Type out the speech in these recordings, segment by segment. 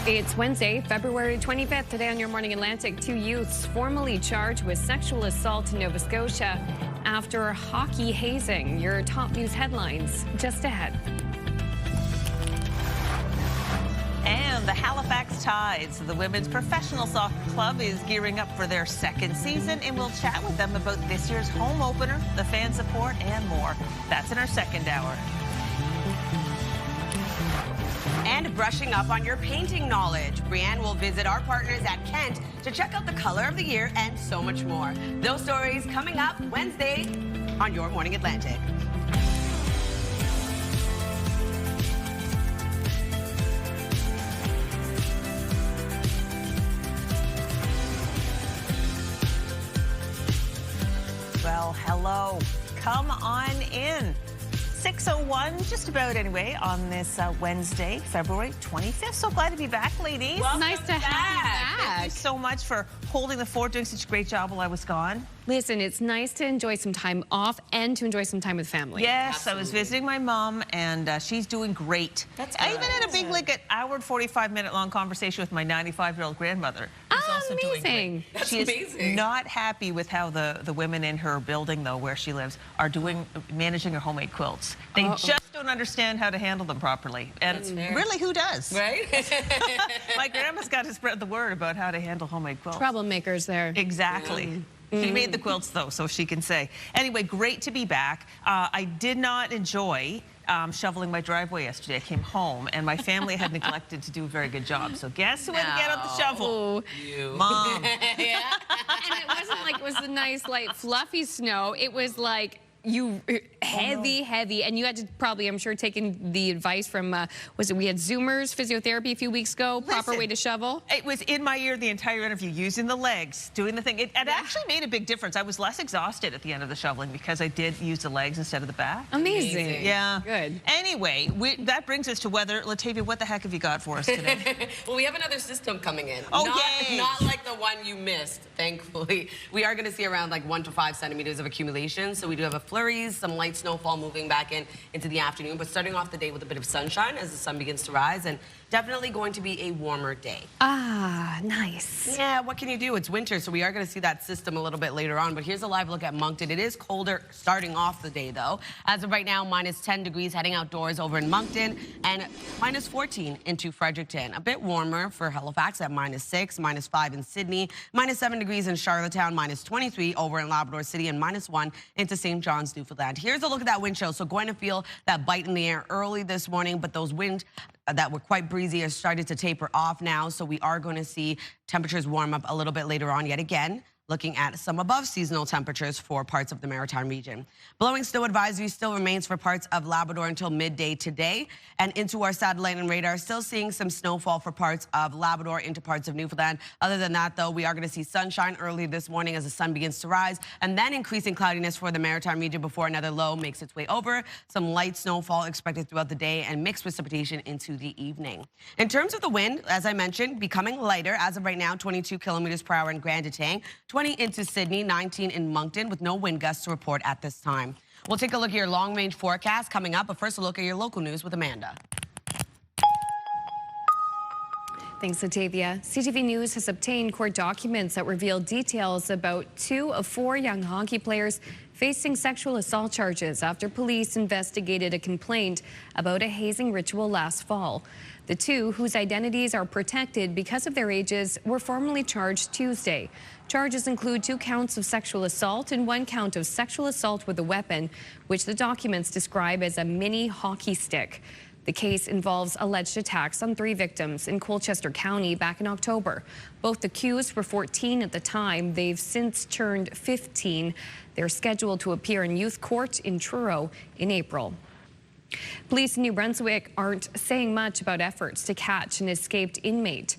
It's Wednesday, February 25th. Today on Your Morning Atlantic, 2 youths formally charged with sexual assault in Nova Scotia after hockey hazing. Your top news headlines just ahead. And the Halifax Tides, the women's professional soccer club, is gearing up for their second season, and we'll chat with them about this year's home opener, the fan support, and more. That's in our second hour. And brushing up on your painting knowledge. Brianne will visit our partners at Kent to check out the color of the year and so much more. Those stories coming up Wednesday on Your Morning Atlantic. Well, hello. Come on in. 6:01, just about anyway, on this Wednesday, February 25th. So glad to be back, ladies. Well, nice to have you back. Thank you so much for holding the fort, doing such a great job while I was gone. Listen, it's nice to enjoy some time off and to enjoy some time with family. Yes, Absolutely. I was visiting my mom, and she's doing great. That's I good. even had a big, like, an hour and 45-minute long conversation with my 95-year-old grandmother. Who's also doing amazing. great. She is not happy with how the women in her building, though, where she lives, are managing her homemade quilts. They just don't understand how to handle them properly. And really, who does? Right? My grandma's got to spread the word about how to handle homemade quilts. Troublemakers there. Exactly. She made the quilts, though, so she can say. Anyway, great to be back. I did not enjoy shoveling my driveway yesterday. I came home, and my family had neglected to do a very good job. So guess who had to get out the shovel? You. Mom. Yeah. And it wasn't like it was the nice, light, fluffy snow. It was like heavy, and you had to probably, I'm sure, taking the advice from, we had Zoomers physiotherapy a few weeks ago, proper way to shovel? It was in my ear the entire interview, using the legs, doing the thing. It actually made a big difference. I was less exhausted at the end of the shoveling because I did use the legs instead of the back. Amazing. Yeah. Good. Anyway, that brings us to weather. Latavia, what the heck have you got for us today? Well, we have another system coming in. Oh, yay. Not like the one you missed, thankfully. We are going to see around like 1 to 5 centimeters of accumulation. So we do have a flurries, some light snowfall moving back into the afternoon, but starting off the day with a bit of sunshine as the sun begins to rise, and definitely going to be a warmer day. Ah, nice. Yeah, what can you do? It's winter, so we are going to see that system a little bit later on, but here's a live look at Moncton. It is colder starting off the day, though. As of right now, minus 10 degrees heading outdoors over in Moncton, and minus 14 into Fredericton. A bit warmer for Halifax at minus 6, minus 5 in Sydney, minus 7 degrees in Charlottetown, minus 23 over in Labrador City, and minus 1 into St. John's, Newfoundland. Here's a look at that wind chill. So going to feel that bite in the air early this morning, but those winds that were quite breezy are starting to taper off now. So we are going to see temperatures warm up a little bit later on yet again. Looking at some above seasonal temperatures for parts of the Maritime region. Blowing snow advisory still remains for parts of Labrador until midday today. And into our satellite and radar, still seeing some snowfall for parts of Labrador into parts of Newfoundland. Other than that, though, we are going to see sunshine early this morning as the sun begins to rise, and then increasing cloudiness for the Maritime region before another low makes its way over. Some light snowfall expected throughout the day and mixed precipitation into the evening. In terms of the wind, as I mentioned, becoming lighter as of right now, 22 kilometers per hour in Grand Etang, 20 into Sydney, 19 in Moncton, with no wind gusts to report at this time. We'll take a look at your long-range forecast coming up, but first a look at your local news with Amanda. Thanks, Latavia. CTV News has obtained court documents that reveal details about 2 of 4 young hockey players facing sexual assault charges after police investigated a complaint about a hazing ritual last fall. The 2, whose identities are protected because of their ages, were formally charged Tuesday. Charges include 2 counts of sexual assault and 1 count of sexual assault with a weapon, which the documents describe as a mini hockey stick. The case involves alleged attacks on 3 victims in Colchester County back in October. Both accused were 14 at the time. They've since turned 15. They're scheduled to appear in youth court in Truro in April. Police in New Brunswick aren't saying much about efforts to catch an escaped inmate.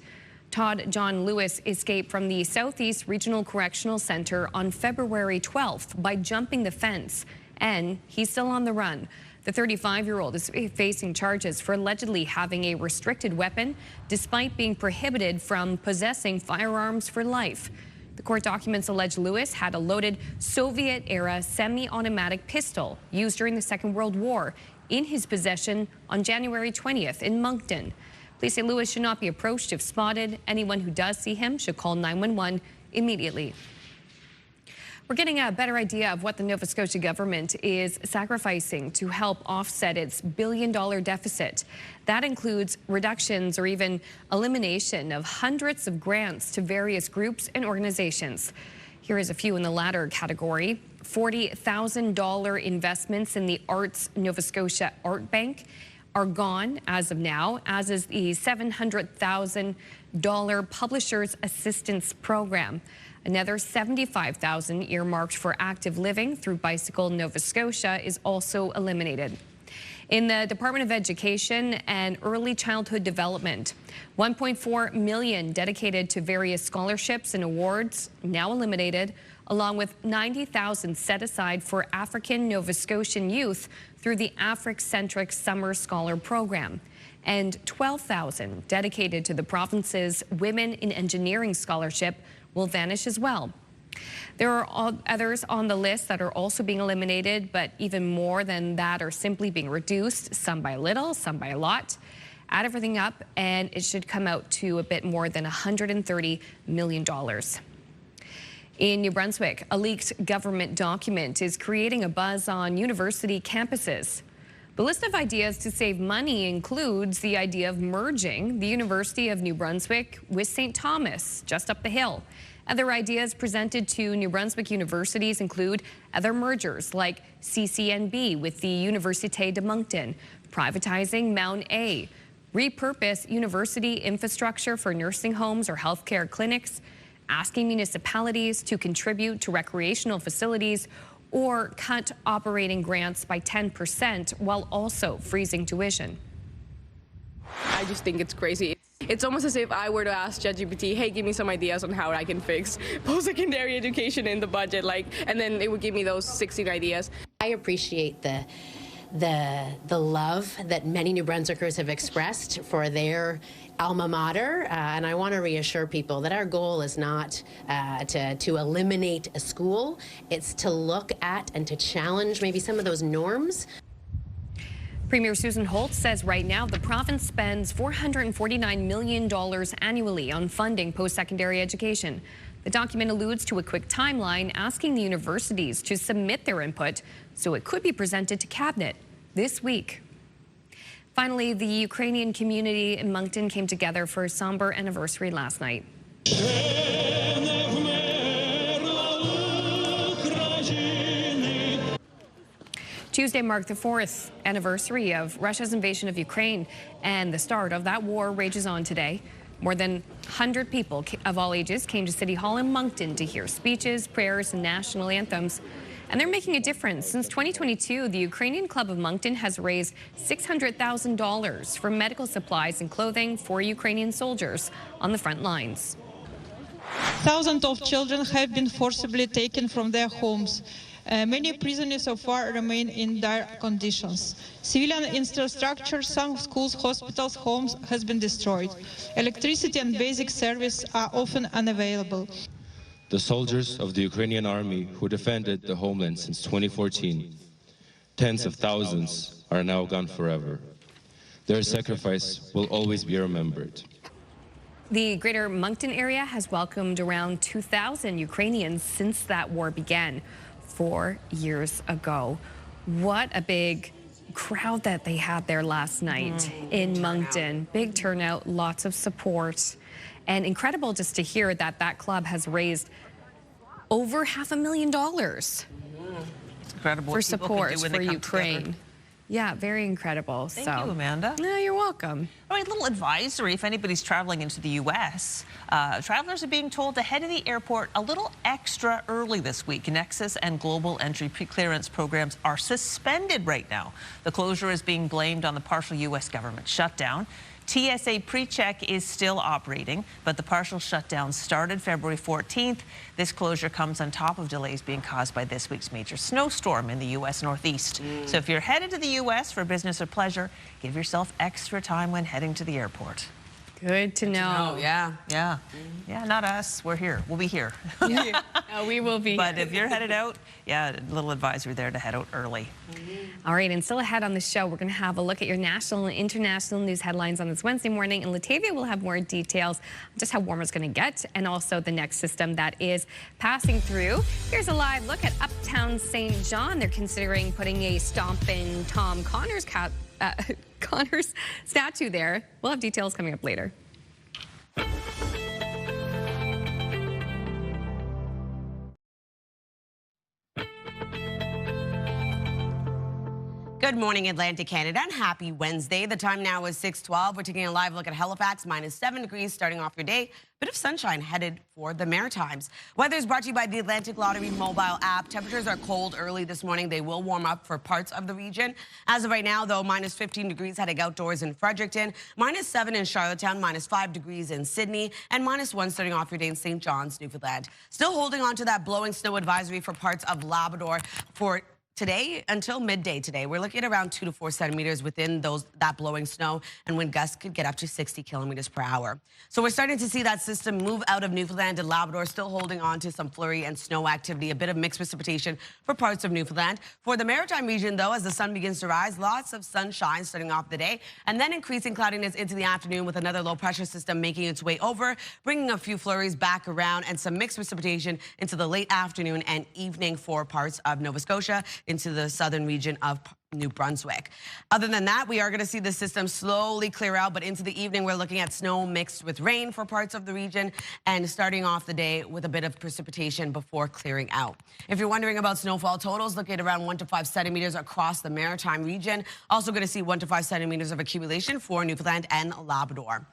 Todd John Lewis escaped from the Southeast Regional Correctional Center on February 12th by jumping the fence, and he's still on the run. The 35-year-old is facing charges for allegedly having a restricted weapon despite being prohibited from possessing firearms for life. The court documents allege Lewis had a loaded Soviet-era semi-automatic pistol used during the Second World War in his possession on January 20th in Moncton. Police say Lewis should not be approached if spotted. Anyone who does see him should call 911 immediately. We're getting a better idea of what the Nova Scotia government is sacrificing to help offset its billion-dollar deficit. That includes reductions or even elimination of hundreds of grants to various groups and organizations. Here is a few in the latter category. $40,000 investments in the Arts Nova Scotia Art Bank are gone as of now, as is the $700,000 Publishers Assistance Program. Another $75,000 earmarked for active living through Bicycle Nova Scotia is also eliminated. In the Department of Education and Early Childhood Development, $1.4 million dedicated to various scholarships and awards now eliminated, along with $90,000 set aside for African Nova Scotian youth through the Afric-centric Summer Scholar Program, and $12,000 dedicated to the province's Women in Engineering Scholarship will vanish as well. There are others on the list that are also being eliminated, but even more than that are simply being reduced, some by a little, some by a lot. Add everything up, and it should come out to a bit more than $130 million. In New Brunswick, a leaked government document is creating a buzz on university campuses. The list of ideas to save money includes the idea of merging the University of New Brunswick with St. Thomas, just up the hill. Other ideas presented to New Brunswick universities include other mergers like CCNB with the Université de Moncton, privatizing Mount A, repurpose university infrastructure for nursing homes or healthcare clinics, asking municipalities to contribute to recreational facilities, or cut operating grants by 10% while also freezing tuition. I just think it's crazy. It's almost as if I were to ask ChatGPT, hey, give me some ideas on how I can fix post-secondary education in the budget, and then it would give me those 16 ideas. I appreciate the love that many New Brunswickers have expressed for their alma mater, and I want to reassure people that our goal is not to eliminate a school. It's to look at and to challenge maybe some of those norms. Premier Susan Holt says right now the province spends $449 million annually on funding post-secondary education. The document alludes to a quick timeline asking the universities to submit their input so it could be presented to Cabinet this week. Finally, the Ukrainian community in Moncton came together for a somber anniversary last night. Tuesday marked the 4th anniversary of Russia's invasion of Ukraine, and the start of that war rages on today. More than 100 people of all ages came to City Hall in Moncton to hear speeches, prayers, and national anthems. And they're making a difference. Since 2022, the Ukrainian Club of Moncton has raised $600,000 for medical supplies and clothing for Ukrainian soldiers on the front lines. Thousands of children have been forcibly taken from their homes. Many prisoners so far remain in dire conditions. Civilian infrastructure, some schools, hospitals, homes has been destroyed. Electricity and basic service are often unavailable. The soldiers of the Ukrainian army who defended the homeland since 2014, tens of thousands are now gone forever. Their sacrifice will always be remembered. The greater Moncton area has welcomed around 2,000 Ukrainians since that war began 4 years ago. What a big crowd that they had there last night in Moncton. Big turnout, lots of support, and incredible just to hear that that club has raised over $500,000 It's incredible for support for Ukraine. Together. Yeah, very incredible. Thank you, Amanda. No, you're welcome. All right, little advisory if anybody's traveling into the U.S. Travelers are being told to head to the airport a little extra early this week. Nexus and Global Entry Pre-Clearance programs are suspended right now. The closure is being blamed on the partial U.S. government shutdown. TSA PreCheck is still operating, but the partial shutdown started February 14th. This closure comes on top of delays being caused by this week's major snowstorm in the U.S. Northeast. So if you're headed to the U.S. for business or pleasure, give yourself extra time when heading to the airport. Good to know. Oh, yeah. Yeah. Yeah, not us. We're here. We'll be here. We will be. But if you're headed out, yeah, a little advisory there to head out early. All right, and still ahead on the show, we're going to have a look at your national and international news headlines on this Wednesday morning, and Latavia will have more details on just how warm it's going to get and also the next system that is passing through. Here's a live look at Uptown St. John. They're considering putting a stomping Tom Connors Connors statue there. We'll have details coming up later. Good morning, Atlantic Canada, and happy Wednesday. The time now is 6:12. We're taking a live look at Halifax, -7 degrees starting off your day. Bit of sunshine headed for the Maritimes. Weather is brought to you by the Atlantic Lottery mobile app. Temperatures are cold early this morning. They will warm up for parts of the region. As of right now, though, -15 degrees heading outdoors in Fredericton, -7 in Charlottetown, -5 degrees in Sydney, and -1 starting off your day in St. John's, Newfoundland. Still holding on to that blowing snow advisory for parts of Labrador for today until midday today. We're looking at around 2 to 4 centimeters within that blowing snow, and wind gusts could get up to 60 kilometers per hour. So we're starting to see that system move out of Newfoundland and Labrador, still holding on to some flurry and snow activity, a bit of mixed precipitation for parts of Newfoundland. For the Maritime region, though, as the sun begins to rise, lots of sunshine starting off the day, and then increasing cloudiness into the afternoon with another low pressure system making its way over, bringing a few flurries back around and some mixed precipitation into the late afternoon and evening for parts of Nova Scotia, into the southern region of New Brunswick. Other than that, we are going to see the system slowly clear out, but into the evening, we're looking at snow mixed with rain for parts of the region and starting off the day with a bit of precipitation before clearing out. If you're wondering about snowfall totals, look at around 1 to 5 centimeters across the Maritime region. Also going to see 1 to 5 centimeters of accumulation for Newfoundland and Labrador.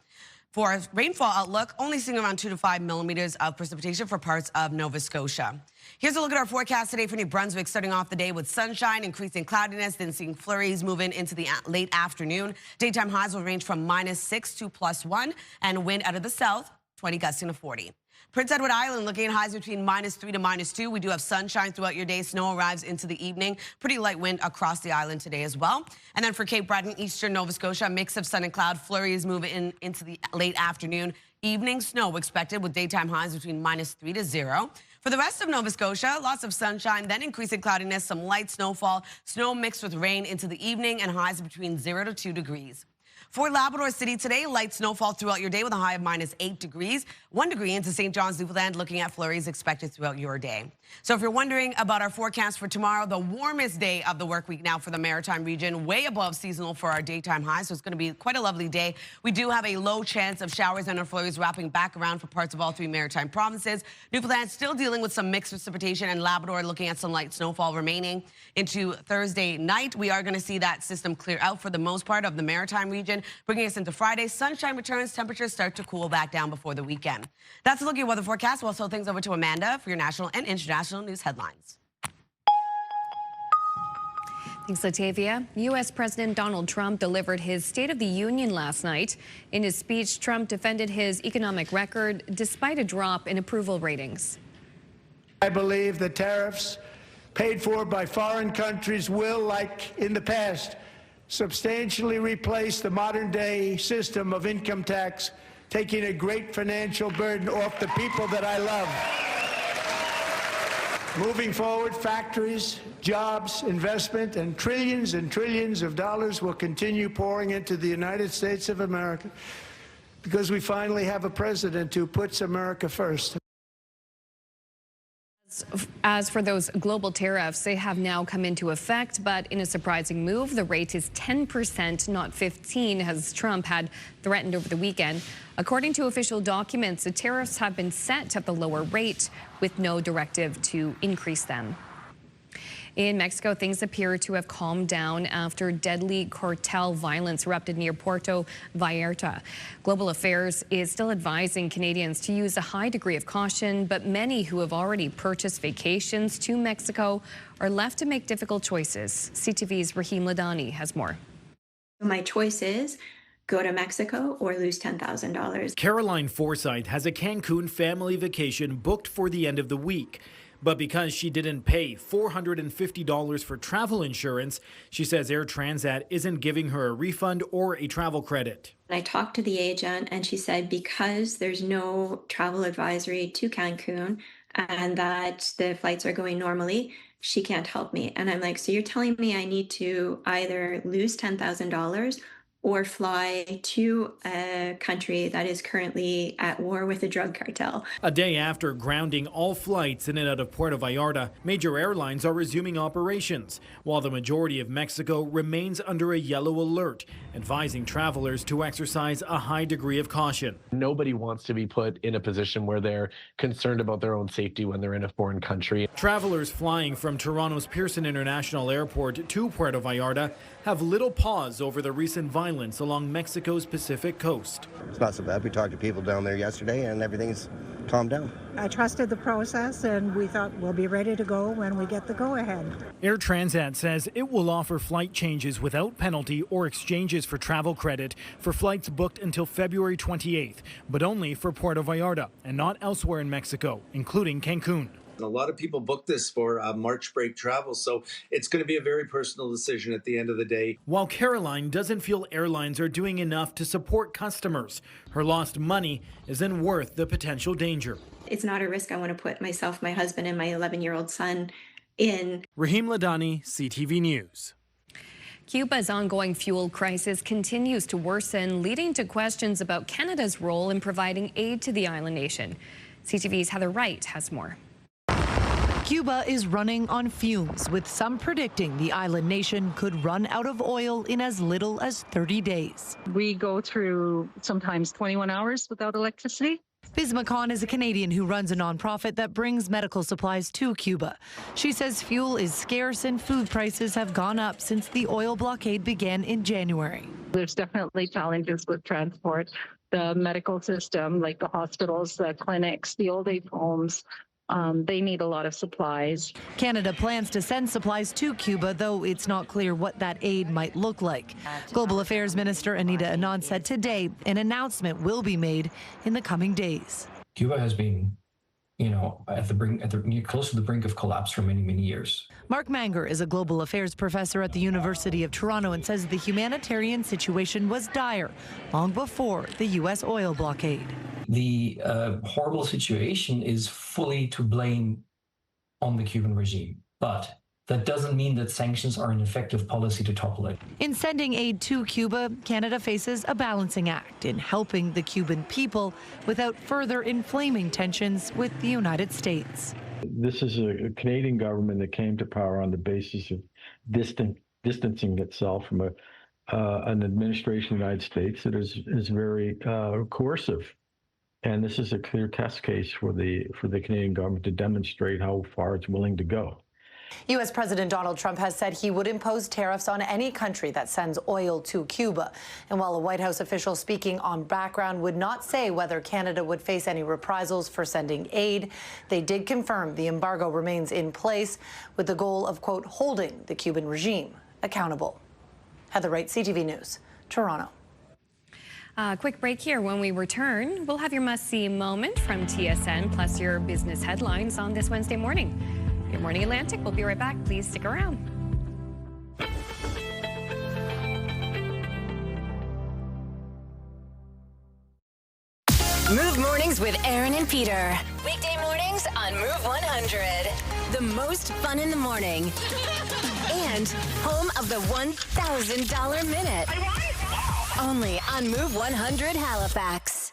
For our rainfall outlook, only seeing around 2 to 5 millimeters of precipitation for parts of Nova Scotia. Here's a look at our forecast today for New Brunswick, starting off the day with sunshine, increasing cloudiness, then seeing flurries move in into the late afternoon. Daytime highs will range from -6 to +1, and wind out of the south, 20 gusting to 40. Prince Edward Island looking at highs between -3 to -2. We do have sunshine throughout your day. Snow arrives into the evening. Pretty light wind across the island today as well. And then for Cape Breton, eastern Nova Scotia, a mix of sun and cloud. Flurries move into the late afternoon. Evening snow expected with daytime highs between -3 to 0. For the rest of Nova Scotia, lots of sunshine, then increasing cloudiness, some light snowfall, snow mixed with rain into the evening, and highs between 0 to 2 degrees. For Labrador City today, light snowfall throughout your day with a high of -8 degrees. 1 degree into St. John's, Newfoundland, looking at flurries expected throughout your day. So if you're wondering about our forecast for tomorrow, the warmest day of the work week now for the Maritime region, way above seasonal for our daytime highs. So it's going to be quite a lovely day. We do have a low chance of showers and flurries wrapping back around for parts of all 3 Maritime provinces. Newfoundland still dealing with some mixed precipitation, and Labrador looking at some light snowfall remaining into Thursday night. We are going to see that system clear out for the most part of the Maritime region, bringing us into Friday. Sunshine returns, temperatures start to cool back down before the weekend. That's a look at your weather forecast. We'll throw things over to Amanda for your national and international news headlines. Thanks, Latavia. U.S. President Donald Trump delivered his State of the Union last night. In his speech, Trump defended his economic record despite a drop in approval ratings. I believe the tariffs paid for by foreign countries will, like in the past, substantially replace the modern-day system of income tax, taking a great financial burden off the people that I love. Moving forward, factories, jobs, investment, and trillions of dollars will continue pouring into the United States of America because we finally have a president who puts America first. As for those global tariffs, they have now come into effect, but in a surprising move, the rate is 10%, not 15%, as Trump had threatened over the weekend. According to official documents, the tariffs have been set at the lower rate with no directive to increase them. In Mexico, things appear to have calmed down after deadly cartel violence erupted near Puerto Vallarta. Global Affairs is still advising Canadians to use a high degree of caution, but many who have already purchased vacations to Mexico are left to make difficult choices. CTV's Rahim Ladani has more. My choice is go to Mexico or lose $10,000. Caroline Forsyth has a Cancun family vacation booked for the end of the week. But because she didn't pay $450 for travel insurance, she says Air Transat isn't giving her a refund or a travel credit. I talked to the agent and she said because there's no travel advisory to Cancun and that the flights are going normally, she can't help me. And I'm like, so you're telling me I need to either lose $10,000 or fly to a country that is currently at war with a drug cartel. A day after grounding all flights in and out of Puerto Vallarta, major airlines are resuming operations, while the majority of Mexico remains under a yellow alert, advising travelers to exercise a high degree of caution. Nobody wants to be put in a position where they're concerned about their own safety when they're in a foreign country. Travelers flying from Toronto's Pearson International Airport to Puerto Vallarta have little pause over the recent violence along Mexico's Pacific coast. It's not so bad. We talked to people down there yesterday and everything's calmed down. I trusted the process and we thought we'll be ready to go when we get the go-ahead. Air Transat says it will offer flight changes without penalty or exchanges for travel credit for flights booked until February 28th, but only for Puerto Vallarta and not elsewhere in Mexico, including Cancun. A lot of people book this for March break travel, so it's going to be a very personal decision at the end of the day. While Caroline doesn't feel airlines are doing enough to support customers, her lost money isn't worth the potential danger. It's not a risk I want to put myself, my husband, and my 11-year-old son in. Rahim Ladani, CTV News. Cuba's ongoing fuel crisis continues to worsen, leading to questions about Canada's role in providing aid to the island nation. CTV's Heather Wright has more. Cuba is running on fumes, with some predicting the island nation could run out of oil in as little as 30 days. We go through sometimes 21 hours without electricity. Bisma Khan is a Canadian who runs a nonprofit that brings medical supplies to Cuba. She says fuel is scarce and food prices have gone up since the oil blockade began in January. There's definitely challenges with transport. The medical system, like the hospitals, the clinics, the old age homes, they need a lot of supplies. Canada plans to send supplies to Cuba, though it's not clear what that aid might look like. Global Affairs Minister Anita Anand said today an announcement will be made in the coming days. Cuba has been, at the brink, close to the brink of collapse for many, many years. Mark Manger is a global affairs professor at the University of Toronto and says the humanitarian situation was dire long before the U.S. oil blockade. The horrible situation is fully to blame on the Cuban regime, but that doesn't mean that sanctions are an effective policy to topple it. In sending aid to Cuba, Canada faces a balancing act in helping the Cuban people without further inflaming tensions with the United States. This is a Canadian government that came to power on the basis of distancing itself from an administration of the United States that is very coercive. And this is a clear test case for the Canadian government to demonstrate how far it's willing to go. U.S. President Donald Trump has said he would impose tariffs on any country that sends oil to Cuba. And while a White House official speaking on background would not say whether Canada would face any reprisals for sending aid, they did confirm the embargo remains in place with the goal of, quote, holding the Cuban regime accountable. Heather Wright, CTV News, Toronto. Quick break here. When we return, we'll have your must-see moment from TSN, plus your business headlines on this Wednesday morning. Your Morning Atlantic. We'll be right back. Please stick around. Move Mornings with Aaron and Peter. Weekday mornings on Move 100. The most fun in the morning. And home of the $1,000 minute. Only on Move 100 Halifax.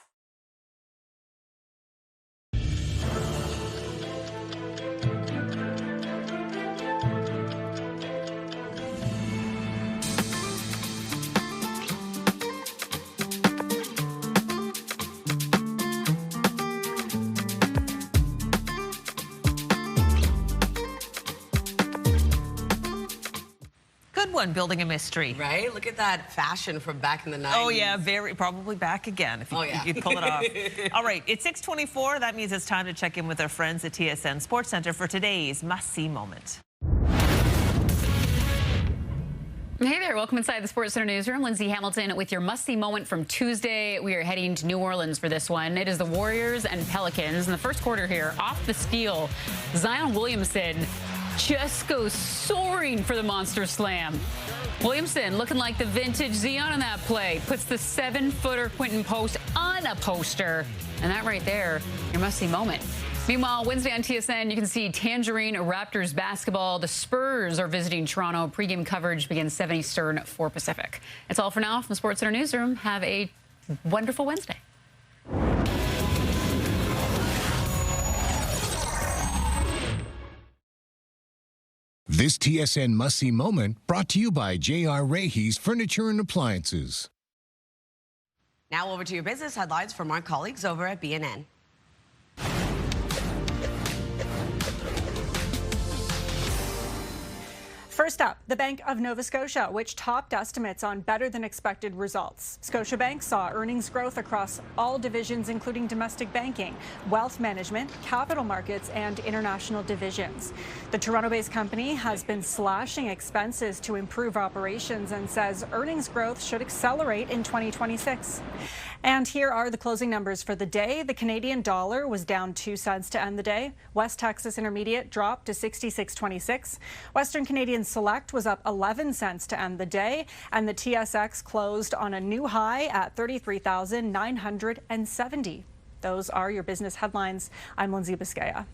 One building a mystery. Right? Look at that fashion from back in the 90s. Oh, yeah, probably back again if you pull it off. All right, it's 6:24. That means it's time to check in with our friends at TSN Sports Center for today's must-see moment. Hey there, welcome inside the Sports Center newsroom. Lindsay Hamilton with your must-see moment from Tuesday. We are heading to New Orleans for this one. It is the Warriors and Pelicans in the first quarter here. Off the steal, Zion Williamson just goes soaring for the monster slam. Williamson looking like the vintage Zion on that play. Puts the 7-footer Quentin Post on a poster. And that right there, your must-see moment. Meanwhile, Wednesday on TSN, you can see Tangerine Raptors basketball. The Spurs are visiting Toronto. Pre-game coverage begins 7 Eastern, 4 Pacific. That's all for now from the Sports Center newsroom. Have a wonderful Wednesday. This TSN must-see moment brought to you by J.R. Rahe's Furniture and Appliances. Now over to your business headlines from our colleagues over at BNN. First up, the Bank of Nova Scotia, which topped estimates on better-than-expected results. Scotiabank saw earnings growth across all divisions, including domestic banking, wealth management, capital markets, and international divisions. The Toronto-based company has been slashing expenses to improve operations and says earnings growth should accelerate in 2026. And here are the closing numbers for the day. The Canadian dollar was down 2 cents to end the day. West Texas Intermediate dropped to 66.26. Western Canadian Select was up 11 cents to end the day, and the TSX closed on a new high at 33,970. Those are your business headlines. I'm Lindsay Biscaya.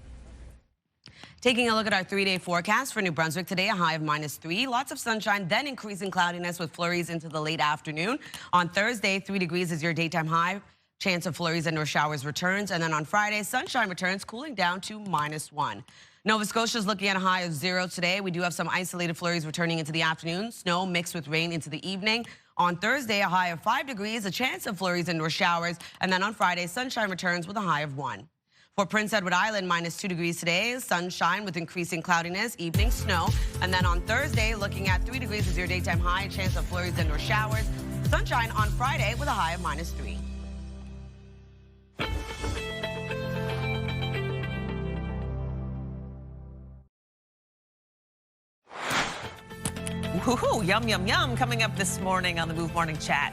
Taking a look at our 3-day forecast for New Brunswick today, a high of -3. Lots of sunshine, then increasing cloudiness with flurries into the late afternoon. On Thursday, 3 degrees is your daytime high. Chance of flurries and or showers returns. And then on Friday, sunshine returns, cooling down to -1. Nova Scotia is looking at a high of 0 today. We do have some isolated flurries returning into the afternoon. Snow mixed with rain into the evening. On Thursday, a high of 5 degrees, a chance of flurries and or showers. And then on Friday, sunshine returns with a high of 1. For Prince Edward Island, -2 degrees today, sunshine with increasing cloudiness, evening snow. And then on Thursday, looking at 3 degrees is your daytime high, chance of flurries and or showers. Sunshine on Friday with a high of -3. Woohoo, yum, yum, yum, coming up this morning on the Move Morning Chat.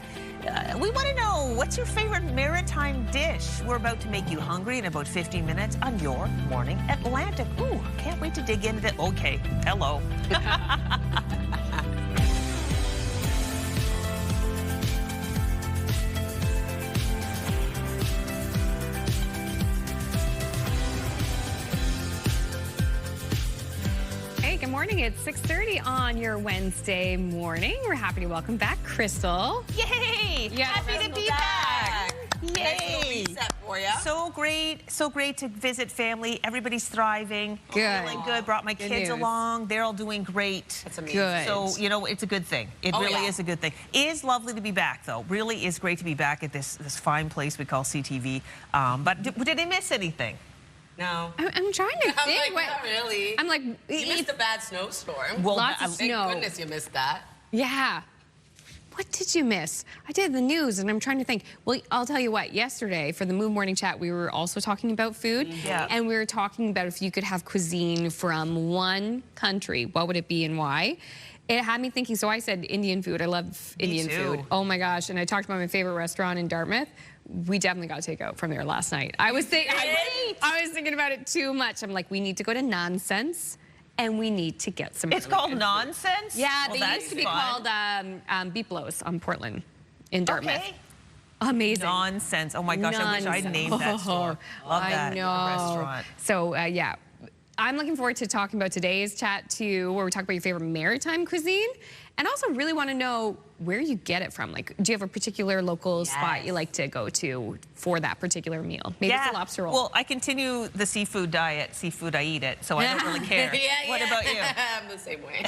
We want to know, what's your favorite maritime dish? We're about to make you hungry in about 15 minutes on Your Morning Atlantic. Ooh, can't wait to dig into it. Okay, hello. Good morning. It's 6:30 on your Wednesday morning. We're happy to welcome back Crystal. Yay! Yeah, happy to be back. Yay! Reset for ya. So great to visit family. Everybody's thriving. Good. Feeling good. Brought my kids along. They're all doing great. That's amazing. Good. So, you know, it's a good thing. It really is a good thing. It is lovely to be back, though. Really is great to be back at this fine place we call CTV. But did I miss anything? No. I'm trying to think. I'm like, not really. I'm like, you missed a bad snowstorm. Well, lots of snow. Thank goodness you missed that. Yeah. What did you miss? I did the news, and I'm trying to think. Well, I'll tell you what. Yesterday, for the Move Morning Chat, we were also talking about food. Yeah. And we were talking about if you could have cuisine from one country, what would it be and why? It had me thinking, so I said Indian food. I love Indian food. Oh my gosh. And I talked about my favorite restaurant in Dartmouth. We definitely got takeout from there last night. I was thinking about it too much. I'm like, we need to go to Nonsense, and we need to get some. It's called Nonsense? Yeah, well, they used to be called Beeplos on Portland in Dartmouth. Okay. Amazing. Nonsense. Oh my gosh, I wish I'd named that store. Love that restaurant. So, yeah. I'm looking forward to talking about today's chat, too, where we talk about your favorite maritime cuisine. And also really want to know where you get it from. Like, do you have a particular local spot you like to go to for that particular meal? Maybe it's a lobster roll. Well, I continue the seafood diet. Seafood, I eat it, so I don't really care. What about you? I'm the same way.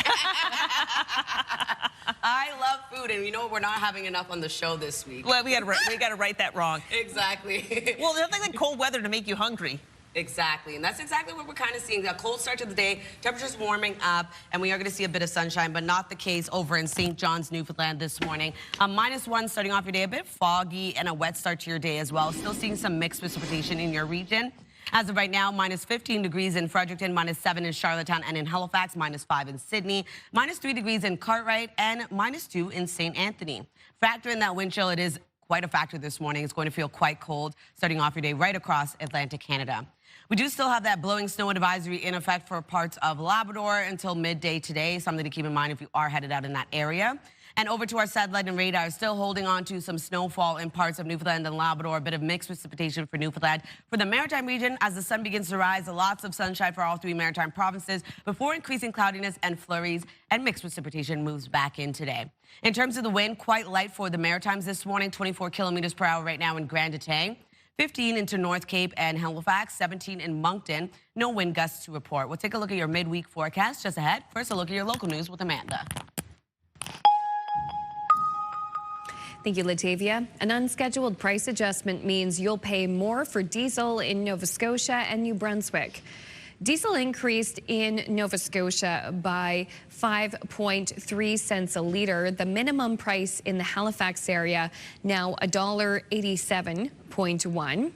I love food, and you know we're not having enough on the show this week. Well, we got to write that wrong. Exactly. Well, there's nothing like cold weather to make you hungry. Exactly, and that's exactly what we're kind of seeing. A cold start to the day, temperatures warming up, and we are going to see a bit of sunshine, but not the case over in St. John's, Newfoundland this morning. -1 starting off your day, a bit foggy and a wet start to your day as well. Still seeing some mixed precipitation in your region. As of right now, minus 15 degrees in Fredericton, minus 7 in Charlottetown and in Halifax, minus 5 in Sydney, minus 3 degrees in Cartwright, and minus 2 in St. Anthony. Factor in that wind chill. It is quite a factor this morning. It's going to feel quite cold starting off your day right across Atlantic Canada. We do still have that blowing snow advisory in effect for parts of Labrador until midday today. Something to keep in mind if you are headed out in that area. And over to our satellite and radar, still holding on to some snowfall in parts of Newfoundland and Labrador. A bit of mixed precipitation for Newfoundland. For the maritime region, as the sun begins to rise, lots of sunshine for all 3 maritime provinces before increasing cloudiness and flurries, and mixed precipitation moves back in today. In terms of the wind, quite light for the Maritimes this morning, 24 kilometers per hour right now in Grand Etang. 15 into North Cape and Halifax, 17 in Moncton. No wind gusts to report. We'll take a look at your midweek forecast just ahead. First, a look at your local news with Amanda. Thank you, Latavia. An unscheduled price adjustment means you'll pay more for diesel in Nova Scotia and New Brunswick. Diesel increased in Nova Scotia by 5.3 cents a litre. The minimum price in the Halifax area now $1.87.1.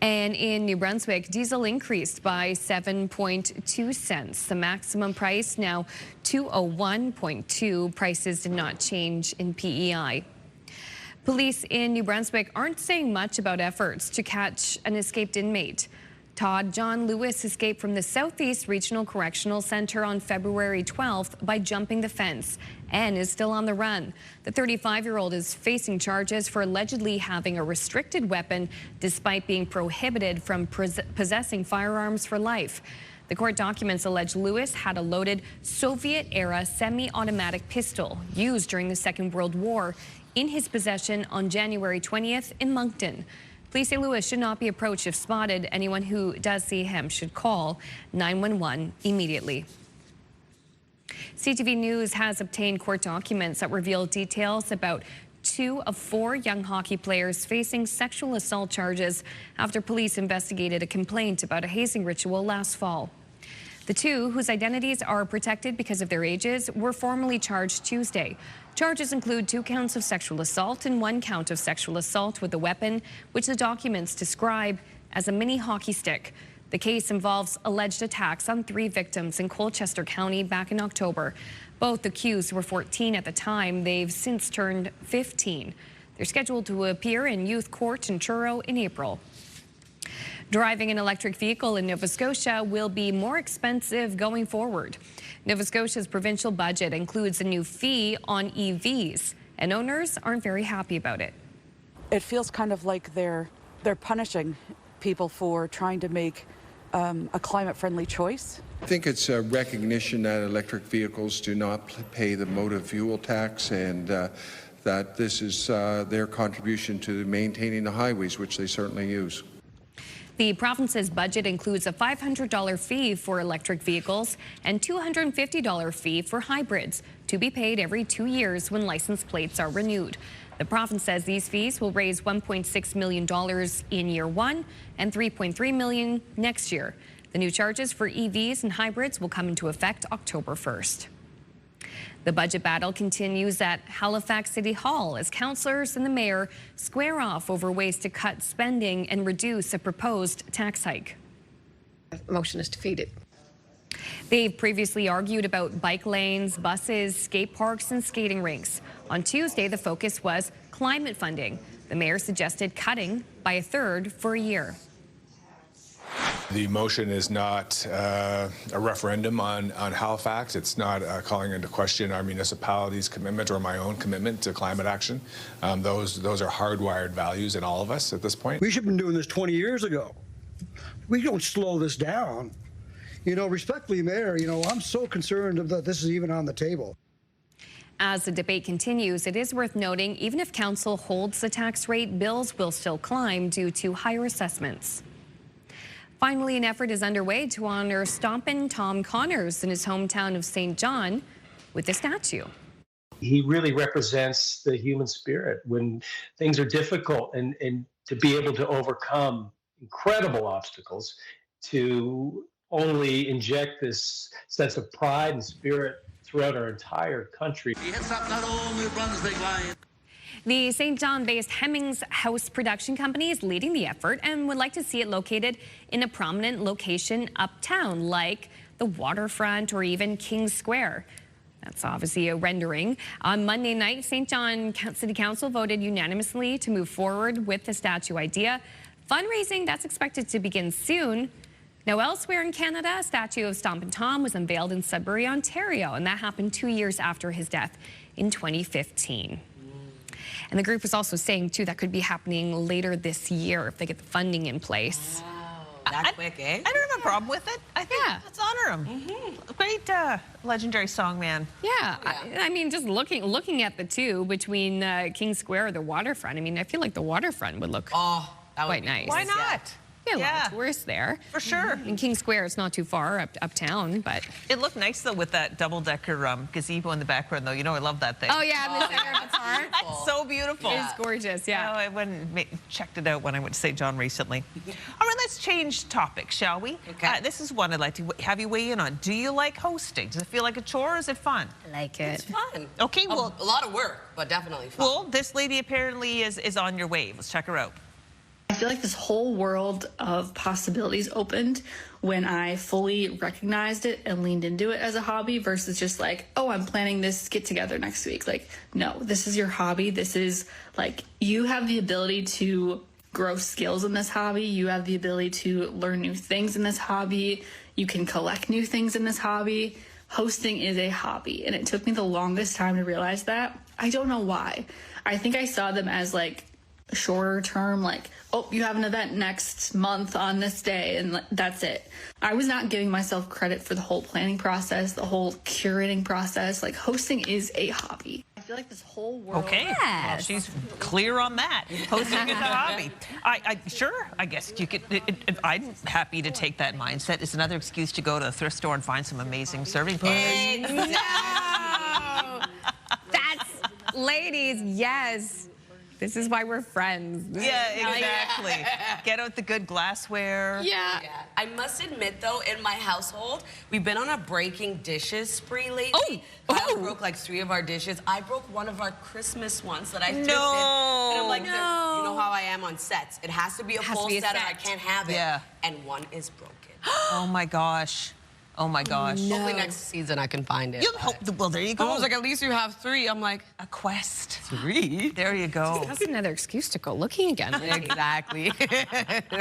And in New Brunswick, diesel increased by 7.2 cents. The maximum price now $2.01.2. Prices did not change in PEI. Police in New Brunswick aren't saying much about efforts to catch an escaped inmate. Todd John Lewis escaped from the Southeast Regional Correctional Center on February 12th by jumping the fence and is still on the run. The 35-year-old is facing charges for allegedly having a restricted weapon despite being prohibited from possessing firearms for life. The court documents allege Lewis had a loaded Soviet-era semi-automatic pistol used during the Second World War in his possession on January 20th in Moncton. Police say Lewis should not be approached if spotted. Anyone who does see him should call 911 immediately. CTV News has obtained court documents that reveal details about 2 of 4 young hockey players facing sexual assault charges after police investigated a complaint about a hazing ritual last fall. The 2, whose identities are protected because of their ages, were formally charged Tuesday. Charges include 2 counts of sexual assault and 1 count of sexual assault with a weapon, which the documents describe as a mini hockey stick. The case involves alleged attacks on 3 victims in Colchester County back in October. Both accused were 14 at the time. They've since turned 15. They're scheduled to appear in youth court in Truro in April. Driving an electric vehicle in Nova Scotia will be more expensive going forward. Nova Scotia's provincial budget includes a new fee on EVs, and owners aren't very happy about it. It feels kind of like they're punishing people for trying to make a climate-friendly choice. I think it's a recognition that electric vehicles do not pay the motor fuel tax, and that this is their contribution to maintaining the highways, which they certainly use. The province's budget includes a $500 fee for electric vehicles and $250 fee for hybrids, to be paid every 2 years when license plates are renewed. The province says these fees will raise $1.6 million in year 1 and $3.3 million next year. The new charges for EVs and hybrids will come into effect October 1st. The budget battle continues at Halifax City Hall as councillors and the mayor square off over ways to cut spending and reduce a proposed tax hike. The motion is defeated. They've previously argued about bike lanes, buses, skate parks, and skating rinks. On Tuesday, the focus was climate funding. The mayor suggested cutting by a third for a year. The motion is not a referendum on Halifax. It's not calling into question our municipality's commitment or my own commitment to climate action. Those are hardwired values in all of us at this point. We should have been doing this 20 years ago. We don't slow this down. You know, respectfully, Mayor, you know, I'm so concerned that this is even on the table. As the debate continues, it is worth noting, even if council holds the tax rate, bills will still climb due to higher assessments. Finally, an effort is underway to honor Stompin' Tom Connors in his hometown of St. John with a statue. He really represents the human spirit when things are difficult, and to be able to overcome incredible obstacles, to only inject this sense of pride and spirit throughout our entire country. He hits up that old New Brunswick line. The St. John-based Hemmings House production company is leading the effort and would like to see it located in a prominent location uptown, like the waterfront or even King's Square. That's obviously a rendering. On Monday night, St. John City Council voted unanimously to move forward with the statue idea. Fundraising, that's expected to begin soon. Now, elsewhere in Canada, a statue of Stompin' Tom was unveiled in Sudbury, Ontario, and that happened 2 years after his death in 2015. And the group was also saying, too, that could be happening later this year if they get the funding in place. That quick, eh? I don't have a problem with it. I think let's honor him. Great legendary songman. Yeah, I mean, just looking at the two between King Square or the waterfront, I mean, I feel like the waterfront would look quite nice. Why not? Yeah, a lot of tourists there. For sure. In King Square, it's not too far uptown, but... It looked nice, though, with that double-decker gazebo in the background, though. You know I love that thing. Oh, yeah, in the center of the park. That's so beautiful. It is gorgeous, yeah. Oh, I went and checked it out when I went to St. John recently. All right, let's change topics, shall we? Okay. This is one I'd like to have you weigh in on. Do you like hosting? Does it feel like a chore or is it fun? I like it. It's fun. Okay, well... A lot of work, but definitely fun. Well, this lady apparently is on your wave. Let's check her out. I feel like this whole world of possibilities opened when I fully recognized it and leaned into it as a hobby versus just like, oh, I'm planning this get together next week. Like, no, this is your hobby. This is like, you have the ability to grow skills in this hobby. You have the ability to learn new things in this hobby. You can collect new things in this hobby. Hosting is a hobby. And it took me the longest time to realize that. I don't know why. I think I saw them as like, shorter term, like, oh, you have an event next month on this day and that's it. I was not giving myself credit for the whole planning process, the whole curating process. Like, hosting is a hobby. I feel like this whole world... Okay, well, she's clear on that. Hosting is a hobby. I guess you could, I'm happy to take that mindset. It's another excuse to go to a thrift store and find some amazing serving partners. That's, ladies, yes. This is why we're friends. Yeah, exactly. Get out the good glassware. Yeah. I must admit, though, in my household, we've been on a breaking dishes spree lately. I broke like 3 of our dishes. I broke one of our Christmas ones that I thrifted. And I'm like, you know how I am on sets. It has to be a full set or I can't have it. Yeah. And one is broken. Oh, my gosh. Oh, my gosh. Hopefully next season I can find it. Well, there you go. I was like, at least you have 3. I'm like, a quest. 3? There you go. That's another excuse to go looking again. Exactly.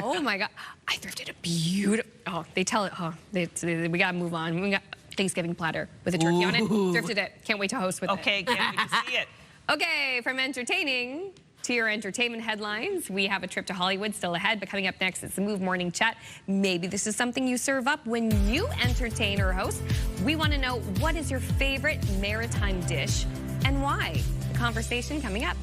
Oh, my God. I thrifted a beautiful... Oh, they tell it... Oh, we got to move on. We got Thanksgiving platter with a turkey on it. Thrifted it. Can't wait to host with it. Okay, can't wait to see it. Okay, from entertaining to your entertainment headlines, we have a trip to Hollywood still ahead, but coming up next, it's the Move Morning Chat. Maybe this is something you serve up when you entertain or host. We want to know, what is your favorite maritime dish and why? The conversation coming up.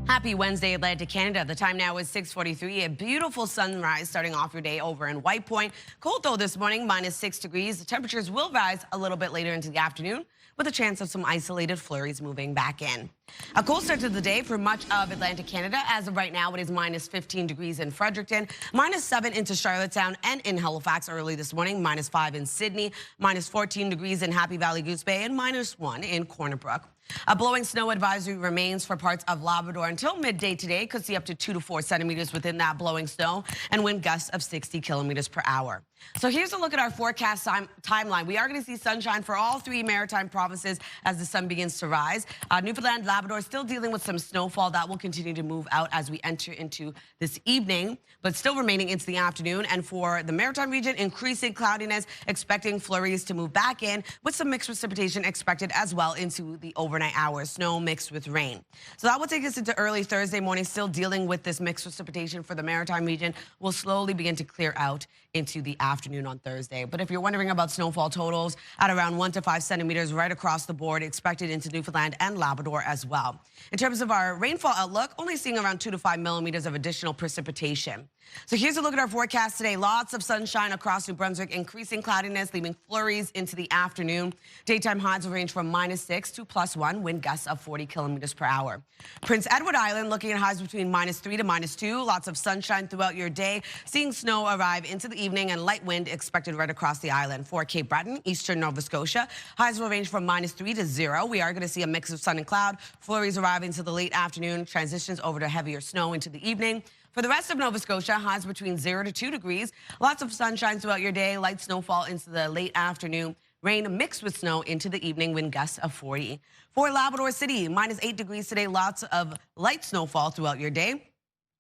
Happy Wednesday, Atlantic, Canada. The time now is 6:43. A beautiful sunrise starting off your day over in White Point. Cold though this morning, -6 degrees. The temperatures will rise a little bit later into the afternoon with a chance of some isolated flurries moving back in. A cold start to the day for much of Atlantic Canada. As of right now, it is -15 degrees in Fredericton, -7 into Charlottetown and in Halifax early this morning, -5 in Sydney, -14 degrees in Happy Valley Goose Bay, and -1 in Corner Brook. A blowing snow advisory remains for parts of Labrador until midday today. Could see up to 2 to 4 centimeters within that blowing snow and wind gusts of 60 kilometers per hour. So here's a look at our forecast timeline. We are going to see sunshine for all 3 maritime provinces as the sun begins to rise. Newfoundland, Labrador still dealing with some snowfall that will continue to move out as we enter into this evening, but still remaining into the afternoon. And for the maritime region, increasing cloudiness, expecting flurries to move back in with some mixed precipitation expected as well into the overnight hours, snow mixed with rain. So that will take us into early Thursday morning, still dealing with this mixed precipitation for the maritime region. Will slowly begin to clear out into the afternoon on Thursday. But if you're wondering about snowfall totals, at around 1 to 5 centimeters right across the board, expected into Newfoundland and Labrador as well. In terms of our rainfall outlook, only seeing around 2 to 5 millimeters of additional precipitation. So here's a look at our forecast today. Lots of sunshine across New Brunswick, increasing cloudiness, leaving flurries into the afternoon. Daytime highs will range from -6 to +1, wind gusts of 40 kilometers per hour. Prince Edward Island looking at highs between -3 to -2. Lots of sunshine throughout your day. Seeing snow arrive into the evening and light wind expected right across the island. For Cape Breton, eastern Nova Scotia, highs will range from -3 to 0. We are going to see a mix of sun and cloud. Flurries arriving to the late afternoon, transitions over to heavier snow into the evening. For the rest of Nova Scotia, highs between 0 to 2 degrees. Lots of sunshine throughout your day. Light snowfall into the late afternoon. Rain mixed with snow into the evening, wind gusts of 40. For Labrador City, -8 degrees today. Lots of light snowfall throughout your day.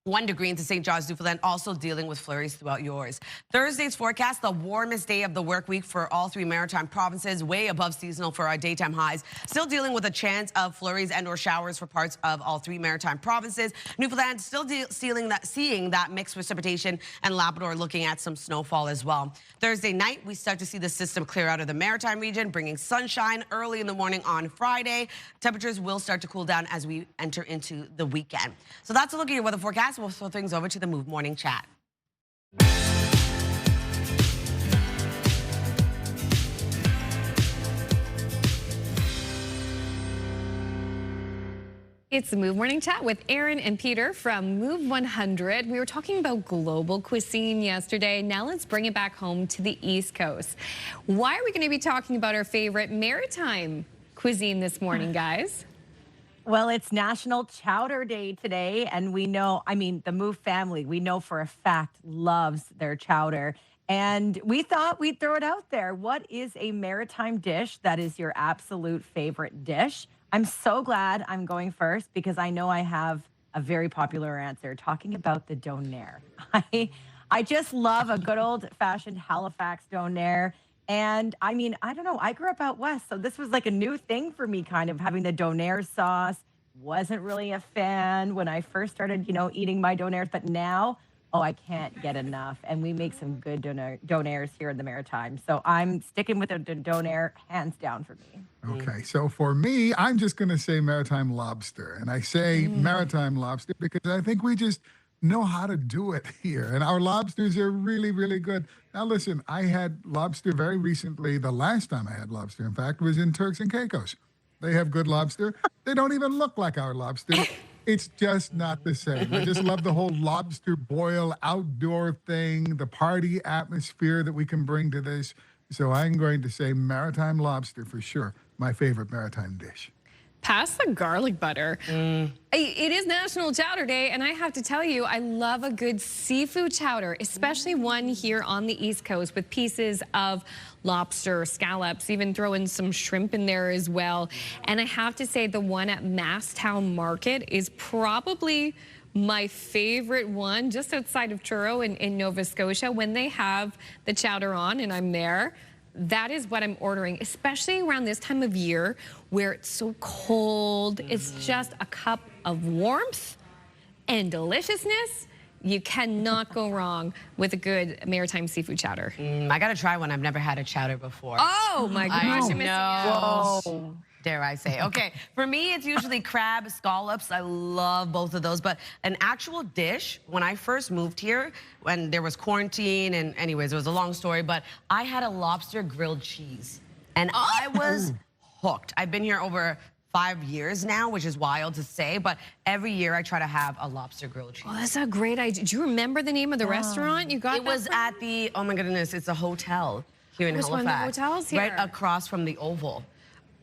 1 degree into St. John's, Newfoundland, also dealing with flurries throughout yours. Thursday's forecast, the warmest day of the work week for all 3 maritime provinces, way above seasonal for our daytime highs. Still dealing with a chance of flurries and or showers for parts of all 3 maritime provinces. Newfoundland still seeing that mixed precipitation, and Labrador looking at some snowfall as well. Thursday night, we start to see the system clear out of the maritime region, bringing sunshine early in the morning on Friday. Temperatures will start to cool down as we enter into the weekend. So that's a look at your weather forecast. We'll throw things over to the Move Morning Chat. It's the Move Morning Chat with Aaron and Peter from Move 100. We were talking about global cuisine yesterday. Now let's bring it back home to the East Coast. Why are we going to be talking about our favorite maritime cuisine this morning, guys? Well, it's National Chowder Day today, and we know, the Move family, we know for a fact, loves their chowder. And we thought we'd throw it out there. What is a maritime dish that is your absolute favorite dish? I'm so glad I'm going first because I know I have a very popular answer, talking about the donair. I just love a good old-fashioned Halifax donair. And I don't know, I grew up out west, so this was like a new thing for me, kind of having the donair sauce. Wasn't really a fan when I first started, eating my donairs, but now, I can't get enough. And we make some good donairs here in the Maritime. So I'm sticking with the donair, hands down for me. Okay, so for me, I'm just going to say maritime lobster. And I say maritime lobster because I think we just know how to do it here. And our lobsters are really, really good. Now, listen, I had lobster very recently. The last time I had lobster, in fact, was in Turks and Caicos. They have good lobster. They don't even look like our lobster. It's just not the same. I just love the whole lobster boil outdoor thing, the party atmosphere that we can bring to this. So I'm going to say maritime lobster for sure. My favorite maritime dish. Pass the garlic butter. It is National Chowder Day, and I have to tell you, I love a good seafood chowder, especially one here on the East Coast with pieces of lobster, scallops, even throw in some shrimp in there as well. And I have to say the one at Masstown Market is probably my favorite one, just outside of Truro in Nova Scotia. When they have the chowder on and I'm there, that is what I'm ordering, especially around this time of year where it's so cold. It's just a cup of warmth and deliciousness. You cannot go wrong with a good maritime seafood chowder. I got to try one. I've never had a chowder before. Oh, my gosh. I know. Dare I say. Okay, for me, it's usually crab, scallops. I love both of those. But an actual dish, when I first moved here, when there was quarantine, and anyways, it was a long story, but I had a lobster grilled cheese. And I was hooked. I've been here over 5 years now, which is wild to say, but every year I try to have a lobster grilled cheese. Oh, that's a great idea. Do you remember the name of the restaurant you got? It was at the, oh my goodness, it's a hotel here in Halifax. One of the hotels here? Right across from the Oval.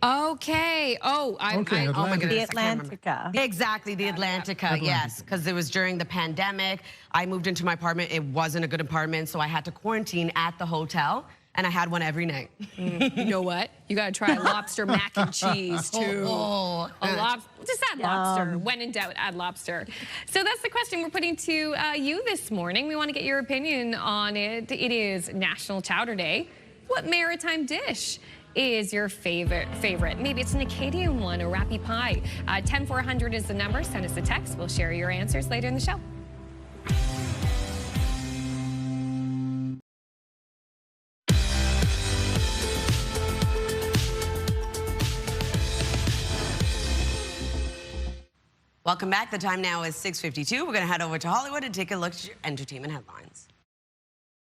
Okay. Oh, oh my goodness. The Atlantica. Exactly, the Atlantica, yes. Because it was during the pandemic. I moved into my apartment. It wasn't a good apartment, so I had to quarantine at the hotel. And I had one every night. You know what? You got to try lobster mac and cheese, too. Just add lobster. When in doubt, add lobster. So that's the question we're putting to you this morning. We want to get your opinion on it. It is National Chowder Day. What maritime dish is your favorite? Maybe it's an Acadian one, a Rappy Pie. 10400 is the number. Send us a text. We'll share your answers later in the show. Welcome back. The time now is 6:52. We're going to head over to Hollywood and take a look at your entertainment headlines.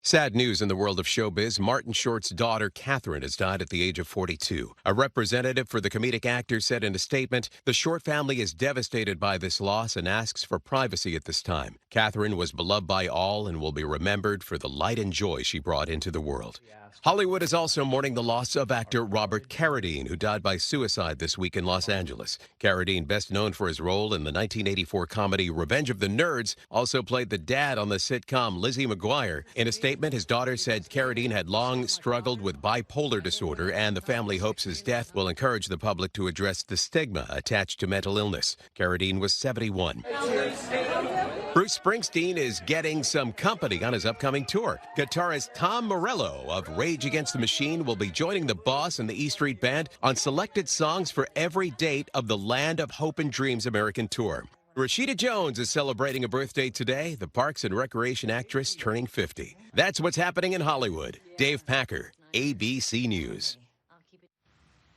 Sad news in the world of showbiz. Martin Short's daughter, Catherine, has died at the age of 42. A representative for the comedic actor said in a statement, the Short family is devastated by this loss and asks for privacy at this time. Catherine was beloved by all and will be remembered for the light and joy she brought into the world. Hollywood is also mourning the loss of actor Robert Carradine, who died by suicide this week in Los Angeles. Carradine, best known for his role in the 1984 comedy Revenge of the Nerds, also played the dad on the sitcom Lizzie McGuire. In a statement, his daughter said Carradine had long struggled with bipolar disorder, and the family hopes his death will encourage the public to address the stigma attached to mental illness. Carradine was 71. Bruce Springsteen is getting some company on his upcoming tour. Guitarist Tom Morello of Rage Against the Machine will be joining the Boss and the E Street Band on selected songs for every date of the Land of Hope and Dreams American Tour. Rashida Jones is celebrating a birthday today, the Parks and Recreation actress turning 50. That's what's happening in Hollywood. Dave Packer, ABC News.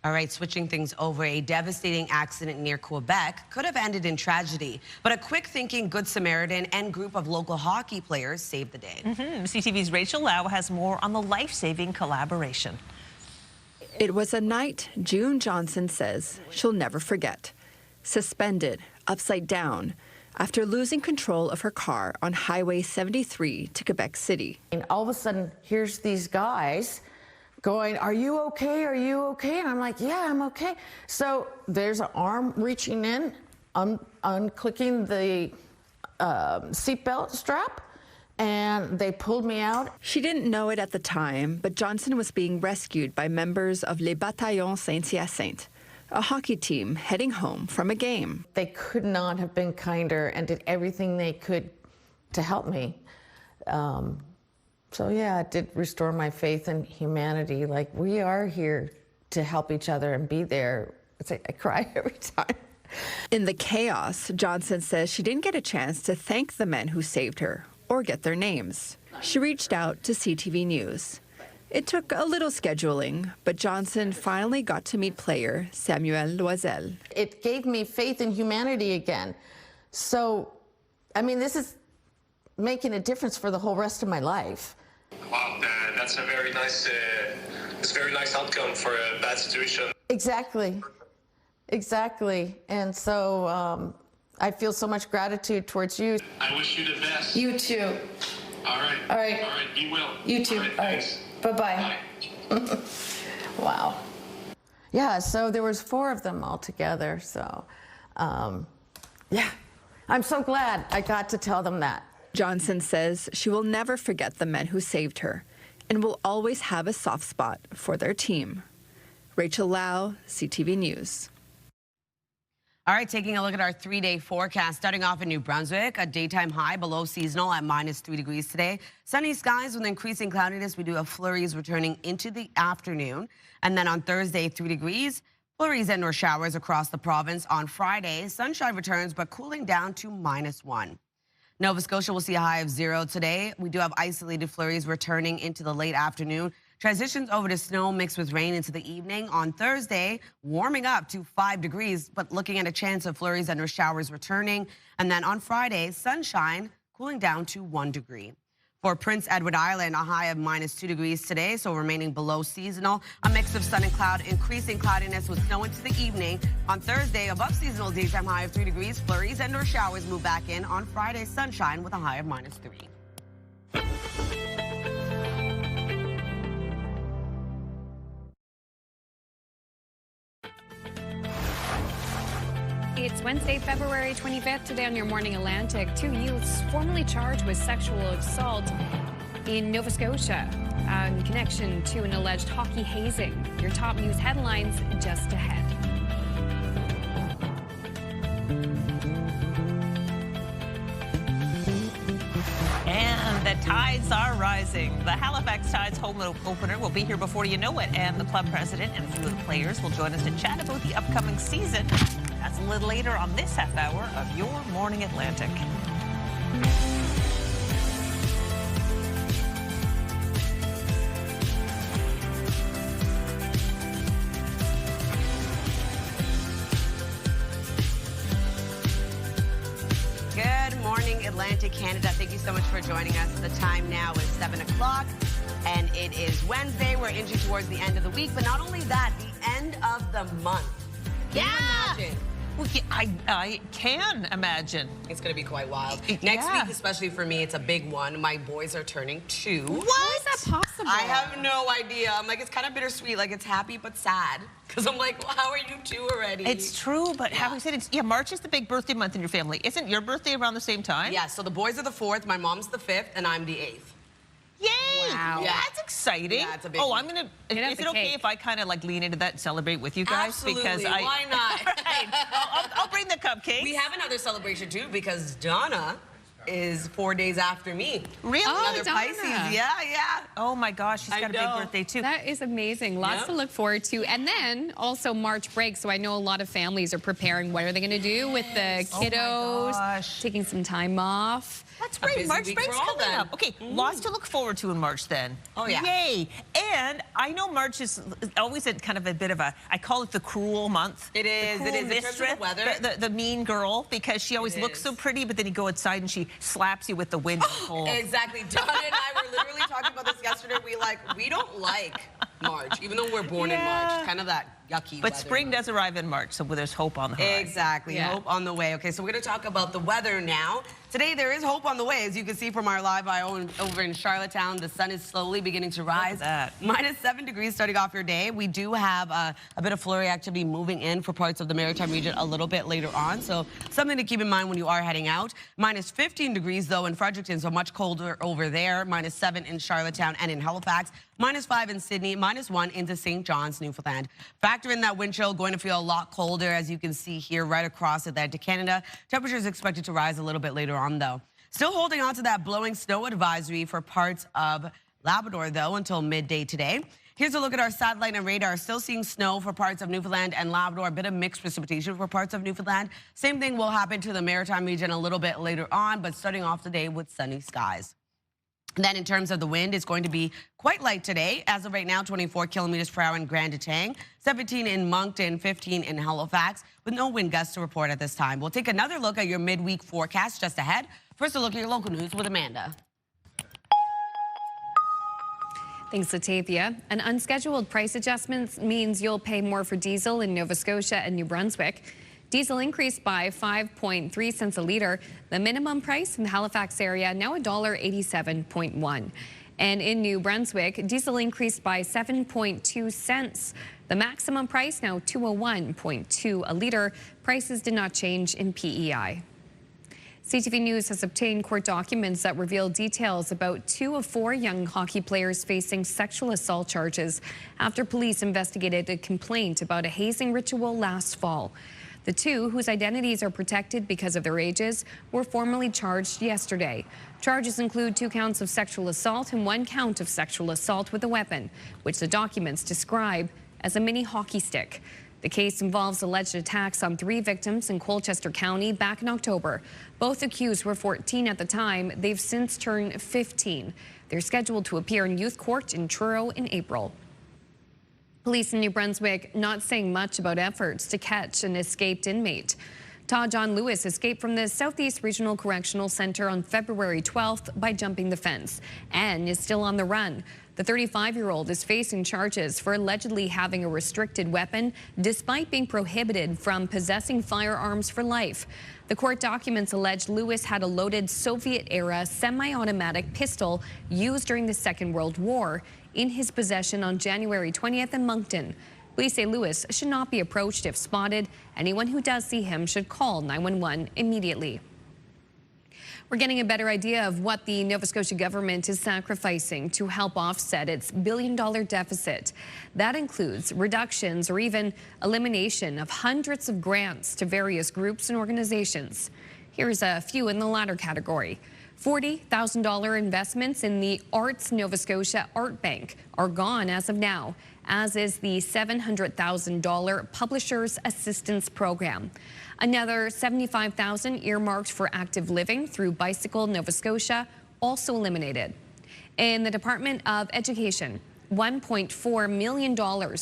All right, switching things over, a devastating accident near Quebec could have ended in tragedy, but a quick-thinking Good Samaritan and group of local hockey players saved the day. CTV's Rachel Lau has more on the life-saving collaboration. It was a night June Johnson says she'll never forget. Suspended, upside down, after losing control of her car on Highway 73 to Quebec City. And all of a sudden, here's these guys going, "Are you okay? Are you okay?" And I'm like, "Yeah, I'm okay." So there's an arm reaching in, unclicking the seatbelt strap, and they pulled me out. She didn't know it at the time, but Johnson was being rescued by members of Les Bataillons Saint-Hyacinthe, a hockey team heading home from a game. They could not have been kinder and did everything they could to help me. So yeah, it did restore my faith in humanity. Like, we are here to help each other and be there. It's like I cry every time. In the chaos, Johnson says she didn't get a chance to thank the men who saved her or get their names. She reached out to CTV News. It took a little scheduling, but Johnson finally got to meet player Samuel Loisel. It gave me faith in humanity again. So, I mean, this is making a difference for the whole rest of my life. Wow, that's a very nice, outcome for a bad situation. Exactly. And so I feel so much gratitude towards you. I wish you the best. You too. All right, be well. You too. All right. Bye-bye. Wow. Yeah, so there was 4 of them all together. So, yeah, I'm so glad I got to tell them that. Johnson says she will never forget the men who saved her and will always have a soft spot for their team. Rachel Lau, CTV News. All right, taking a look at our 3-day forecast. Starting off in New Brunswick, a daytime high below seasonal at -3 degrees today. Sunny skies with increasing cloudiness. We do have flurries returning into the afternoon. And then on Thursday, 3 degrees. Flurries and or showers across the province. On Friday, sunshine returns, but cooling down to -1. Nova Scotia will see a high of 0 today. We do have isolated flurries returning into the late afternoon. Transitions over to snow mixed with rain into the evening. On Thursday, warming up to 5 degrees, but looking at a chance of flurries and or showers returning. And then on Friday, sunshine cooling down to 1 degree. For Prince Edward Island, a high of -2 degrees today, so remaining below seasonal. A mix of sun and cloud, increasing cloudiness with snow into the evening. On Thursday, above seasonal daytime high of 3 degrees. Flurries and or showers move back in. On Friday, sunshine with a high of -3. It's Wednesday, February 25th. Today on Your Morning Atlantic, 2 youths formerly charged with sexual assault in Nova Scotia in connection to an alleged hockey hazing. Your top news headlines just ahead. And the tides are rising. The Halifax Tides home opener will be here before you know it, and the club president and a few of the players will join us to chat about the upcoming season. That's a little later on this half hour of Your Morning Atlantic. Canada. Thank you so much for joining us. The time now is 7 o'clock, and it is Wednesday. We're inching towards the end of the week, but not only that, the end of the month. Can you imagine? Well, I can imagine. It's going to be quite wild. Next week, especially for me, it's a big one. My boys are turning 2. What? How is that possible? I have no idea. I'm like, it's kind of bittersweet. Like, it's happy but sad. Because I'm like, well, how are you 2 already? It's true, but having said it, March is the big birthday month in your family. Isn't your birthday around the same time? Yeah, so the boys are the 4th, my mom's the 5th, and I'm the 8th. Yay! Wow. Yeah, that's exciting. Yeah, it's a big I'm one. gonna. Is it okay if I kind of like lean into that and celebrate with you guys? Absolutely. Because Why not? Right. I'll bring the cupcakes. We have another celebration too because Donna is 4 days after me. Really? Another Donna. Pisces. Yeah. Oh my gosh, she's got a big birthday too. That is amazing. Lots to look forward to. And then also March break. So I know a lot of families are preparing. What are they going to do with the kiddos? Taking some time off. That's right. March break's coming up. Okay, lots to look forward to in March then. Oh, yeah. Yay. And I know March is always a kind of a bit of a, I call it the cruel month. It is. It is. In terms of the weather. The mean girl, because she always looks so pretty, but then you go outside and she slaps you with the wind and cold. Exactly. Donna and I were literally talking about this yesterday. We don't like March, even though we're born in March. Kind of that yucky But weather. spring does arrive in March, so there's hope on the horizon. Exactly. Hope on the way. Okay, so we're going to talk about the weather now. Today, there is hope on the way. As you can see from our live eye over in Charlottetown, the sun is slowly beginning to rise. -7 degrees starting off your day. We do have a bit of flurry activity moving in for parts of the Maritime region a little bit later on. So something to keep in mind when you are heading out. -15 degrees, though, in Fredericton, so much colder over there. -7 in Charlottetown and in Halifax. -5 in Sydney. -1 into St. John's, Newfoundland. Factor in that wind chill, going to feel a lot colder, as you can see here right across Atlantic Canada. Temperature is expected to rise a little bit later on, though. Still holding on to that blowing snow advisory for parts of Labrador, though, until midday today. Here's a look at our satellite and radar. Still seeing snow for parts of Newfoundland and Labrador. A bit of mixed precipitation for parts of Newfoundland. Same thing will happen to the Maritime region a little bit later on, but starting off the day with sunny skies. Then in terms of the wind, it's going to be quite light today. As of right now, 24 kilometers per hour in Grand Etang, 17 in Moncton, 15 in Halifax, with no wind gusts to report at this time. We'll take another look at your midweek forecast just ahead. First, a look at your local news with Amanda. Thanks, Latavia. An unscheduled price adjustment means you'll pay more for diesel in Nova Scotia and New Brunswick. Diesel increased by 5.3 cents a litre. The minimum price in the Halifax area now $1.87.1. And in New Brunswick, diesel increased by 7.2 cents. The maximum price now $201.2 a litre. Prices did not change in PEI. CTV News has obtained court documents that reveal details about 2 of 4 young hockey players facing sexual assault charges after police investigated a complaint about a hazing ritual last fall. The 2, whose identities are protected because of their ages, were formally charged yesterday. Charges include 2 counts of sexual assault and 1 count of sexual assault with a weapon, which the documents describe as a mini hockey stick. The case involves alleged attacks on 3 victims in Colchester County back in October. Both accused were 14 at the time. They've since turned 15. They're scheduled to appear in youth court in Truro in April. Police in New Brunswick not saying much about efforts to catch an escaped inmate. Todd John Lewis escaped from the Southeast Regional Correctional Center on February 12th by jumping the fence and is still on the run. The 35-year-old is facing charges for allegedly having a restricted weapon despite being prohibited from possessing firearms for life. The court documents allege Lewis had a loaded Soviet-era semi-automatic pistol used during the Second World War in his possession on January 20th in Moncton. Police say Lewis should not be approached if spotted. Anyone who does see him should call 911 immediately. We're getting a better idea of what the Nova Scotia government is sacrificing to help offset its billion-dollar deficit. That includes reductions or even elimination of hundreds of grants to various groups and organizations. Here's a few in the latter category. $40,000 investments in the Arts Nova Scotia Art Bank are gone as of now, as is the $700,000 Publishers Assistance Program. Another $75,000 earmarked for active living through Bicycle Nova Scotia, also eliminated. In the Department of Education, $1.4 million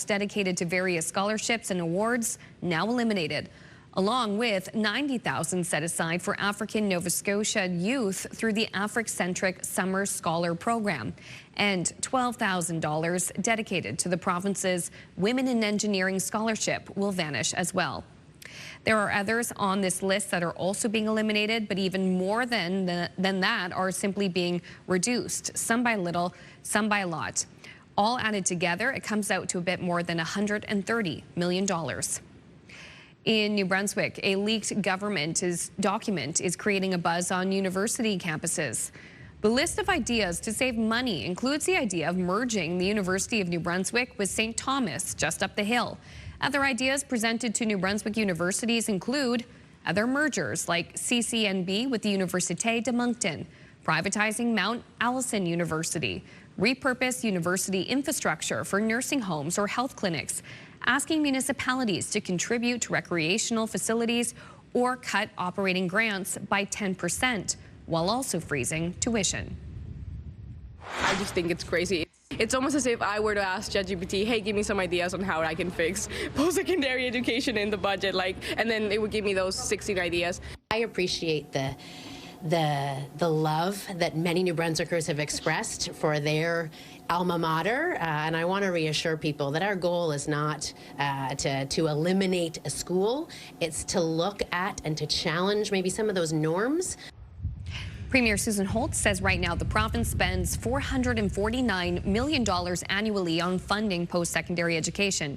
dedicated to various scholarships and awards, now eliminated. along with $90,000 set aside for African Nova Scotia youth through the Afric-centric Summer Scholar Program, and $12,000 dedicated to the province's Women in Engineering Scholarship will vanish as well. There are others on this list that are also being eliminated, but even more than that are simply being reduced, some by little, some by a lot. All added together, it comes out to a bit more than $130 million. In New Brunswick, a leaked government document is creating a buzz on university campuses. The list of ideas to save money includes the idea of merging the University of New Brunswick with St. Thomas just up the hill. Other ideas presented to New Brunswick universities include other mergers like CCNB with the Université de Moncton, privatizing Mount Allison University, repurpose university infrastructure for nursing homes or health clinics, asking municipalities to contribute to recreational facilities or cut operating grants by 10%, while also freezing tuition. I just think it's crazy. It's almost as if I were to ask ChatGPT, hey, give me some ideas on how I can fix post-secondary education in the budget, and then it would give me those 16 ideas. I appreciate the love that many New Brunswickers have expressed for their alma mater, and I want to reassure people that our goal is not to eliminate a school. It's to look at and to challenge maybe some of those norms. Premier Susan Holtz says right now the province spends $449 million annually on funding post-secondary education.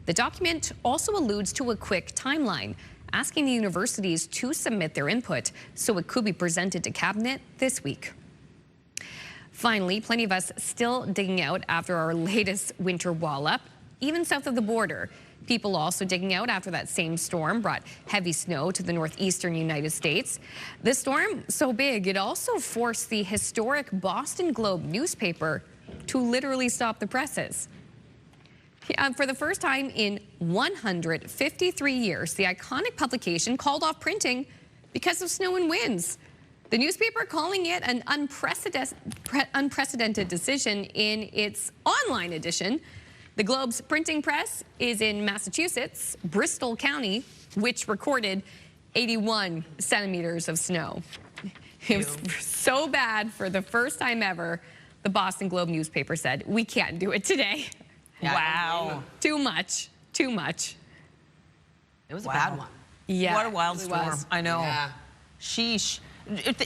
The document also alludes to a quick timeline, asking the universities to submit their input so it could be presented to Cabinet this week. Finally, plenty of us still digging out after our latest winter wall-up, even south of the border. People also digging out after that same storm brought heavy snow to the northeastern United States. The storm so big, it also forced the historic Boston Globe newspaper to literally stop the presses. For the first time in 153 years, the iconic publication called off printing because of snow and winds. The newspaper calling it an unprecedented decision in its online edition. The Globe's printing press is in Massachusetts, Bristol County, which recorded 81 centimeters of snow. It was so bad. For the first time ever, the Boston Globe newspaper said, we can't do it today. Yeah, wow. Too much. Too much. It was a bad one. Yeah. What a wild storm. I know. Yeah. Sheesh.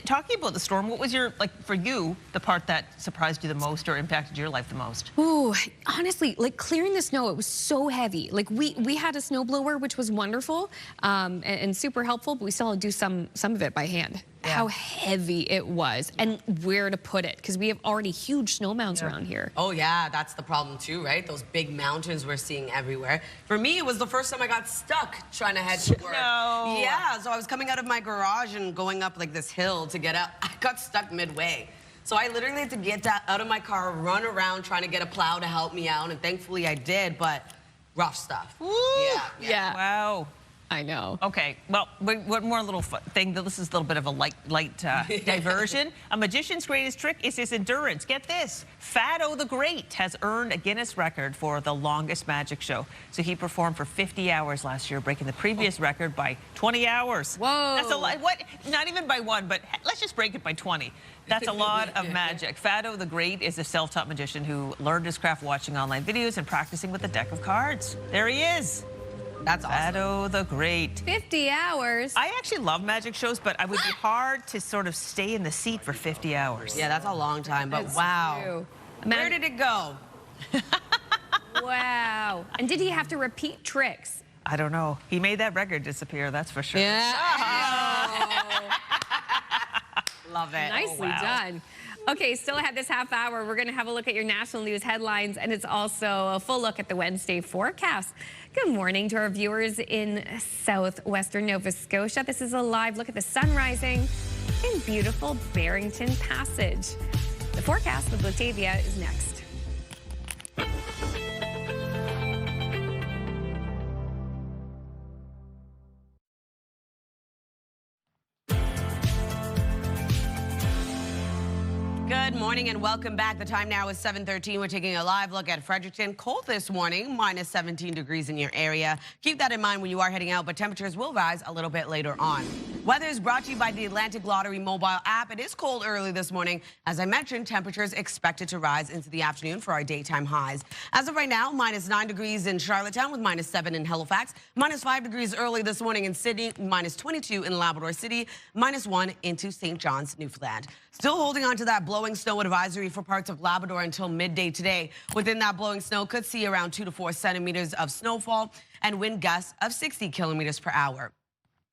Talking about the storm, what was your, for you, the part that surprised you the most or impacted your life the most? Ooh, honestly, clearing the snow, it was so heavy. We had a snowblower, which was wonderful and super helpful, but we still had to do some of it by hand. Yeah. How heavy it was and where to put it, because we have already huge snow mounds around here. Oh yeah, that's the problem too, right? Those big mountains we're seeing everywhere. For me, it was the first time I got stuck trying to head to work. No. Yeah, so I was coming out of my garage and going up this hill to get out. I got stuck midway. So I literally had to get out of my car, run around trying to get a plow to help me out, and thankfully I did, but rough stuff. Woo. Yeah. Wow. I know. Okay, well, one more little thing. This is a little bit of a light diversion. A magician's greatest trick is his endurance. Get this. Fado the Great has earned a Guinness record for the longest magic show. So he performed for 50 hours last year, breaking the previous record by 20 hours. Whoa. That's a lot. What? Not even by one, but let's just break it by 20. That's a lot of magic. Fado the Great is a self-taught magician who learned his craft watching online videos and practicing with a deck of cards. There he is. That's awesome. Fado the Great. 50 hours. I actually love magic shows, but I would be hard to sort of stay in the seat for 50 hours. Yeah, that's a long time, but wow. True. Where did it go? Wow. And did he have to repeat tricks? I don't know. He made that record disappear, that's for sure. Yeah. Love it. Nicely done. Okay, still ahead this half hour, we're going to have a look at your national news headlines, and it's also a full look at the Wednesday forecast. Good morning to our viewers in southwestern Nova Scotia. This is a live look at the sun rising in beautiful Barrington Passage. The forecast with Latavia is next. Good morning. morning and welcome back. The time now is 7:13. We're taking a live look at Fredericton. Cold this morning, minus 17 degrees in your area. Keep that in mind when you are heading out, but temperatures will rise a little bit later on. Weather is brought to you by the Atlantic Lottery mobile app. It is cold early this morning. As I mentioned, temperatures expected to rise into the afternoon for our daytime highs. As of right now, minus 9 degrees in Charlottetown with minus 7 in Halifax, minus 5 degrees early this morning in Sydney, minus 22 in Labrador City, minus 1 into St. John's, Newfoundland. Still holding on to that blowing snow advisory for parts of Labrador until midday today. Within that blowing snow, could see around 2 to 4 centimeters of snowfall and wind gusts of 60 kilometers per hour.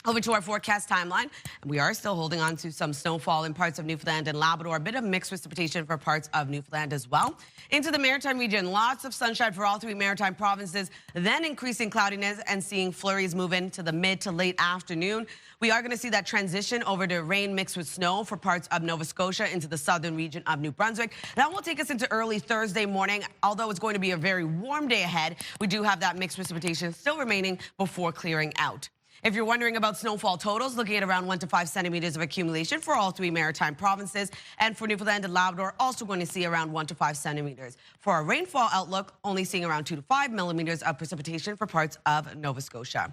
Over to our forecast timeline. We are still holding on to some snowfall in parts of Newfoundland and Labrador. A bit of mixed precipitation for parts of Newfoundland as well. Into the maritime region, lots of sunshine for all 3 maritime provinces, then increasing cloudiness and seeing flurries move into the mid to late afternoon. We are going to see that transition over to rain mixed with snow for parts of Nova Scotia into the southern region of New Brunswick. That will take us into early Thursday morning. Although it's going to be a very warm day ahead, we do have that mixed precipitation still remaining before clearing out. If you're wondering about snowfall totals, looking at around 1 to 5 centimeters of accumulation for all 3 maritime provinces. And for Newfoundland and Labrador, also going to see around 1 to 5 centimeters. For our rainfall outlook, only seeing around 2 to 5 millimeters of precipitation for parts of Nova Scotia.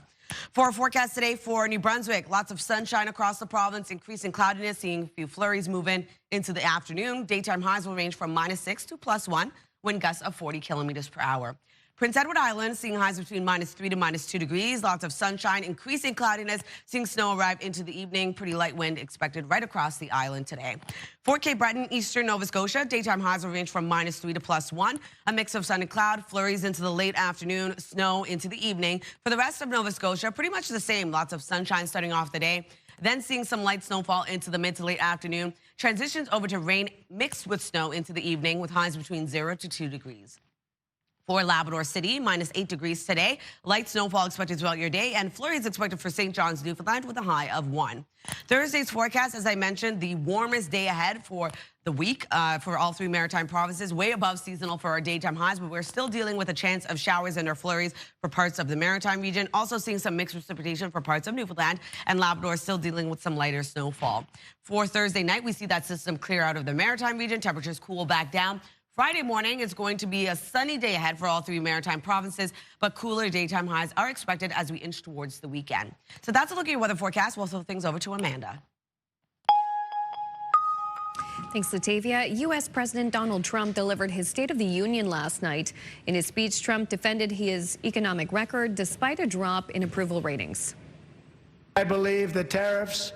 For our forecast today for New Brunswick, lots of sunshine across the province, increasing cloudiness, seeing a few flurries move in into the afternoon. Daytime highs will range from minus 6 to plus 1, wind gusts of 40 kilometers per hour. Prince Edward Island, seeing highs between minus 3 to minus 2 degrees. Lots of sunshine, increasing cloudiness, seeing snow arrive into the evening. Pretty light wind expected right across the island today. For Cape Breton, eastern Nova Scotia, daytime highs will range from minus 3 to plus 1. A mix of sun and cloud, flurries into the late afternoon, snow into the evening. For the rest of Nova Scotia, pretty much the same. Lots of sunshine starting off the day. Then seeing some light snowfall into the mid to late afternoon. Transitions over to rain mixed with snow into the evening with highs between 0 to 2 degrees. For Labrador City, minus 8 degrees today. Light snowfall expected throughout your day, and flurries expected for St. John's, Newfoundland, with a high of 1. Thursday's forecast, as I mentioned, the warmest day ahead for the week for all 3 maritime provinces, way above seasonal for our daytime highs, but we're still dealing with a chance of showers and or flurries for parts of the maritime region. Also seeing some mixed precipitation for parts of Newfoundland, and Labrador still dealing with some lighter snowfall. For Thursday night, we see that system clear out of the maritime region. Temperatures cool back down. Friday morning is going to be a sunny day ahead for all 3 maritime provinces, but cooler daytime highs are expected as we inch towards the weekend. So that's a look at your weather forecast. We'll throw things over to Amanda. Thanks, Latavia. U.S. President Donald Trump delivered his State of the Union last night. In his speech, Trump defended his economic record despite a drop in approval ratings. I believe the tariffs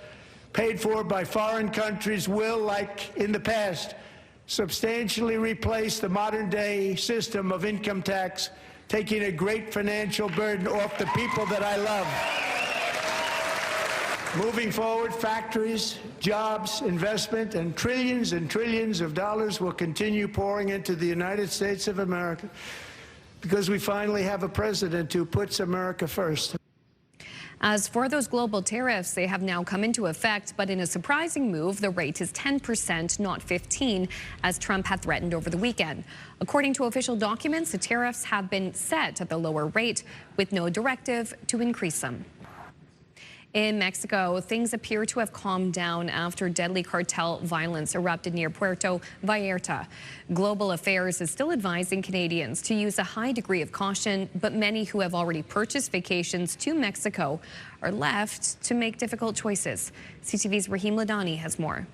paid for by foreign countries will, like in the past, substantially replace the modern-day system of income tax, taking a great financial burden off the people that I love. Moving forward, factories, jobs, investment, and trillions of dollars will continue pouring into the United States of America because we finally have a president who puts America first. As for those global tariffs, they have now come into effect, but in a surprising move, the rate is 10%, not 15%, as Trump had threatened over the weekend. According to official documents, the tariffs have been set at the lower rate, with no directive to increase them. In Mexico, things appear to have calmed down after deadly cartel violence erupted near Puerto Vallarta. Global Affairs is still advising Canadians to use a high degree of caution, but many who have already purchased vacations to Mexico are left to make difficult choices. CTV's Raheem Ladani has more.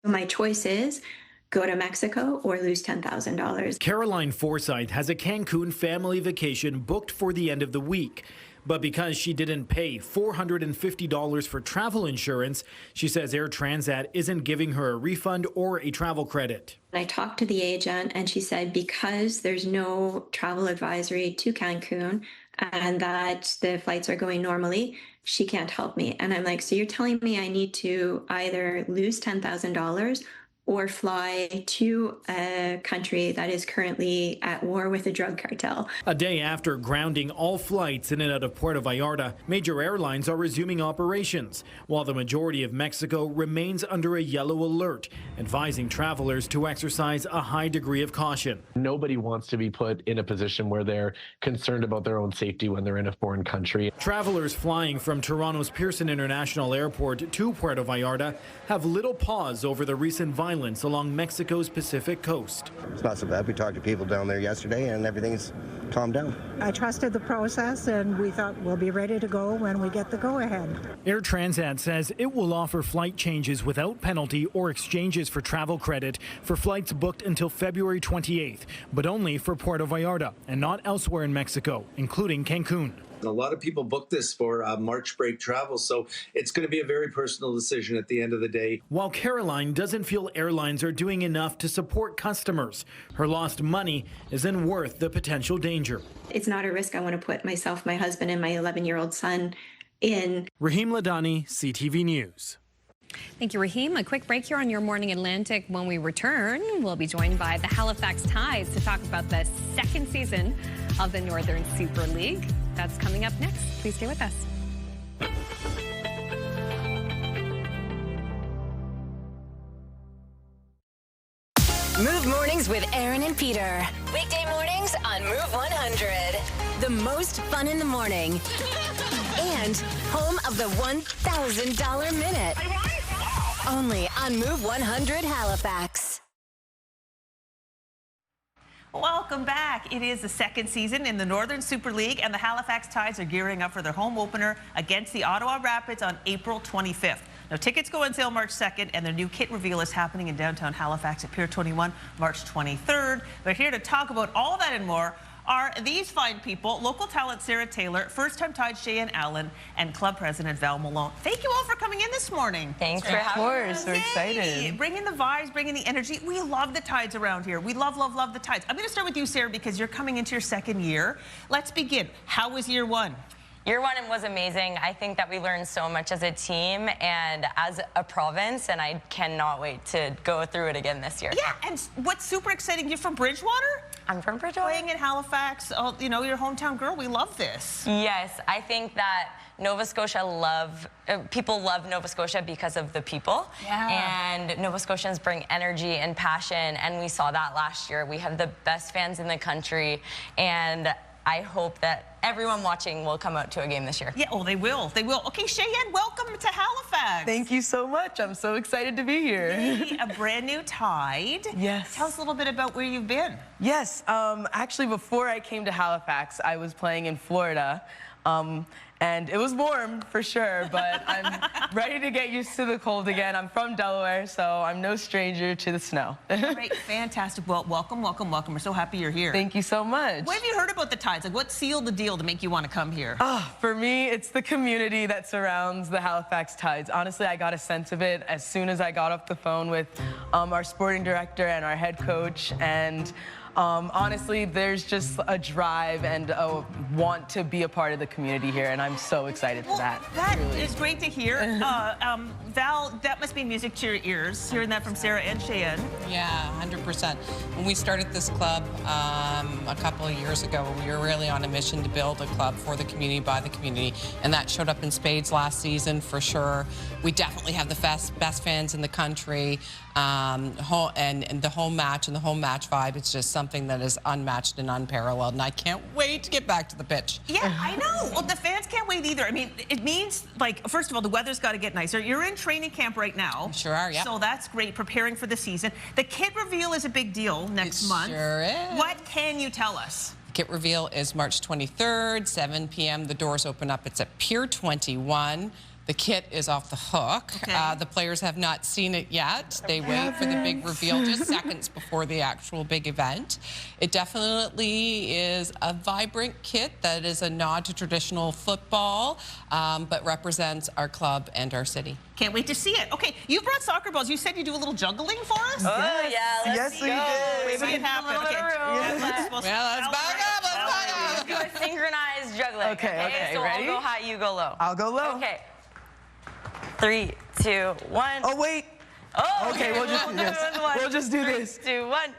My choice is go to Mexico or lose $10,000. Caroline Forsyth has a Cancun family vacation booked for the end of the week. But because she didn't pay $450 for travel insurance, she says Air Transat isn't giving her a refund or a travel credit. I talked to the agent and she said because there's no travel advisory to Cancun and that the flights are going normally, she can't help me. And I'm like, so you're telling me I need to either lose $10,000 or fly to a country that is currently at war with a drug cartel. A day after grounding all flights in and out of Puerto Vallarta, major airlines are resuming operations, while the majority of Mexico remains under a yellow alert, advising travelers to exercise a high degree of caution. Nobody wants to be put in a position where they're concerned about their own safety when they're in a foreign country. Travelers flying from Toronto's Pearson International Airport to Puerto Vallarta have little pause over the recent violence islands along Mexico's Pacific coast. It's not so bad. We talked to people down there yesterday and everything's calmed down. I trusted the process and we thought we'll be ready to go when we get the go-ahead. Air Transat says it will offer flight changes without penalty or exchanges for travel credit for flights booked until February 28th, but only for Puerto Vallarta and not elsewhere in Mexico, including Cancun. A lot of people book this for March break travel, so it's going to be a very personal decision at the end of the day. While Caroline doesn't feel airlines are doing enough to support customers, her lost money isn't worth the potential danger. It's not a risk I want to put myself, my husband, and my 11-year-old son in. Raheem Ladani, CTV News. Thank you, Raheem. A quick break here on Your Morning Atlantic. When we return, we'll be joined by the Halifax Tides to talk about the second season of the Northern Super League. That's coming up next. Please stay with us. Move Mornings with Aaron and Peter. Weekday mornings on Move 100. The most fun in the morning. And home of the $1,000 minute. Only on Move 100 Halifax. Welcome back. It is the second season in the Northern Super League, and the Halifax Tides are gearing up for their home opener against the Ottawa Rapids on April 25th. Now, tickets go on sale March 2nd, and their new kit reveal is happening in downtown Halifax at Pier 21, March 23rd. But here to talk about all that and more are these fine people: local talent Sarah Taylor, first-time Tide Cheyenne Allen, and club president Val Malone. Thank you all for coming in this morning. Thanks for having us. We're excited. Bringing the vibes, bringing the energy. We love the Tides around here. We love, love, love the Tides. I'm going to start with you, Sarah, because you're coming into your second year. Let's begin. How was year one? Year one was amazing. I think that we learned so much as a team and as a province, and I cannot wait to go through it again this year. Yeah, and what's super exciting, you're from Bridgewater? I'm from Bridgewater. Playing in Halifax, you know, your hometown girl. We love this. Yes, I think that Nova Scotia people love Nova Scotia because of the people. Yeah. And Nova Scotians bring energy and passion, and we saw that last year. We have the best fans in the country, and I hope that everyone watching will come out to a game this year. Yeah, oh, they will. They will. Okay, Cheyenne, welcome to Halifax. Thank you so much. I'm so excited to be here. Yay, a brand new Tide. Yes. Tell us a little bit about where you've been. Yes. Actually, before I came to Halifax, I was playing in Florida. And it was warm for sure, but I'm ready to get used to the cold again. I'm from Delaware, so I'm no stranger to the snow. Great, fantastic. Well, welcome, welcome, welcome. We're so happy you're here. Thank you so much. What have you heard about the Tides? Like, what sealed the deal to make you want to come here? For me, it's the community that surrounds the Halifax Tides. Honestly, I got a sense of it as soon as I got off the phone with our sporting director and our head coach, and honestly, there's just a drive and a want to be a part of the community here, and I'm so excited for that. That is great to hear. Val, that must be music to your ears, hearing that from Sarah and Cheyenne. Yeah, 100%. When we started this club a couple of years ago, we were really on a mission to build a club for the community, by the community, and that showed up in spades last season for sure. We definitely have the best fans in the country, and the home match and the home match vibe. It's just something that is unmatched and unparalleled, and I can't wait to get back to the pitch. Yeah, I know. Well, the fans can't wait either. I mean, it means, like, first of all, the weather's got to get nicer. You're in training camp right now. Sure are, yeah. So that's great, preparing for the season. The kit reveal is a big deal next month. Sure is. What can you tell us? Kit reveal is March 23rd, 7 p.m. The doors open up. It's at Pier 21. The kit is off the hook. Okay. The players have not seen it yet. They wait for the big reveal just seconds before the actual big event. It definitely is a vibrant kit that is a nod to traditional football, but represents our club and our city. Can't wait to see it. Okay, you brought soccer balls. You said you do a little juggling for us? Oh, yeah, let's go. Let's see it happen. Okay. Let's back up. Let's back up. Do a synchronized juggling. Okay, so ready? I'll go high, you go low. I'll go low. Okay. 3, 2, 1. Oh, wait. Oh, okay, we'll just do this. 3, 2, 1.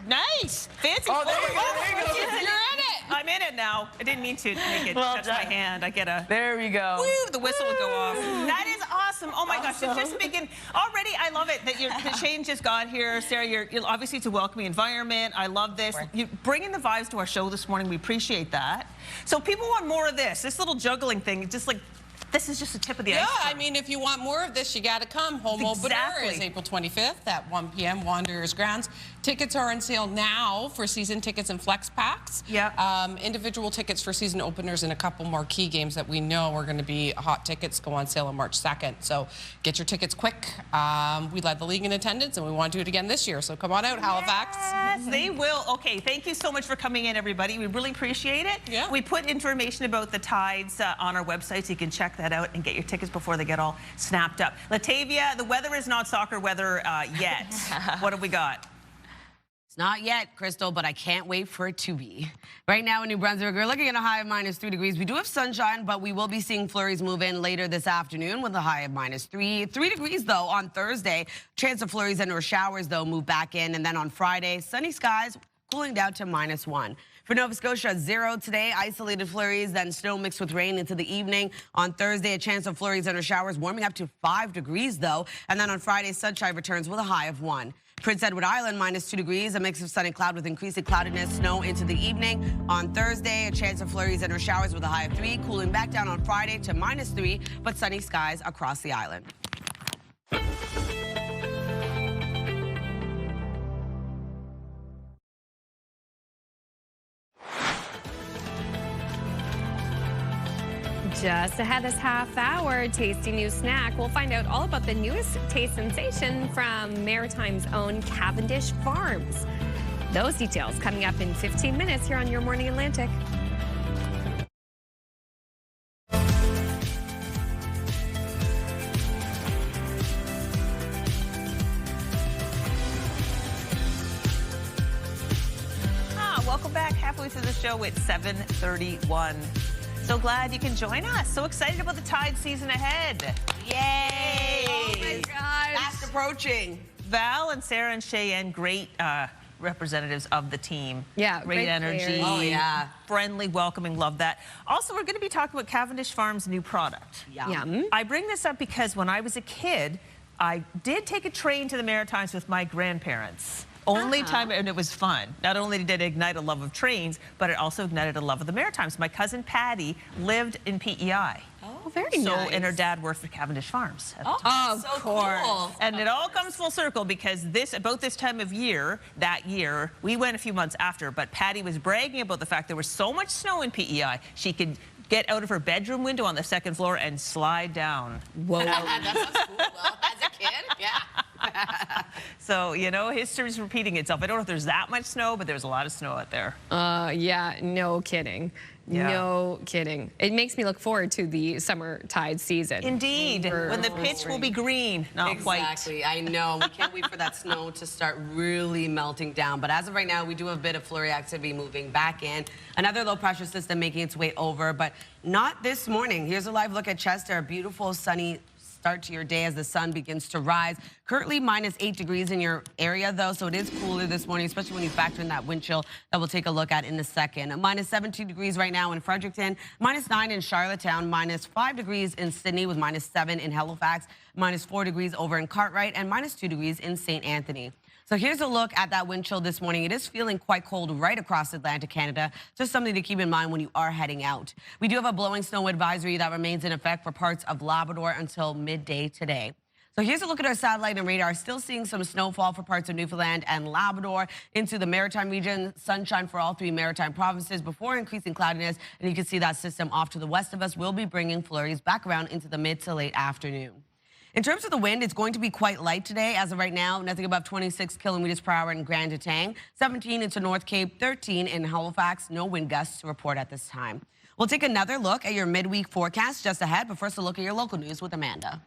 Nice. Fancy. Oh, there you go. You're in it. I'm in it now. I didn't mean to make it touch my hand. I get a... There we go. Woo, the whistle would go off. That is awesome. Oh, my gosh. It's just begin. Already, I love it that the change just got here. Sarah, you're obviously, it's a welcoming environment. I love this. You bringing the vibes to our show this morning. We appreciate that. So people want more of this. This little juggling thing, just like... This is just a tip of the iceberg. iceberg. Yeah, I mean, if you want more of this, you got to come. Home opener is April 25th at 1 p.m. Wanderers Grounds. Tickets are on sale now for season tickets and flex packs. Yeah. Individual tickets for season openers and a couple more key games that we know are going to be hot tickets go on sale on March 2nd. So get your tickets quick. We led the league in attendance, and we want to do it again this year. So come on out, Halifax. Yes, they will. Okay, thank you so much for coming in, everybody. We really appreciate it. Yeah. We put information about the Tides on our website, so you can check that out and get your tickets before they get all snapped up. Latavia, the weather is not soccer weather yet. What have we got? It's not yet, Crystal, but I can't wait for it to be. Right now in New Brunswick, we're looking at a high of -3 degrees. We do have sunshine, but we will be seeing flurries move in later this afternoon with a high of -3. 3 degrees, though, on Thursday. Chance of flurries and or showers, though, move back in. And then on Friday, sunny skies, cooling down to -1. For Nova Scotia, 0 today, isolated flurries, then snow mixed with rain into the evening. On Thursday, a chance of flurries and or showers, warming up to 5 degrees, though. And then on Friday, sunshine returns with a high of 1. Prince Edward Island, -2 degrees, a mix of sun and cloud with increasing cloudiness, snow into the evening. On Thursday, a chance of flurries and or showers with a high of 3, cooling back down on Friday to -3, but sunny skies across the island. Just ahead this half hour, tasty new snack. We'll find out all about the newest taste sensation from Maritime's own Cavendish Farms. Those details coming up in 15 minutes here on Your Morning Atlantic. Welcome back. Halfway through the show at 7:31. So glad you can join us. So excited about the Tide season ahead. Yay! Oh my gosh. Fast approaching. Val and Sarah and Cheyenne, great representatives of the team. Yeah, great energy. players. Oh, yeah. Friendly, welcoming, love that. Also, we're going to be talking about Cavendish Farms' new product. Yum. I bring this up because when I was a kid, I did take a train to the Maritimes with my grandparents. Only time, and it was fun. Not only did it ignite a love of trains, but it also ignited a love of the Maritimes. My cousin Patty lived in PEI. Oh, very nice. And her dad worked for Cavendish Farms. Of course. Cool. And it all comes full circle because about this time of year, that year, we went a few months after, but Patty was bragging about the fact there was so much snow in PEI, she could get out of her bedroom window on the 2nd floor and slide down. Whoa. That sounds cool, well, as a kid, yeah. So, you know, history's repeating itself. I don't know if there's that much snow, but there's a lot of snow out there. Yeah, no kidding. Yeah. No kidding. It makes me look forward to the summer Tide season. Indeed, when the pitch will be green, not white. Exactly, I know. We can't wait for that snow to start really melting down. But as of right now, we do have a bit of flurry activity moving back in. Another low pressure system making its way over, but not this morning. Here's a live look at Chester, a beautiful sunny start to your day as the sun begins to rise. Currently -8 degrees in your area, though, so it is cooler this morning, especially when you factor in that wind chill that we'll take a look at in a second. -17 degrees right now in Fredericton, -9 in Charlottetown, -5 degrees in Sydney with -7 in Halifax, -4 degrees over in Cartwright, and -2 degrees in St. Anthony. So here's a look at that wind chill this morning. It is feeling quite cold right across Atlantic Canada. Just something to keep in mind when you are heading out. We do have a blowing snow advisory that remains in effect for parts of Labrador until midday today. So here's a look at our satellite and radar. Still seeing some snowfall for parts of Newfoundland and Labrador into the Maritime region. Sunshine for all 3 Maritime provinces before increasing cloudiness. And you can see that system off to the west of us will be bringing flurries back around into the mid to late afternoon. In terms of the wind, it's going to be quite light today. As of right now, nothing above 26 kilometers per hour in Grand Etang, 17 into North Cape, 13 in Halifax. No wind gusts to report at this time. We'll take another look at your midweek forecast just ahead, but first a look at your local news with Amanda.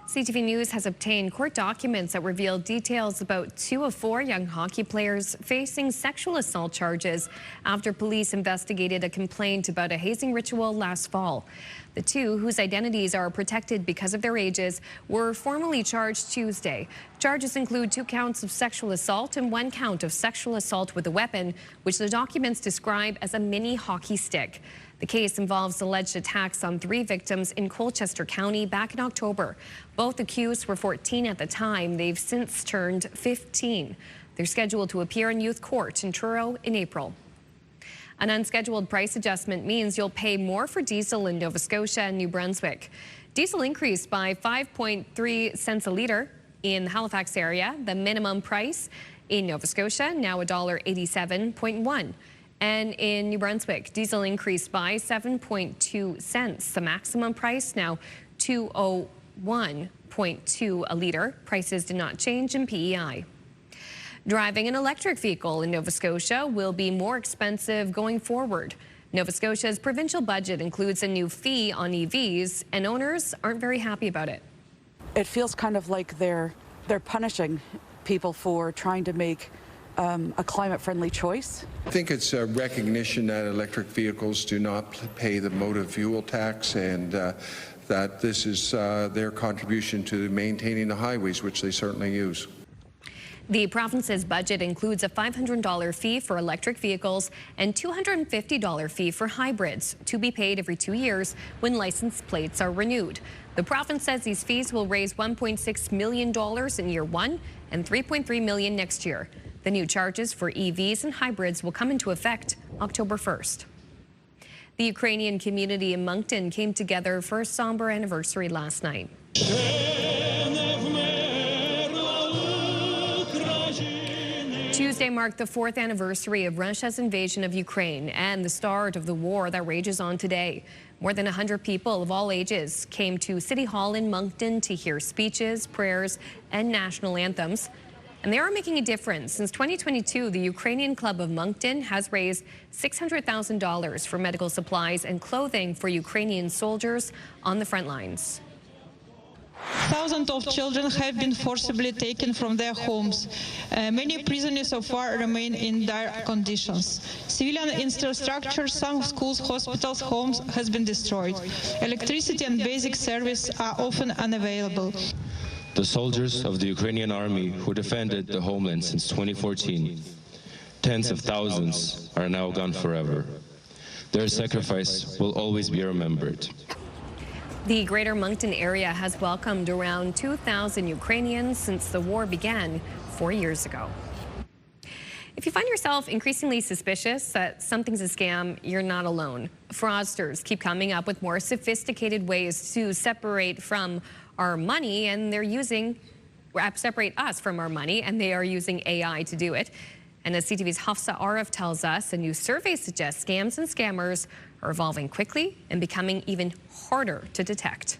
CTV News has obtained court documents that reveal details about 2 of 4 young hockey players facing sexual assault charges after police investigated a complaint about a hazing ritual last fall. The 2, whose identities are protected because of their ages, were formally charged Tuesday. Charges include 2 counts of sexual assault and 1 count of sexual assault with a weapon, which the documents describe as a mini hockey stick. The case involves alleged attacks on 3 victims in Colchester County back in October. Both accused were 14 at the time. They've since turned 15. They're scheduled to appear in youth court in Truro in April. An unscheduled price adjustment means you'll pay more for diesel in Nova Scotia and New Brunswick. Diesel increased by 5.3 cents a litre in the Halifax area. The minimum price in Nova Scotia now $1.87.1. And in New Brunswick, diesel increased by 7.2 cents. The maximum price now $2.01.2 a litre. Prices did not change in PEI. Driving an electric vehicle in Nova Scotia will be more expensive going forward. Nova Scotia's provincial budget includes a new fee on EVs, and owners aren't very happy about it. It feels kind of like they're punishing people for trying to make a climate-friendly choice. I think it's a recognition that electric vehicles do not pay the motor fuel tax, and that this is their contribution to maintaining the highways, which they certainly use. The province's budget includes a $500 fee for electric vehicles and $250 fee for hybrids, to be paid every 2 years when license plates are renewed. The province says these fees will raise $1.6 million in year one and $3.3 million next year. The new charges for EVs and hybrids will come into effect October 1st. The Ukrainian community in Moncton came together for a somber anniversary last night. Tuesday marked the 4th anniversary of Russia's invasion of Ukraine and the start of the war that rages on today. More than 100 people of all ages came to City Hall in Moncton to hear speeches, prayers, and national anthems. And they are making a difference. Since 2022, the Ukrainian Club of Moncton has raised $600,000 for medical supplies and clothing for Ukrainian soldiers on the front lines. Thousands of children have been forcibly taken from their homes. Many prisoners so far remain in dire conditions. Civilian infrastructure, some schools, hospitals, homes has been destroyed. Electricity and basic service are often unavailable. The soldiers of the Ukrainian army who defended the homeland since 2014, tens of thousands are now gone forever. Their sacrifice will always be remembered. The Greater Moncton area has welcomed around 2,000 Ukrainians since the war began 4 years ago. If you find yourself increasingly suspicious that something's a scam, you're not alone. Fraudsters keep coming up with more sophisticated ways to separate from our money, and separate us from our money, and they are using AI to do it. And as CTV's Hafsa Arif tells us, a new survey suggests scams and scammers are evolving quickly and becoming even harder to detect.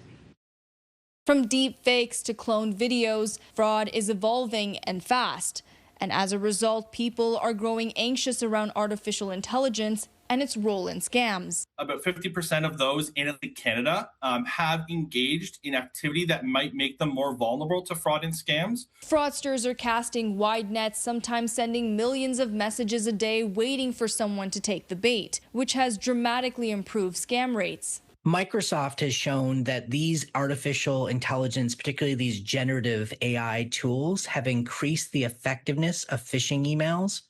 From deep fakes to cloned videos, fraud is evolving and fast. And as a result, people are growing anxious around artificial intelligence and its role in scams. About 50% of those in Canada have engaged in activity that might make them more vulnerable to fraud and scams. Fraudsters are casting wide nets, sometimes sending millions of messages a day waiting for someone to take the bait, which has dramatically improved scam rates. Microsoft has shown that these artificial intelligence, particularly these generative AI tools, have increased the effectiveness of phishing emails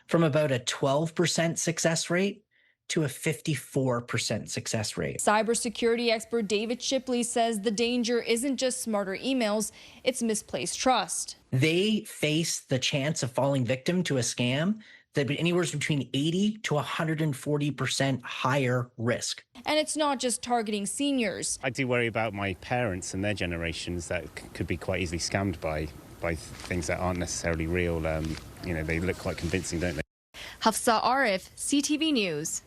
from about a 12% success rate to a 54% success rate. Cybersecurity expert David Shipley says the danger isn't just smarter emails, it's misplaced trust. They face the chance of falling victim to a scam that be anywhere between 80 to 140% higher risk. And it's not just targeting seniors. I do worry about my parents and their generations that could be quite easily scammed by things that aren't necessarily real. They look quite convincing, don't they? Hafsa Arif, CTV News.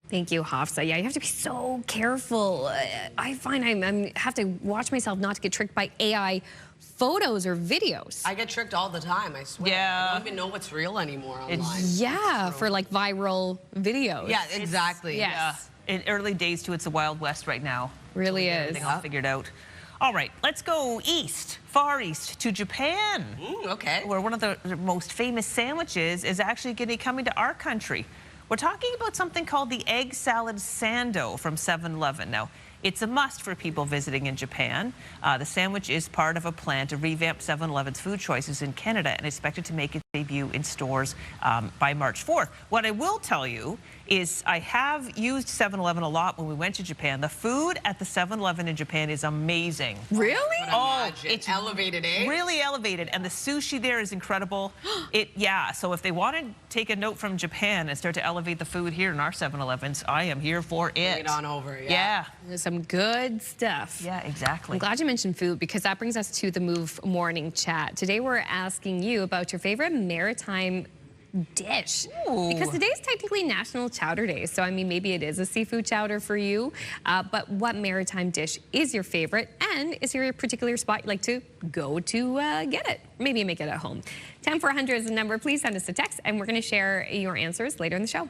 Thank you, Hafsa. Yeah, you have to be so careful. I find I have to watch myself not to get tricked by AI photos or videos. I get tricked all the time, I swear. Yeah. I don't even know what's real anymore online. Yeah, for like viral videos. Yeah, exactly. Yes. Yeah. In early days, too, it's the Wild West right now. Really is. Everything all figured out. All right, let's go east, far east, to Japan. Okay. Where one of the most famous sandwiches is actually going to be coming to our country. We're talking about something called the egg salad sando from 7-Eleven. Now, it's a must for people visiting in Japan. The sandwich is part of a plan to revamp 7-Eleven's food choices in Canada and expected to make it debut in stores by March 4th. What I will tell you is I have used 7-Eleven a lot when we went to Japan. The food at the 7-Eleven in Japan is amazing. Really? Oh, it's elevated, eh? Really elevated, and the sushi there is incredible. So if they want to take a note from Japan and start to elevate the food here in our 7-Elevens, I am here for it. Bring it on over, Yeah. There's some good stuff. Yeah, exactly. I'm glad you mentioned food because that brings us to the Move Morning Chat. Today we're asking you about your favorite maritime dish. Because today's technically National Chowder Day, so I mean maybe it is a seafood chowder for you, but what maritime dish is your favorite, and is there a particular spot you like to go to get it? Maybe you make it at home. 10400 is the number. Please send us a text and we're going to share your answers later in the show.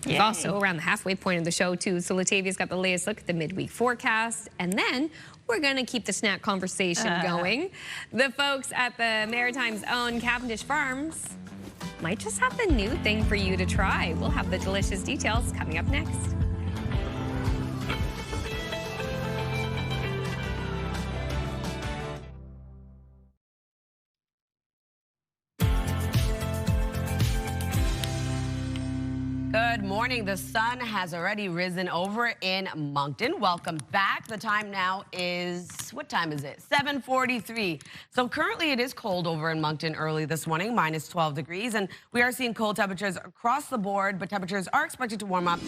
We're also around the halfway point of the show too, so Latavia's got the latest look at the midweek forecast, and then we're going to keep the snack conversation going. The folks at the Maritime's own Cavendish Farms might just have the new thing for you to try. We'll have the delicious details coming up next. Good morning. The sun has already risen over in Moncton. Welcome back. The time now is, what time is it? 7:43. So currently it is cold over in Moncton early this morning, minus 12 degrees. And we are seeing cold temperatures across the board, but temperatures are expected to warm up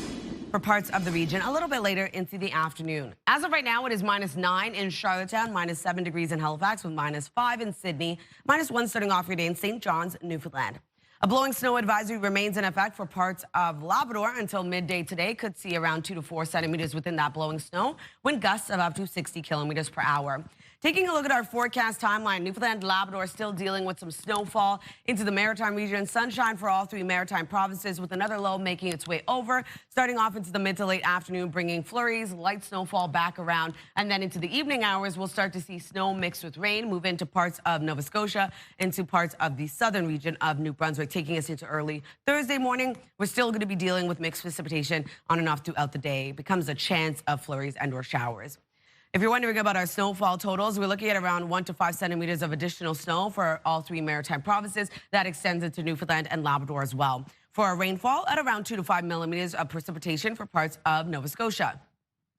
for parts of the region a little bit later into the afternoon. As of right now, it is minus 9 in Charlottetown, minus 7 degrees in Halifax, with minus 5 in Sydney, minus 1 starting off your day in St. John's, Newfoundland. A blowing snow advisory remains in effect for parts of Labrador until midday today. Could see around 2 to 4 centimeters within that blowing snow. Wind gusts of up to 60 kilometers per hour. Taking a look at our forecast timeline, Newfoundland, Labrador still dealing with some snowfall into the maritime region. Sunshine for all 3 maritime provinces, with another low making its way over, starting off into the mid to late afternoon, bringing flurries, light snowfall back around. And then into the evening hours, we'll start to see snow mixed with rain move into parts of Nova Scotia, into parts of the southern region of New Brunswick, taking us into early Thursday morning. We're still going to be dealing with mixed precipitation on and off throughout the day. It becomes a chance of flurries and or showers. If you're wondering about our snowfall totals, we're looking at around 1 to 5 centimeters of additional snow for all 3 maritime provinces. That extends into Newfoundland and Labrador as well. For our rainfall, at around 2 to 5 millimeters of precipitation for parts of Nova Scotia.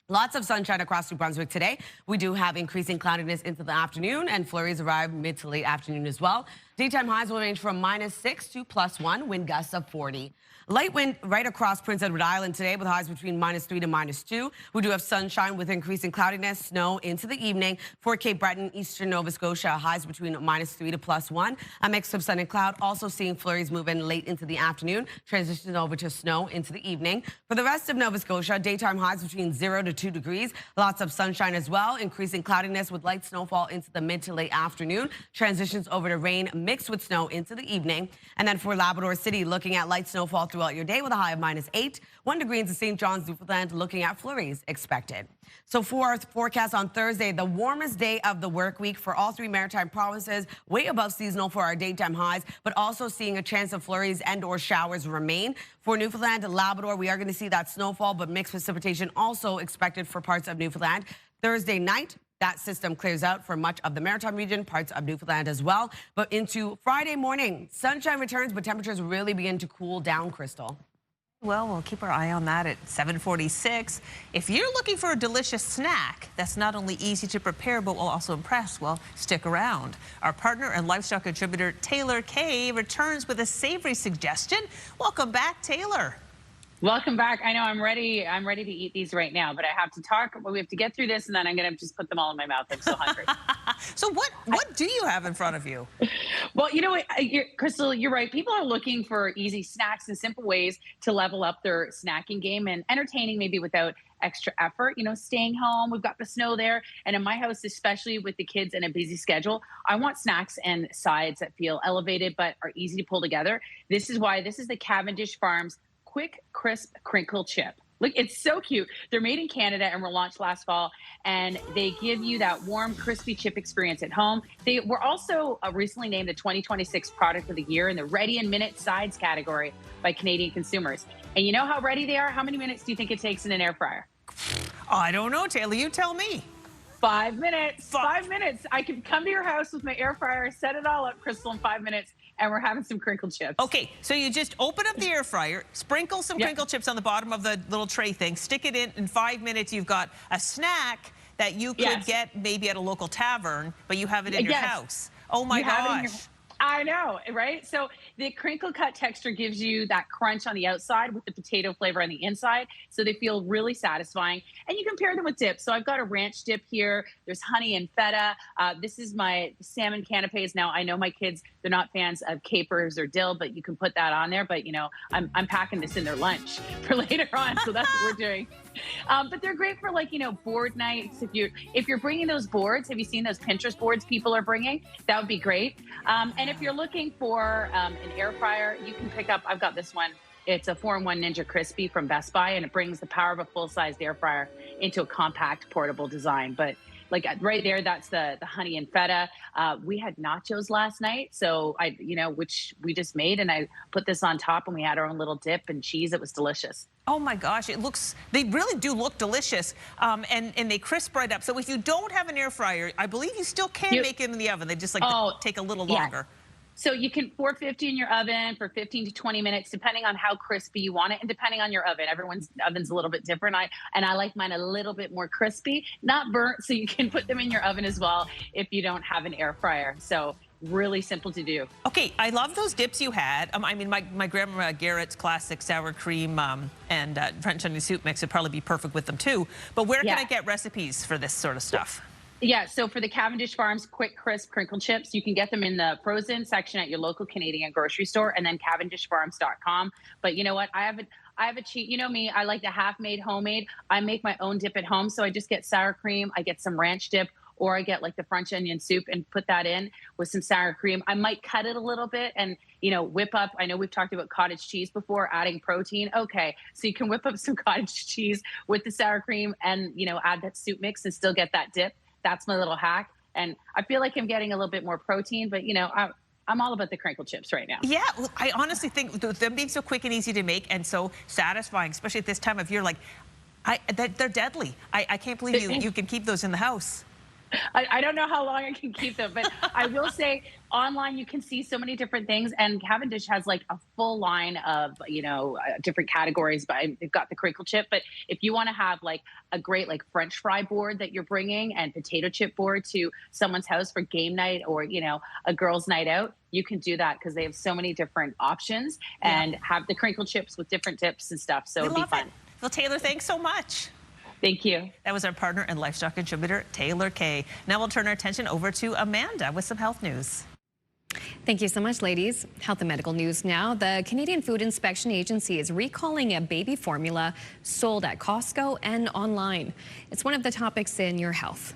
Lots of sunshine across New Brunswick today. We do have increasing cloudiness into the afternoon, and flurries arrive mid to late afternoon as well. Daytime highs will range from minus 6 to plus 1, wind gusts of 40. Light wind right across Prince Edward Island today, with highs between minus 3 to minus 2. We do have sunshine with increasing cloudiness, snow into the evening. For Cape Breton, eastern Nova Scotia, highs between minus 3 to plus 1. A mix of sun and cloud, also seeing flurries move in late into the afternoon, transition over to snow into the evening. For the rest of Nova Scotia, daytime highs between 0 to 2 degrees. Lots of sunshine as well, increasing cloudiness with light snowfall into the mid to late afternoon. Transitions over to rain mixed with snow into the evening. And then for Labrador City, looking at light snowfall throughout your day with a high of minus 8. 1 degree into St. John's, Newfoundland, looking at flurries expected. So for our forecast on Thursday, the warmest day of the work week for all 3 maritime provinces, way above seasonal for our daytime highs, but also seeing a chance of flurries and or showers remain. For Newfoundland and Labrador, we are going to see that snowfall, but mixed precipitation also expected for parts of Newfoundland. Thursday night, that system clears out for much of the maritime region, parts of Newfoundland as well. But into Friday morning, sunshine returns, but temperatures really begin to cool down, Crystal. Well, we'll keep our eye on that at 7:46. If you're looking for a delicious snack that's not only easy to prepare but will also impress, well, stick around. Our partner and livestock contributor Taylor Kay returns with a savory suggestion. Welcome back, Taylor. Welcome back. I know I'm ready to eat these right now, but I have to talk. We have to get through this, and then I'm going to just put them all in my mouth. I'm so hungry. So what do you have in front of you? Well, you know what, Crystal, you're right. People are looking for easy snacks and simple ways to level up their snacking game and entertaining maybe without extra effort. You know, staying home, we've got the snow there. And in my house, especially with the kids and a busy schedule, I want snacks and sides that feel elevated but are easy to pull together. This is the Cavendish Farms Quick Crisp Crinkle Chip. Look, it's so cute. They're made in Canada and were launched last fall, and they give you that warm, crispy chip experience at home. They were also recently named the 2026 Product of the Year in the Ready in Minute Sides category by Canadian consumers. And you know how ready they are? How many minutes do you think it takes in an air fryer? I don't know, Taylor. You tell me. 5 minutes. 5 minutes. I can come to your house with my air fryer, set it all up, Crystal, in 5 minutes, and we're having some crinkle chips. Okay, so you just open up the air fryer, sprinkle some crinkle chips on the bottom of the little tray thing, stick it in 5 minutes, you've got a snack that you could get maybe at a local tavern, but you have it in your house. Oh my gosh. I know, right? So the crinkle cut texture gives you that crunch on the outside with the potato flavor on the inside. So they feel really satisfying. And you can pair them with dips. So I've got a ranch dip here. There's honey and feta. This is my salmon canapes. Now, I know my kids, they're not fans of capers or dill, but you can put that on there. But, you know, I'm packing this in their lunch for later on. So that's what we're doing. But they're great for, like, you know, board nights. If you're bringing those boards, have you seen those Pinterest boards people are bringing? That would be great. And if you're looking for an air fryer, you can pick up, I've got this one. It's a 4-in-1 Ninja Crispy from Best Buy, and it brings the power of a full-sized air fryer into a compact, portable design. But like right there, that's the honey and feta. We had nachos last night, so which we just made, and I put this on top, and we had our own little dip and cheese. It was delicious. Oh my gosh, they really do look delicious, and they crisp right up. So if you don't have an air fryer, I believe you still can make it in the oven. They just take a little longer. So you can 450 in your oven for 15 to 20 minutes, depending on how crispy you want it, and depending on your oven. Everyone's oven's a little bit different. I like mine a little bit more crispy, not burnt. So you can put them in your oven as well if you don't have an air fryer. So really simple to do. Okay, I love those dips you had. I mean, my grandma Garrett's classic sour cream and French onion soup mix would probably be perfect with them too. But where can I get recipes for this sort of stuff? Yeah, so for the Cavendish Farms Quick Crisp Crinkle Chips, you can get them in the frozen section at your local Canadian grocery store, and then cavendishfarms.com. But you know what? I have a cheat. You know me, I like to half-made homemade. I make my own dip at home, so I just get sour cream, I get some ranch dip, or I get like the French onion soup and put that in with some sour cream. I might cut it a little bit and, you know, whip up. I know we've talked about cottage cheese before, adding protein. Okay, so you can whip up some cottage cheese with the sour cream and, you know, add that soup mix and still get that dip. That's my little hack. And I feel like I'm getting a little bit more protein, but, you know, I'm all about the crinkle chips right now. Yeah, well, I honestly think them being so quick and easy to make and so satisfying, especially at this time of year, like, they're deadly. I can't believe you can keep those in the house. I don't know how long I can keep them, but I will say online you can see so many different things, and Cavendish has like a full line of, you know, different categories, but they've got the crinkle chip. But if you want to have like a great like French fry board that you're bringing and potato chip board to someone's house for game night or, you know, a girl's night out, you can do that because they have so many different options and have the crinkle chips with different dips and stuff. So it'd be fun. Well, Taylor, thanks so much. Thank you. That was our partner and livestock contributor, Taylor Kay. Now we'll turn our attention over to Amanda with some health news. Thank you so much, ladies. Health and medical news now. The Canadian Food Inspection Agency is recalling a baby formula sold at Costco and online. It's one of the topics in your health.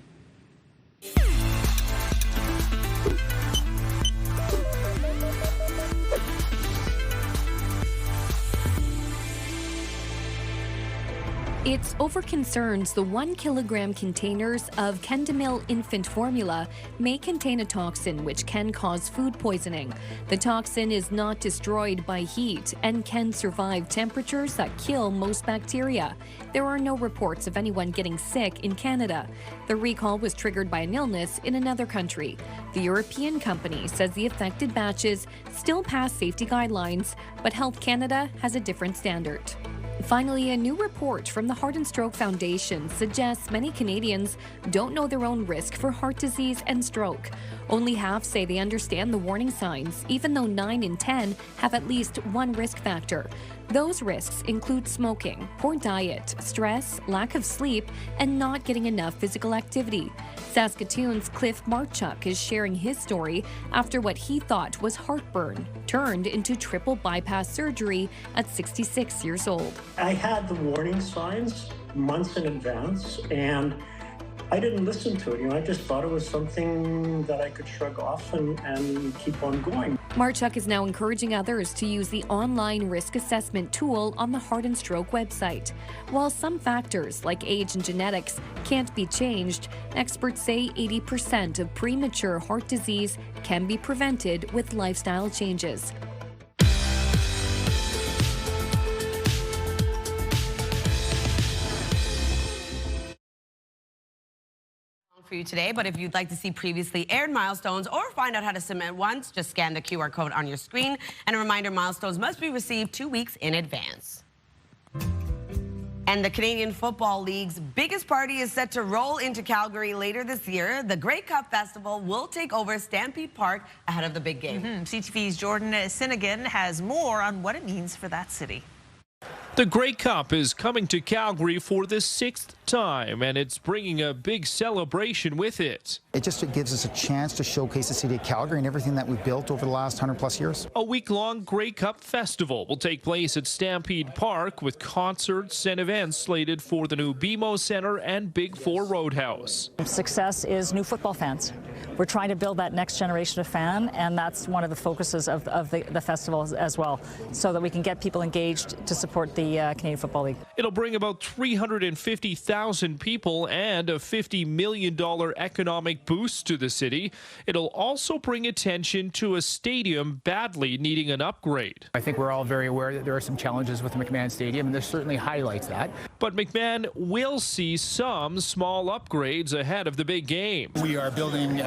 It's over concerns the 1 kilogram containers of Kendamil infant formula may contain a toxin which can cause food poisoning. The toxin is not destroyed by heat and can survive temperatures that kill most bacteria. There are no reports of anyone getting sick in Canada. The recall was triggered by an illness in another country. The European company says the affected batches still pass safety guidelines, but Health Canada has a different standard. Finally, a new report from the Heart and Stroke Foundation suggests many Canadians don't know their own risk for heart disease and stroke. Only half say they understand the warning signs, even though 9 in 10 have at least one risk factor. Those risks include smoking, poor diet, stress, lack of sleep, and not getting enough physical activity. Saskatoon's Cliff Marchuk is sharing his story after what he thought was heartburn turned into triple bypass surgery at 66 years old. I had the warning signs months in advance, and I didn't listen to it. You know, I just thought it was something that I could shrug off and keep on going. Marchuk is now encouraging others to use the online risk assessment tool on the Heart and Stroke website. While some factors like age and genetics can't be changed, experts say 80% of premature heart disease can be prevented with lifestyle changes. for you today, but if you'd like to see previously aired milestones or find out how to submit ones, just scan the QR code on your screen. And a reminder, milestones must be received 2 weeks in advance. And the Canadian Football League's biggest party is set to roll into Calgary later this year. The Grey Cup Festival will take over Stampede Park ahead of the big game. CTV's Jordan Sinnigan has more on what it means for that city. The Grey Cup is coming to Calgary for the 6th time, and it's bringing a big celebration with it. It gives us a chance to showcase the city of Calgary and everything that we've built over the last 100+ years. A week-long Grey Cup festival will take place at Stampede Park with concerts and events slated for the new BMO Centre and Big Four Roadhouse. Success is new football fans. We're trying to build that next generation of fan, and that's one of the focuses of the festival as well, so that we can get people engaged to support the Canadian Football League. It'll bring about 350,000 people and a $50 million economic boost to the city. It'll also bring attention to a stadium badly needing an upgrade. I think we're all very aware that there are some challenges with the McMahon Stadium, and this certainly highlights that. But McMahon will see some small upgrades ahead of the big game. We are building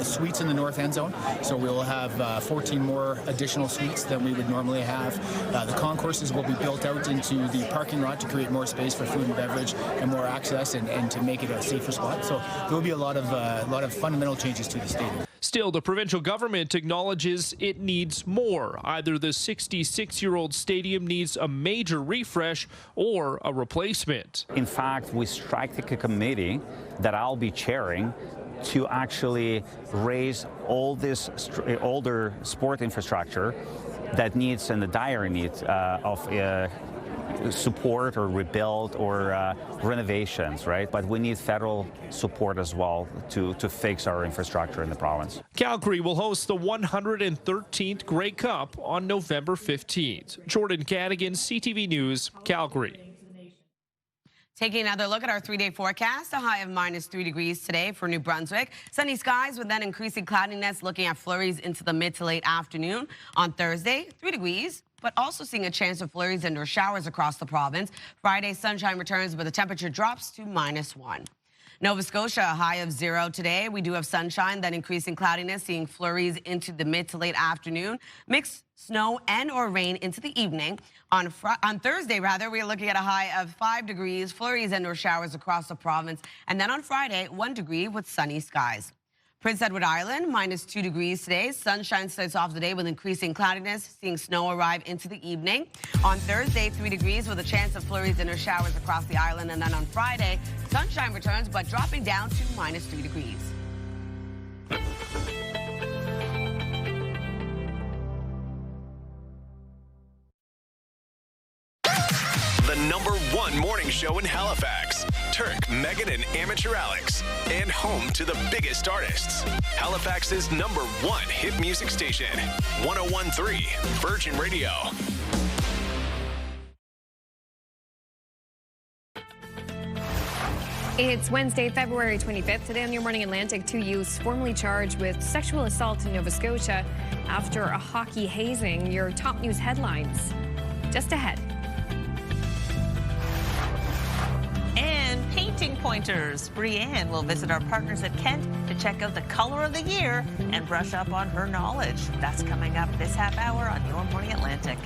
suites in the north end zone, so we'll have 14 more additional suites than we would normally have. The concourses will be built out into the parking lot to create more space for food and beverage and more access, and to make it a safer spot. So there will be a lot of fundamental changes to the stadium. Still, the provincial government acknowledges it needs more. Either the 66-year-old stadium needs a major refresh or a replacement. In fact, we struck a committee that I'll be chairing to actually raise all this older sport infrastructure that needs and the dire need of support or rebuild or renovations, right? But we need federal support as well to fix our infrastructure in the province. Calgary will host the 113th Grey Cup on November 15th. Jordan Cadigan, CTV News, Calgary. Taking another look at our 3-day forecast, a high of -3 degrees today for New Brunswick. Sunny skies with then increasing cloudiness, looking at flurries into the mid to late afternoon. On Thursday, 3 degrees, but also seeing a chance of flurries and or showers across the province. Friday, sunshine returns, but the temperature drops to -1. Nova Scotia, a high of 0 today. We do have sunshine, then increasing cloudiness, seeing flurries into the mid to late afternoon. Mixed snow and or rain into the evening. On Thursday, we're looking at a high of 5 degrees, flurries and or showers across the province. And then on Friday, 1 degree with sunny skies. Prince Edward Island, -2 degrees today. Sunshine starts off the day with increasing cloudiness, seeing snow arrive into the evening. On Thursday, 3 degrees with a chance of flurries and or showers across the island. And then on Friday, sunshine returns, but dropping down to -3 degrees. The #1 morning show in Halifax. Turk, Megan, and Amateur Alex. And home to the biggest artists. Halifax's #1 hit music station. 101.3 Virgin Radio. It's Wednesday, February 25th. Today on Your Morning Atlantic, 2 youths formally charged with sexual assault in Nova Scotia after a hockey hazing. Your top news headlines just ahead. And painting pointers. Brianne will visit our partners at Kent to check out the color of the year and brush up on her knowledge. That's coming up this half hour on Your Morning Atlantic.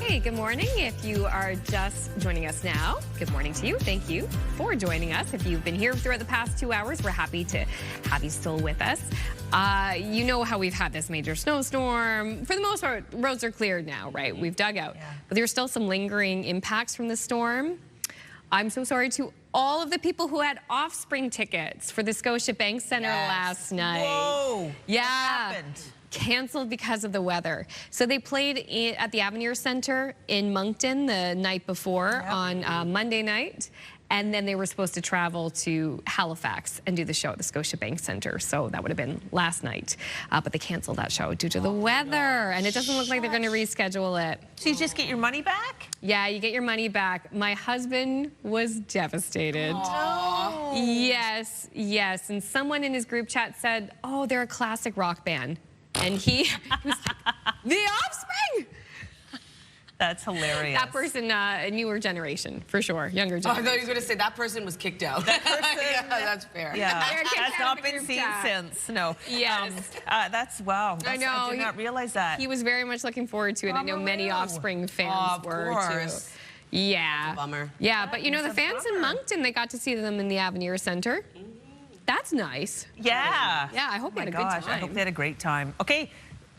Hey, good morning. If you are just joining us now, good morning to you. Thank you for joining us. If you've been here throughout the past 2 hours, we're happy to have you still with us. You know how we've had this major snowstorm. For the most part, roads are cleared now, right? We've dug out. But there's still some lingering impacts from the storm. I'm so sorry to all of the people who had Offspring tickets for the Scotiabank Centre last night. Whoa! Yeah. What happened? Canceled because of the weather. So they played at the Avenir Centre in Moncton the night before on Monday night. And then they were supposed to travel to Halifax and do the show at the Scotiabank Centre. So that would have been last night. But they canceled that show due to the weather. And it doesn't look like they're going to reschedule it. So you just get your money back? Yeah, you get your money back. My husband was devastated. Aww. No. Yes, yes. And someone in his group chat said, oh, they're a classic rock band. And he was like, The Offspring? That's hilarious. That person, a newer generation, for sure. Younger Oh, I generation. thought you were going to say that person was kicked out. That person, yeah, that's fair. Yeah, They're kicked that's out not of the been group seen chat. since. No. Yes. That's wow. I know. I did not realize that. He was very much looking forward to it. I know many Offspring fans were course. too. Yeah. Bummer. Yeah, but you know, the fans in Moncton, they got to see them in the Avenir Center. That's nice. Yeah. Yeah, I hope they had a good I time. hope they had a great time. Okay,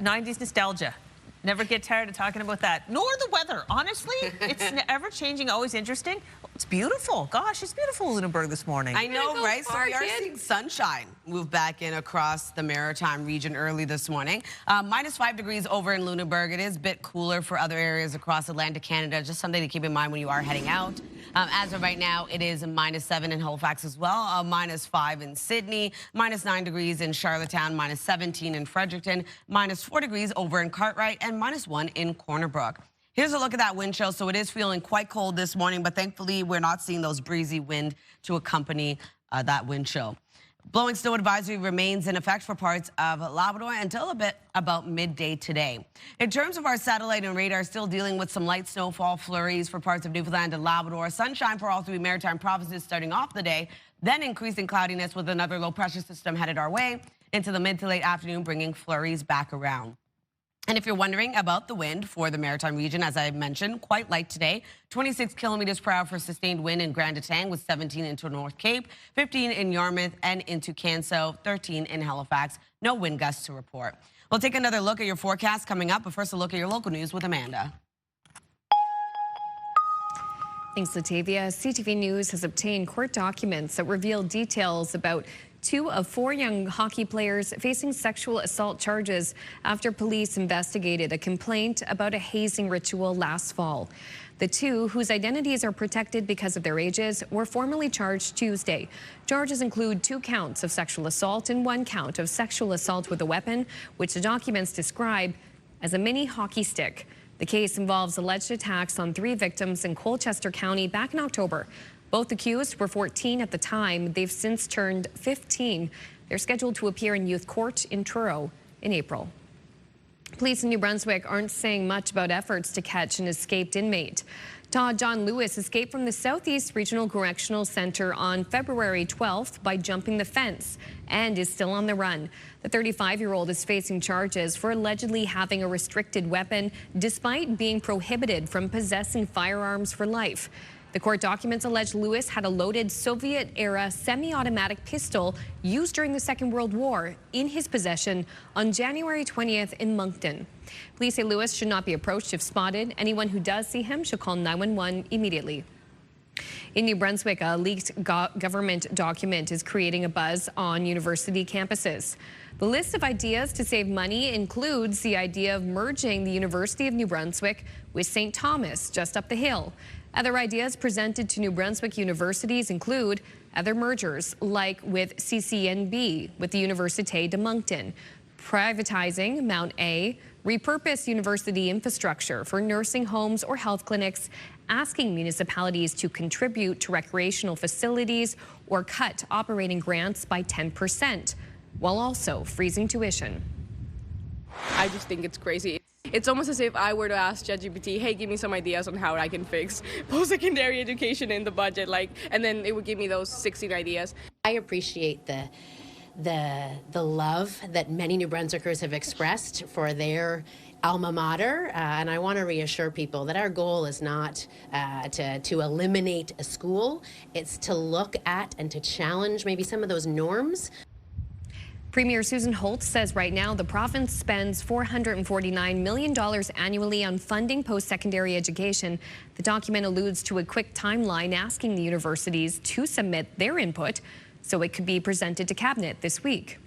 90s nostalgia. Never get tired of talking about that. Nor the weather. Honestly, it's ever changing, always interesting. It's beautiful. Gosh, it's beautiful in Lunenburg this morning. I know, right? So we are seeing sunshine move back in across the Maritime region early this morning. -5 degrees over in Lunenburg. It is a bit cooler for other areas across Atlantic Canada. Just something to keep in mind when you are heading out. As of right now, it is -7 in Halifax as well, -5 in Sydney, -9 degrees in Charlottetown, -17 in Fredericton, -4 degrees over in Cartwright, and -1 in Corner Brook. Here's a look at that wind chill. So it is feeling quite cold this morning, but thankfully we're not seeing those breezy wind to accompany that wind chill. Blowing snow advisory remains in effect for parts of Labrador until about midday today. In terms of our satellite and radar, still dealing with some light snowfall flurries for parts of Newfoundland and Labrador. Sunshine for all 3 maritime provinces starting off the day, then increasing cloudiness with another low pressure system headed our way into the mid to late afternoon, bringing flurries back around. And if you're wondering about the wind for the Maritime region, as I mentioned, quite light today. 26 kilometers per hour for sustained wind in Grand Etang with 17 into North Cape, 15 in Yarmouth and into Canso, 13 in Halifax. No wind gusts to report. We'll take another look at your forecast coming up, but first a look at your local news with Amanda. Thanks, Latavia. CTV News has obtained court documents that reveal details about 2 of 4 young hockey players facing sexual assault charges after police investigated a complaint about a hazing ritual last fall. The 2, whose identities are protected because of their ages, were formally charged Tuesday. Charges include 2 counts of sexual assault and 1 count of sexual assault with a weapon, which the documents describe as a mini hockey stick. The case involves alleged attacks on 3 victims in Colchester County back in October. Both accused were 14 at the time. They've since turned 15. They're scheduled to appear in youth court in Truro in April. Police in New Brunswick aren't saying much about efforts to catch an escaped inmate. Todd John Lewis escaped from the Southeast Regional Correctional Center on February 12th by jumping the fence and is still on the run. The 35-year-old is facing charges for allegedly having a restricted weapon despite being prohibited from possessing firearms for life. The court documents allege Lewis had a loaded Soviet-era semi-automatic pistol used during the Second World War in his possession on January 20th in Moncton. Police say Lewis should not be approached if spotted. Anyone who does see him should call 911 immediately. In New Brunswick, a leaked government document is creating a buzz on university campuses. The list of ideas to save money includes the idea of merging the University of New Brunswick with St. Thomas just up the hill. Other ideas presented to New Brunswick universities include other mergers, like with CCNB with the Université de Moncton, privatizing Mount A, repurpose university infrastructure for nursing homes or health clinics, asking municipalities to contribute to recreational facilities, or cut operating grants by 10%, while also freezing tuition. I just think it's crazy. It's almost as if I were to ask ChatGPT, hey, give me some ideas on how I can fix post-secondary education in the budget, and then it would give me those 16 ideas. I appreciate the love that many New Brunswickers have expressed for their alma mater, and I want to reassure people that our goal is not to eliminate a school. It's to look at and to challenge maybe some of those norms. Premier Susan Holt says right now the province spends $449 million annually on funding post-secondary education. The document alludes to a quick timeline asking the universities to submit their input so it could be presented to Cabinet this week.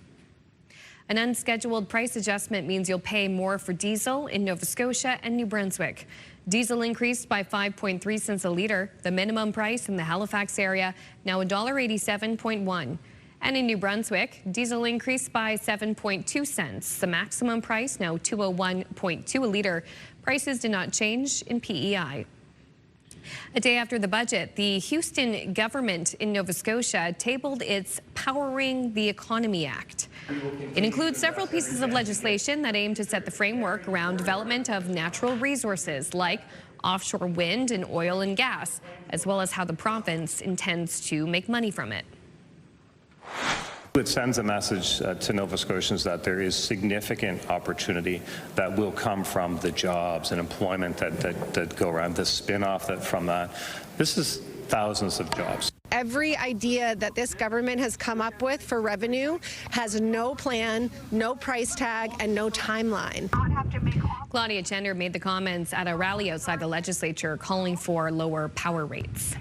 An unscheduled price adjustment means you'll pay more for diesel in Nova Scotia and New Brunswick. Diesel increased by 5.3 cents a litre. The minimum price in the Halifax area now $1.87.1. And in New Brunswick, diesel increased by 7.2 cents. The maximum price now $2.01.2 a litre. Prices did not change in PEI. A day after the budget, the Houston government in Nova Scotia tabled its Powering the Economy Act. It includes several pieces of legislation that aim to set the framework around development of natural resources like offshore wind and oil and gas, as well as how the province intends to make money from it. It sends a message to Nova Scotians that there is significant opportunity that will come from the jobs and employment that go around, the spin-off from that. This is thousands of jobs. Every idea that this government has come up with for revenue has no plan, no price tag, and no timeline. Claudia Gender made the comments at a rally outside the legislature calling for lower power rates.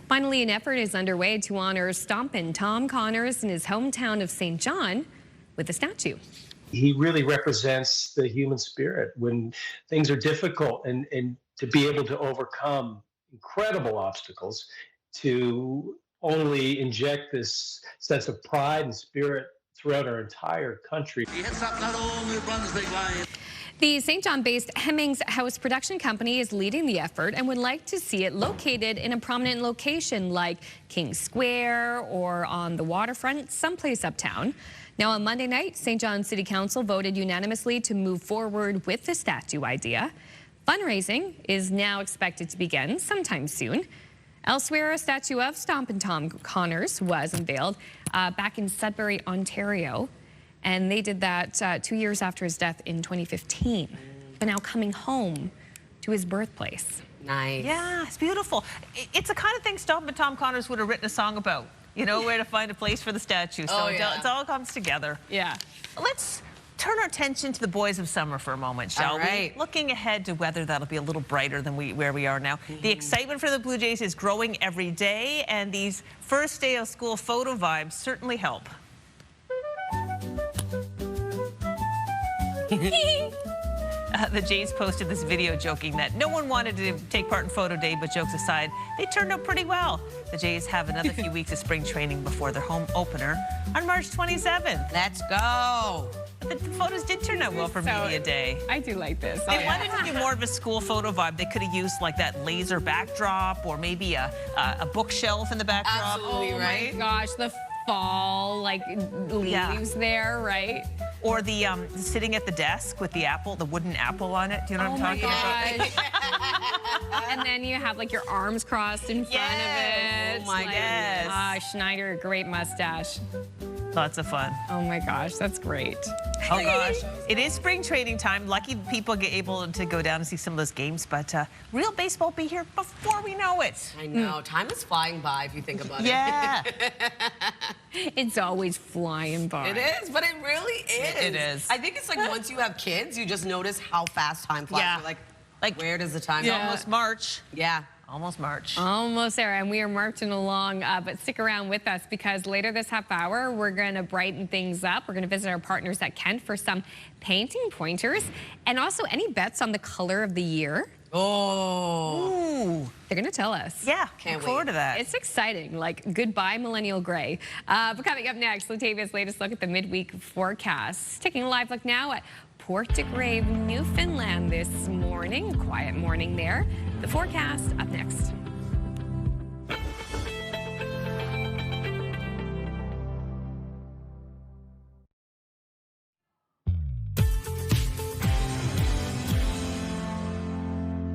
Finally, an effort is underway to honor Stompin' Tom Connors in his hometown of St. John with a statue. He really represents the human spirit when things are difficult, and to be able to overcome incredible obstacles, to only inject this sense of pride and spirit throughout our entire country. He hits up that old New Brunswick line. The St. John-based Hemmings House production company is leading the effort and would like to see it located in a prominent location like King Square or on the waterfront, someplace uptown. Now, on Monday night, St. John City Council voted unanimously to move forward with the statue idea. Fundraising is now expected to begin sometime soon. Elsewhere, a statue of Stompin' Tom Connors was unveiled back in Sudbury, Ontario. And they did that 2 years after his death in 2015. But now coming home to his birthplace. Nice. Yeah, it's beautiful. It's the kind of thing Stompin' Tom Connors would have written a song about. You know, where to find a place for the statue. So it all comes together. Yeah. Let's turn our attention to the boys of summer for a moment, shall we? Looking ahead to weather that'll be a little brighter than where we are now. The excitement for the Blue Jays is growing every day, and these first day of school photo vibes certainly help. The Jays posted this video joking that no one wanted to take part in photo day, but jokes aside, they turned out pretty well. The Jays have another few weeks of spring training before their home opener on March 27th. Let's go. The photos did turn out well for Media Day. I do like this. They wanted to do more of a school photo vibe. They could have used like that laser backdrop or maybe a bookshelf in the backdrop. Absolutely right. Oh my gosh, the fall like leaves there, right? Or the sitting at the desk with the apple, the wooden apple on it. Do you know what I'm talking about? And then you have like your arms crossed in front of it. Oh my gosh. Schneider, great mustache. Lots of fun. Oh my gosh, that's great. Oh gosh, it is spring training time. Lucky people get able to go down and see some of those games, but real baseball will be here before we know it. I know, time is flying by if you think about it. Yeah. It's always flying by. It is, but it really is. It is. I think it's like once you have kids, you just notice how fast time flies. Yeah. You're like, where does the time It's go? almost March. Yeah. Almost March. Almost there, and we are marching along, but stick around with us because later this half hour, we're going to brighten things up. We're going to visit our partners at Kent for some painting pointers and also any bets on the color of the year. Oh. Ooh. They're going to tell us. Yeah, look forward to that. It's exciting, like goodbye millennial gray. But coming up next, Latavia's latest look at the midweek forecast. Taking a live look now at Port de Grave, Newfoundland this morning. Quiet morning there. The forecast up next.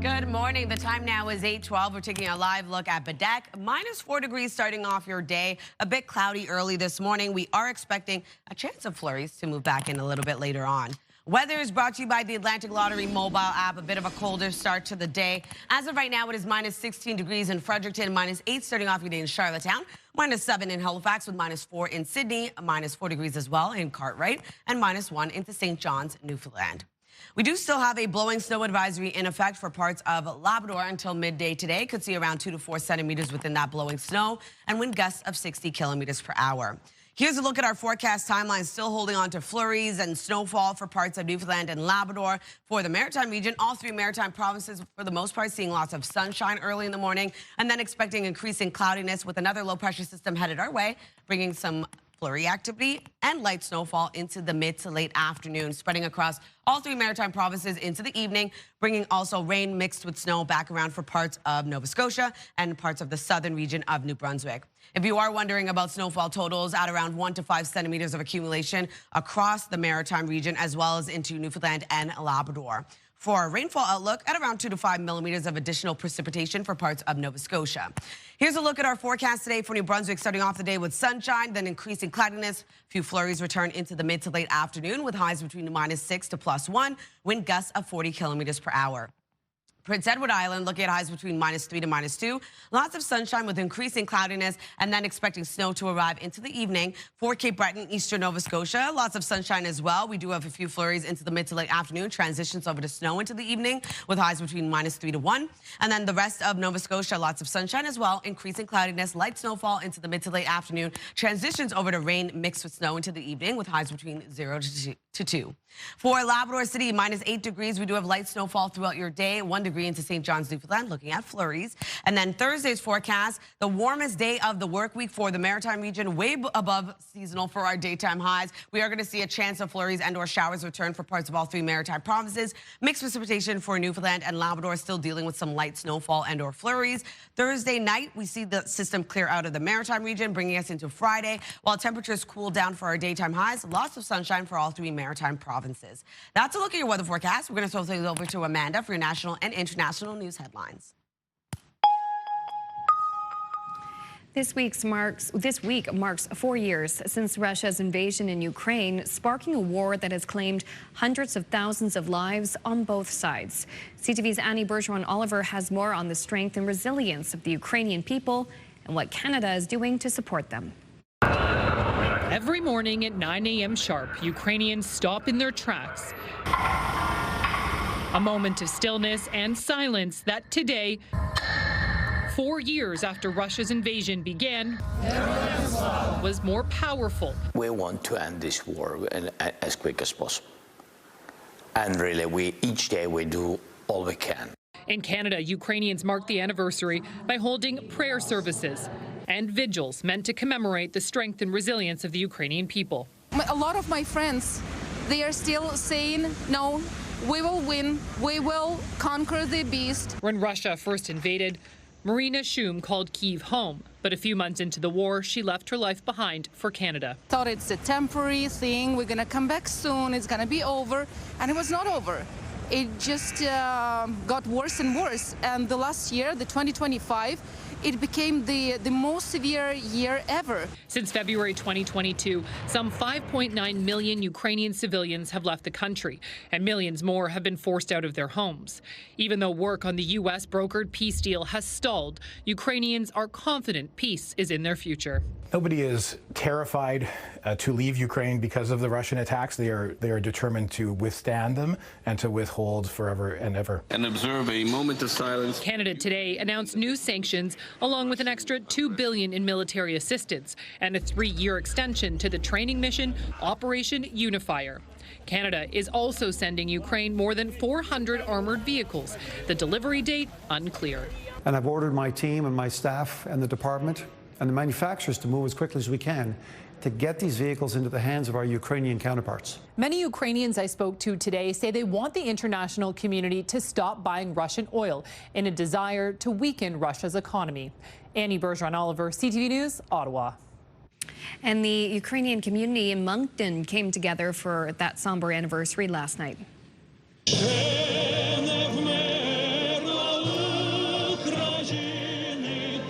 Good morning. The time now is 8:12. We're taking a live look at Bedeque. -4 degrees starting off your day. A bit cloudy early this morning. We are expecting a chance of flurries to move back in a little bit later on. Weather is brought to you by the Atlantic Lottery mobile app. A bit of a colder start to the day. As of right now, it is -16 degrees in Fredericton, -8 starting off your day in Charlottetown, -7 in Halifax with -4 in Sydney, -4 degrees as well in Cartwright, and -1 into St. John's, Newfoundland. We do still have a blowing snow advisory in effect for parts of Labrador until midday today. Could see around 2 to 4 centimeters within that blowing snow and wind gusts of 60 kilometers per hour. Here's a look at our forecast timeline, still holding on to flurries and snowfall for parts of Newfoundland and Labrador. For the Maritime region, all 3 maritime provinces, for the most part, seeing lots of sunshine early in the morning, and then expecting increasing cloudiness with another low-pressure system headed our way, bringing some flurry activity and light snowfall into the mid to late afternoon, spreading across all 3 maritime provinces into the evening, bringing also rain mixed with snow back around for parts of Nova Scotia and parts of the southern region of New Brunswick. If you are wondering about snowfall totals, at around 1 to 5 centimeters of accumulation across the maritime region, as well as into Newfoundland and Labrador. For our rainfall outlook, at around 2 to 5 millimeters of additional precipitation for parts of Nova Scotia. Here's a look at our forecast today for New Brunswick, starting off the day with sunshine, then increasing cloudiness. A few flurries return into the mid to late afternoon with highs between -6 to +1, wind gusts of 40 kilometers per hour. Prince Edward Island, looking at highs between -3 to -2. Lots of sunshine with increasing cloudiness, and then expecting snow to arrive into the evening. For Cape Breton, eastern Nova Scotia, lots of sunshine as well. We do have a few flurries into the mid to late afternoon, transitions over to snow into the evening with highs between -3 to 1. And then the rest of Nova Scotia, lots of sunshine as well, increasing cloudiness, light snowfall into the mid to late afternoon, transitions over to rain mixed with snow into the evening with highs between 0 to 2. For Labrador City, -8 degrees. We do have light snowfall throughout your day. 1 degree into St. John's, Newfoundland, looking at flurries. And then Thursday's forecast, the warmest day of the work week for the maritime region, way above seasonal for our daytime highs. We are going to see a chance of flurries and or showers return for parts of all 3 maritime provinces. Mixed precipitation for Newfoundland and Labrador, still dealing with some light snowfall and or flurries. Thursday night, we see the system clear out of the maritime region, bringing us into Friday, while temperatures cool down for our daytime highs. Lots of sunshine for all 3 maritime provinces. That's a look at your weather forecast. We're going to throw things over to Amanda for your national and international news headlines. This week marks 4 years since Russia's invasion in Ukraine, sparking a war that has claimed hundreds of thousands of lives on both sides. CTV's Annie Bergeron-Oliver has more on the strength and resilience of the Ukrainian people and what Canada is doing to support them. Every morning at 9 a.m. sharp, Ukrainians stop in their tracks. A moment of stillness and silence that today, 4 years after Russia's invasion began, was more powerful. We want to end this war as quick as possible. And really, each day we do all we can. In Canada, Ukrainians mark the anniversary by holding prayer services and vigils meant to commemorate the strength and resilience of the Ukrainian people. A lot of my friends, they are still saying, no, we will win, we will conquer the beast. When Russia first invaded, Marina Shum called Kyiv home, but a few months into the war, she left her life behind for Canada. Thought it's a temporary thing, we're gonna come back soon, it's gonna be over, and it was not over. It just got worse and worse, and the last year, the 2025, it became the most severe year ever. Since February 2022, some 5.9 million Ukrainian civilians have left the country, and millions more have been forced out of their homes. Even though work on the U.S.-brokered peace deal has stalled, Ukrainians are confident peace is in their future. Nobody is terrified to leave Ukraine because of the Russian attacks. They are determined to withstand them and to withhold forever and ever. And observe a moment of silence. Canada today announced new sanctions along with an extra $2 billion in military assistance and a 3-year extension to the training mission Operation Unifier. Canada is also sending Ukraine more than 400 armored vehicles. The delivery date unclear. And I've ordered my team and my staff and the department and the manufacturers to move as quickly as we can to get these vehicles into the hands of our Ukrainian counterparts. Many Ukrainians I spoke to today say they want the international community to stop buying Russian oil in a desire to weaken Russia's economy. Annie Bergeron-Oliver, CTV News, Ottawa. And the Ukrainian community in Moncton came together for that somber anniversary last night.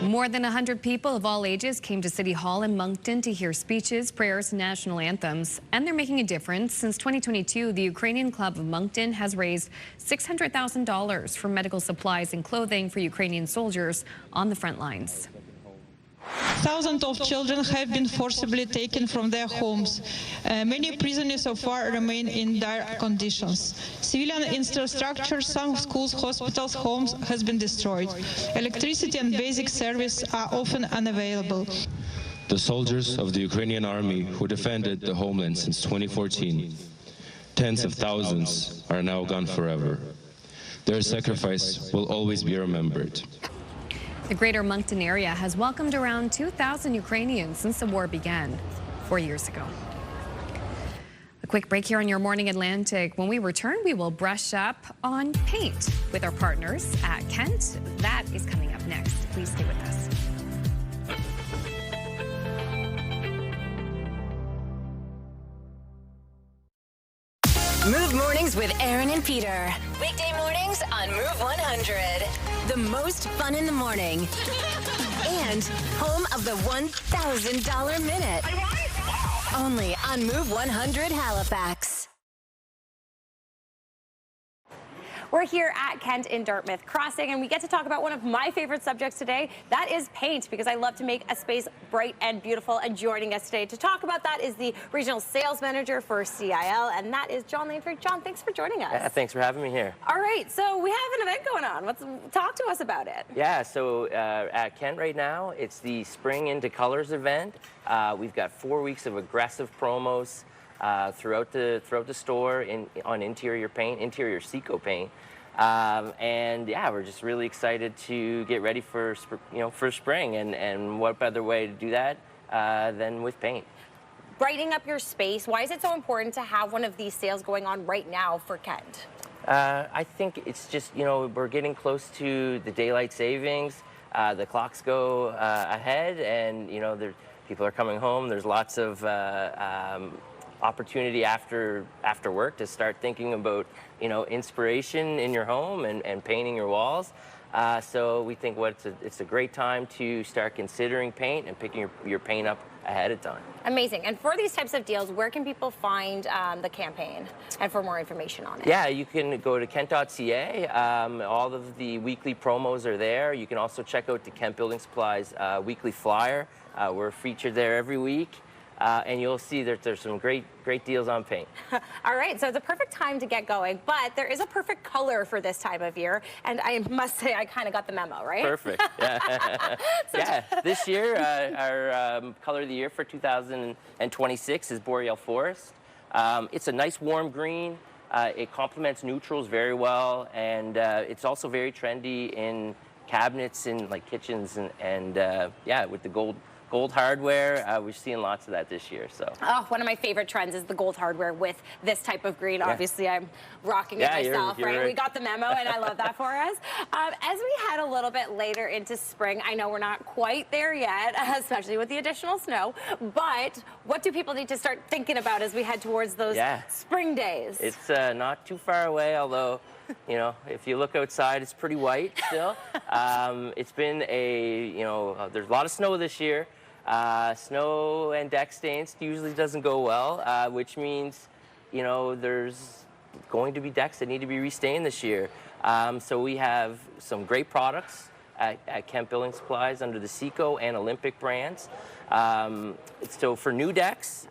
More than 100 people of all ages came to City Hall in Moncton to hear speeches, prayers, and national anthems. And they're making a difference. Since 2022, the Ukrainian Club of Moncton has raised $600,000 for medical supplies and clothing for Ukrainian soldiers on the front lines. Thousands of children have been forcibly taken from their homes. Many prisoners so far remain in dire conditions. Civilian infrastructure, some schools, hospitals, homes has been destroyed. Electricity and basic service are often unavailable. The soldiers of the Ukrainian army who defended the homeland since 2014, tens of thousands are now gone forever. Their sacrifice will always be remembered. The greater Moncton area has welcomed around 2,000 Ukrainians since the war began. 4 years ago. A quick break here on Your Morning Atlantic. When we return, we will brush up on paint with our partners at Kent. That is coming up next. Please stay with us. Move Mornings with Aaron and Peter. Weekday mornings on Move 100. The most fun in the morning. And home of the $1,000 minute. Only on Move 100 Halifax. We're here at Kent in Dartmouth Crossing, and we get to talk about one of my favorite subjects today. That is paint, because I love to make a space bright and beautiful. And joining us today to talk about that is the Regional Sales Manager for CIL, and that is John Lainford. John, thanks for joining us. Yeah, thanks for having me here. All right, so we have an event going on. Talk to us about it. Yeah, so at Kent right now, it's the Spring into Colors event. We've got 4 weeks of aggressive promos throughout the store on interior paint, interior Seco paint. And yeah, we're just really excited to get ready for spring, and what better way to do that than with paint. Brightening up your space. Why is it so important to have one of these sales going on right now for Kent? I think it's just, we're getting close to the daylight savings. The clocks go ahead, and people are coming home. There's lots of opportunity after work to start thinking about inspiration in your home and painting your walls. So we think it's a great time to start considering paint and picking your paint up ahead of time. Amazing. And for these types of deals, where can people find the campaign and for more information on it? Yeah, you can go to kent.ca. All of the weekly promos are there. You can also check out the Kent Building Supplies weekly flyer. We're featured there every week. And you'll see that there's some great deals on paint. All right, so it's a perfect time to get going, but there is a perfect color for this time of year, and I must say I kind of got the memo, right? Perfect. Yeah. Yeah. This year, our color of the year for 2026 is Boreal Forest. It's a nice warm green. It complements neutrals very well, and it's also very trendy in cabinets in like kitchens and yeah, with the gold hardware. We're seeing lots of that this year. So. Oh, one of my favorite trends is the gold hardware with this type of green. Yeah. Obviously, I'm rocking it myself, you're right? We got the memo, and I love that for us. As we head a little bit later into spring, I know we're not quite there yet, especially with the additional snow, but what do people need to start thinking about as we head towards those spring days? It's not too far away, although if you look outside, it's pretty white still. It's been there's a lot of snow this year. Snow and deck stains usually doesn't go well, which means, there's going to be decks that need to be restained this year. So we have some great products at Kent Building Supplies under the Seco and Olympic brands. So for new decks,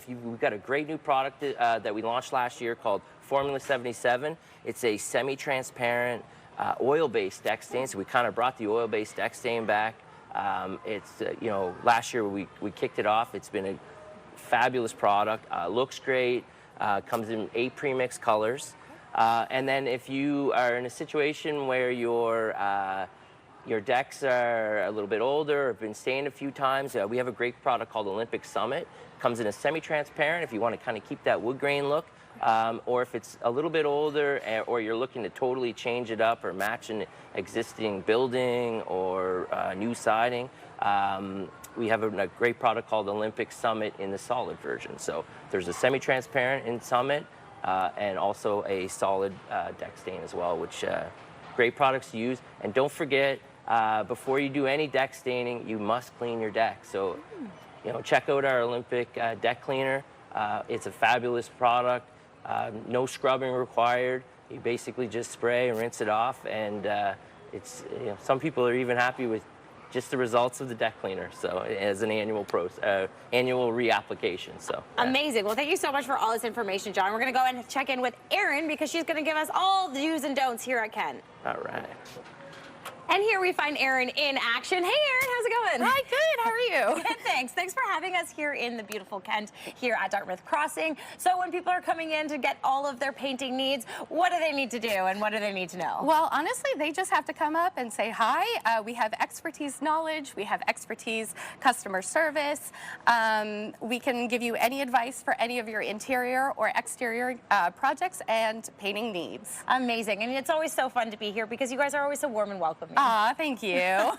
we've got a great new product that we launched last year called Formula 77. It's a semi-transparent oil-based deck stain. So we kind of brought the oil-based deck stain back. Last year we kicked it off. It's been a fabulous product. Looks great. Comes in 8 premix colors. And then if you are in a situation where your decks are a little bit older or have been stained a few times, we have a great product called Olympic Summit. Comes in a semi-transparent if you want to kind of keep that wood grain look. Or if it's a little bit older, or you're looking to totally change it up or match an existing building or new siding, we have a great product called Olympic Summit in the solid version. So there's a semi-transparent in Summit and also a solid deck stain as well, which great products to use. And don't forget, before you do any deck staining, you must clean your deck. So check out our Olympic deck cleaner. It's a fabulous product. No scrubbing required. You basically just spray and rinse it off, and some people are even happy with just the results of the deck cleaner. So as an annual reapplication. So amazing. Well, thank you so much for all this information, John. We're going to go and check in with Erin because she's going to give us all the do's and don'ts here at Kent. All right. And here we find Erin in action. Hey, Erin, how's it going? Hi, good. How are you? Good, thanks. Thanks for having us here in the beautiful Kent here at Dartmouth Crossing. So when people are coming in to get all of their painting needs, what do they need to do and what do they need to know? Well, honestly, they just have to come up and say hi. We have expertise knowledge. We have expertise customer service. We can give you any advice for any of your interior or exterior projects and painting needs. Amazing. And it's always so fun to be here because you guys are always so warm and welcoming. Aw, thank you.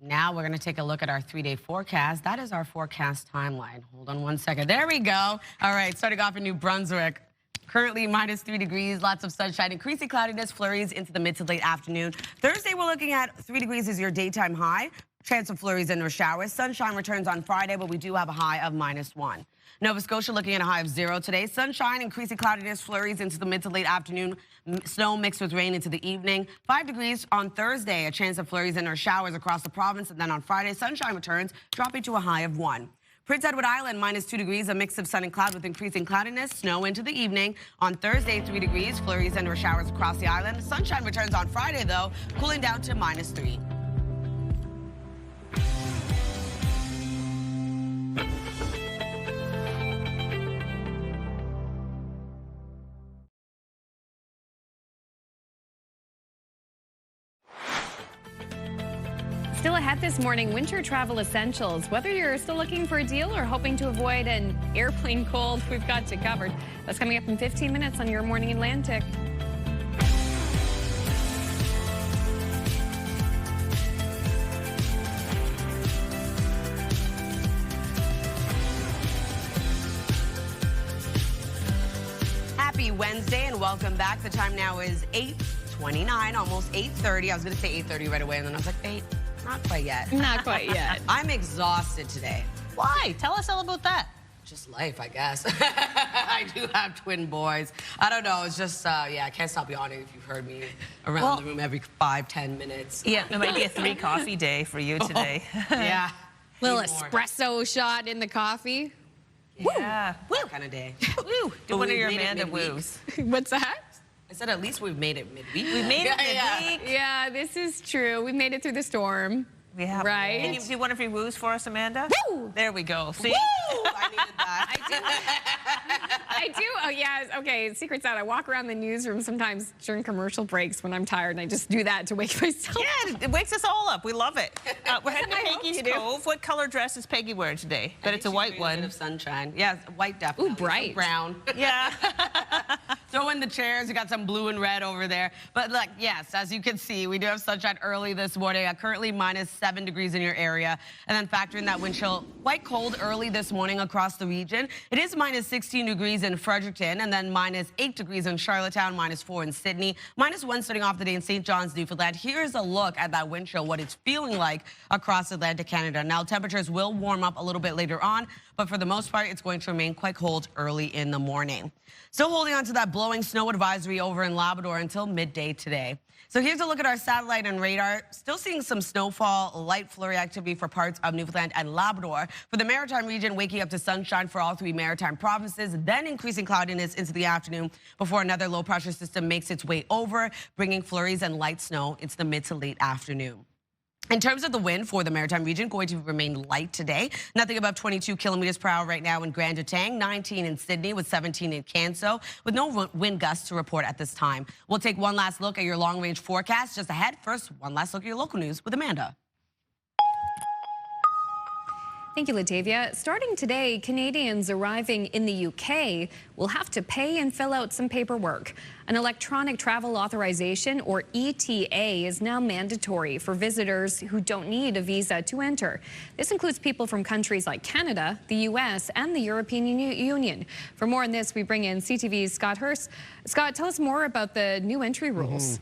Now we're going to take a look at our 3-day forecast. That is our forecast timeline. Hold on one second. There we go. All right, starting off in New Brunswick. Currently -3 degrees, lots of sunshine, increasing cloudiness, flurries into the mid to late afternoon. Thursday, we're looking at 3 degrees as your daytime high. Chance of flurries and or showers. Sunshine returns on Friday, but we do have a high of -1. Nova Scotia looking at a high of 0 today. Sunshine, increasing cloudiness, flurries into the mid to late afternoon. Snow mixed with rain into the evening. 5 degrees on Thursday, a chance of flurries and or showers across the province. And then on Friday, sunshine returns, dropping to a high of 1. Prince Edward Island, -2 degrees, a mix of sun and cloud with increasing cloudiness, snow into the evening. On Thursday, 3 degrees, flurries and or showers across the island. Sunshine returns on Friday, though, cooling down to -3. Still ahead this morning, winter travel essentials. Whether you're still looking for a deal or hoping to avoid an airplane cold, we've got you covered. That's coming up in 15 minutes on Your Morning Atlantic. Happy Wednesday and welcome back. The time now is 8:29, almost 8:30. I was going to say 8:30 right away, and then I was like, 8. Not quite yet. Not quite yet. I'm exhausted today. Why? Tell us all about that. Just life, I guess. I do have twin boys. I don't know. It's just, yeah, I can't stop yawning if you've heard me around the room every 5-10 minutes. Yeah, it might be a 3-coffee day for you today. Yeah. Little espresso shot in the coffee. Yeah. Woo. That kind of day. Woo. Do one of your Amanda woos. What's that? I said at least we've made it midweek. We made it midweek. Yeah, this is true. We made it through the storm. We have. Right? Can you do one of your woos for us, Amanda? Woo! There we go. See? Woo! I needed that. I do. Oh, yeah. Okay. Secret's out. I walk around the newsroom sometimes during commercial breaks when I'm tired, and I just do that to wake myself up. Yeah, it wakes us all up. We love it. We're heading to Peggy's Cove. What color dress is Peggy wearing today? But it's a white one. A bit of sunshine. Yeah, white definitely. Ooh, bright. Some brown. Yeah. Throw in the chairs. We got some blue and red over there. But like, yes, as you can see, we do have sunshine early this morning. Currently -7 degrees in your area. And then factor in that wind chill. Quite cold early this morning across the region. It is -16 degrees in Fredericton, and then -8 degrees in Charlottetown, -4 in Sydney, -1 starting off the day in St. John's, Newfoundland. Here's a look at that wind chill, what it's feeling like across Atlantic Canada. Now, temperatures will warm up a little bit later on, but for the most part, it's going to remain quite cold early in the morning. Still holding on to that blowing snow advisory over in Labrador until midday today. So here's a look at our satellite and radar. Still seeing some snowfall, light flurry activity for parts of Newfoundland and Labrador. For the maritime region, waking up to sunshine for all 3 maritime provinces, then increasing cloudiness into the afternoon before another low pressure system makes its way over, bringing flurries and light snow into the mid to late afternoon. In terms of the wind for the maritime region, going to remain light today. Nothing above 22 kilometers per hour right now in Grand Etang, 19 in Sydney with 17 in Canso, with no wind gusts to report at this time. We'll take one last look at your long-range forecast just ahead. First, one last look at your local news with Amanda. Thank you, Latavia. Starting today, Canadians arriving in the UK will have to pay and fill out some paperwork. An electronic travel authorization, or ETA, is now mandatory for visitors who don't need a visa to enter. This includes people from countries like Canada, the US, and the European Union. For more on this, we bring in CTV's Scott Hurst. Scott, tell us more about the new entry rules.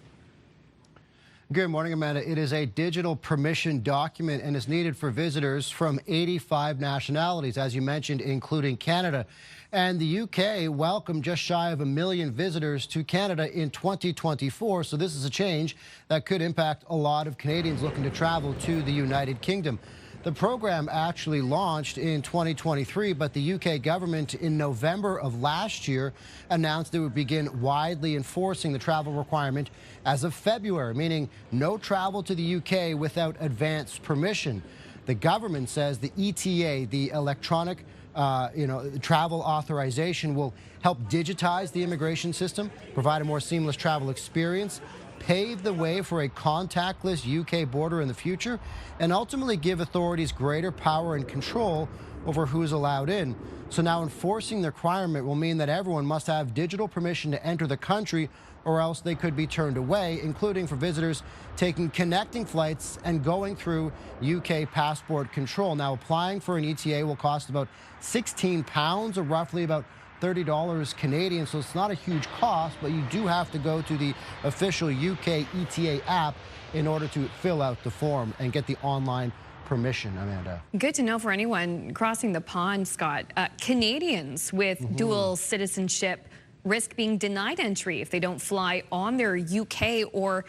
Good morning, Amanda. It is a digital permission document and is needed for visitors from 85 nationalities, as you mentioned, including Canada. And the UK welcomed just shy of 1 million visitors to Canada in 2024. So this is a change that could impact a lot of Canadians looking to travel to the United Kingdom. The program actually launched in 2023, but the UK government in November of last year announced it would begin widely enforcing the travel requirement as of February, meaning no travel to the UK without advance permission. The government says the ETA, the electronic travel authorization, will help digitize the immigration system, provide a more seamless travel experience, pave the way for a contactless UK border in the future, and ultimately give authorities greater power and control over who's allowed in. So now enforcing the requirement will mean that everyone must have digital permission to enter the country, or else they could be turned away, including for visitors taking connecting flights and going through UK passport control. Now, applying for an ETA will cost about £16, or roughly about $30 Canadian, so it's not a huge cost, but you do have to go to the official UK ETA app in order to fill out the form and get the online permission, Amanda. Good to know for anyone crossing the pond, Scott. Canadians with dual citizenship risk being denied entry if they don't fly on their UK or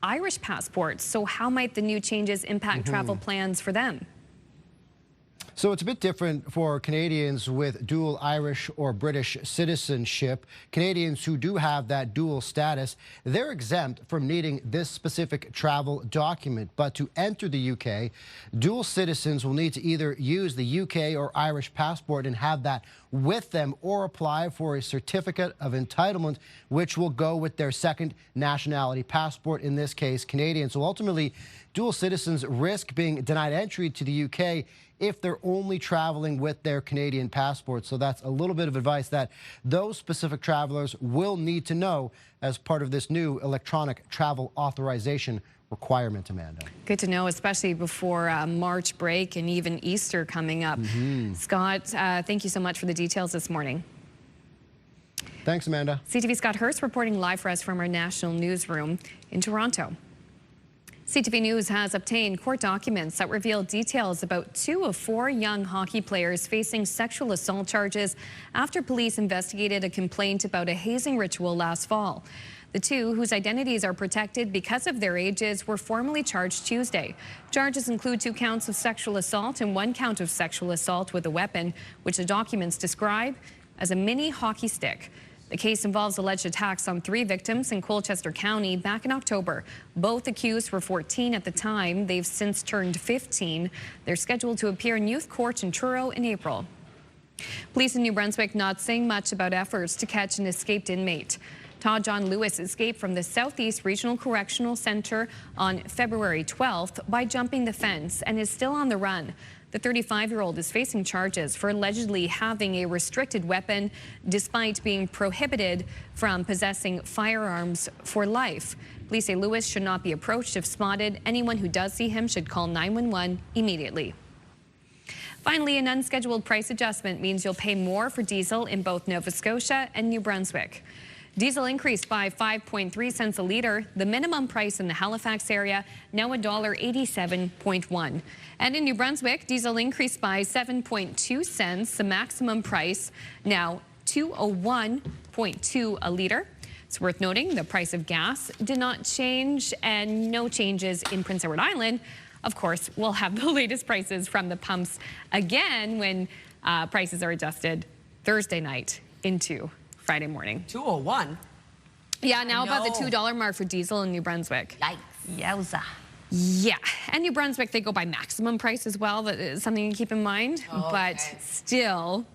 Irish passports. So how might the new changes impact travel plans for them? So it's a bit different for Canadians with dual Irish or British citizenship. Canadians who do have that dual status, they're exempt from needing this specific travel document. But to enter the UK, dual citizens will need to either use the UK or Irish passport and have that with them, or apply for a certificate of entitlement, which will go with their second nationality passport, in this case, Canadian. So ultimately, dual citizens risk being denied entry to the UK if they're only traveling with their Canadian passport. So that's a little bit of advice that those specific travelers will need to know as part of this new electronic travel authorization requirement, Amanda. Good to know, especially before March break and even Easter coming up. Scott, thank you so much for the details this morning. Thanks, Amanda. CTV Scott Hurst reporting live for us from our national newsroom in Toronto. CTV News has obtained court documents that reveal details about 2 of 4 young hockey players facing sexual assault charges after police investigated a complaint about a hazing ritual last fall. The 2, whose identities are protected because of their ages, were formally charged Tuesday. Charges include 2 counts of sexual assault and 1 count of sexual assault with a weapon, which the documents describe as a mini hockey stick. The case involves alleged attacks on 3 victims in Colchester County back in October. Both accused were 14 at the time. They've since turned 15. They're scheduled to appear in youth court in Truro in April. Police in New Brunswick not saying much about efforts to catch an escaped inmate. Todd John Lewis escaped from the Southeast Regional Correctional Center on February 12th by jumping the fence and is still on the run. The 35-year-old is facing charges for allegedly having a restricted weapon despite being prohibited from possessing firearms for life. Police say Lewis should not be approached if spotted. Anyone who does see him should call 911 immediately. Finally, an unscheduled price adjustment means you'll pay more for diesel in both Nova Scotia and New Brunswick. Diesel increased by 5.3 cents a litre. The minimum price in the Halifax area now $1.87.1. And in New Brunswick, diesel increased by 7.2 cents. The maximum price now $2.01.2 a litre. It's worth noting the price of gas did not change, and no changes in Prince Edward Island. Of course, we'll have the latest prices from the pumps again when prices are adjusted Thursday night into Friday morning. 201. Yeah, now about the $2 mark for diesel in New Brunswick. Yikes. Yowza. Yeah, and New Brunswick, they go by maximum price as well. That is something to keep in mind, but still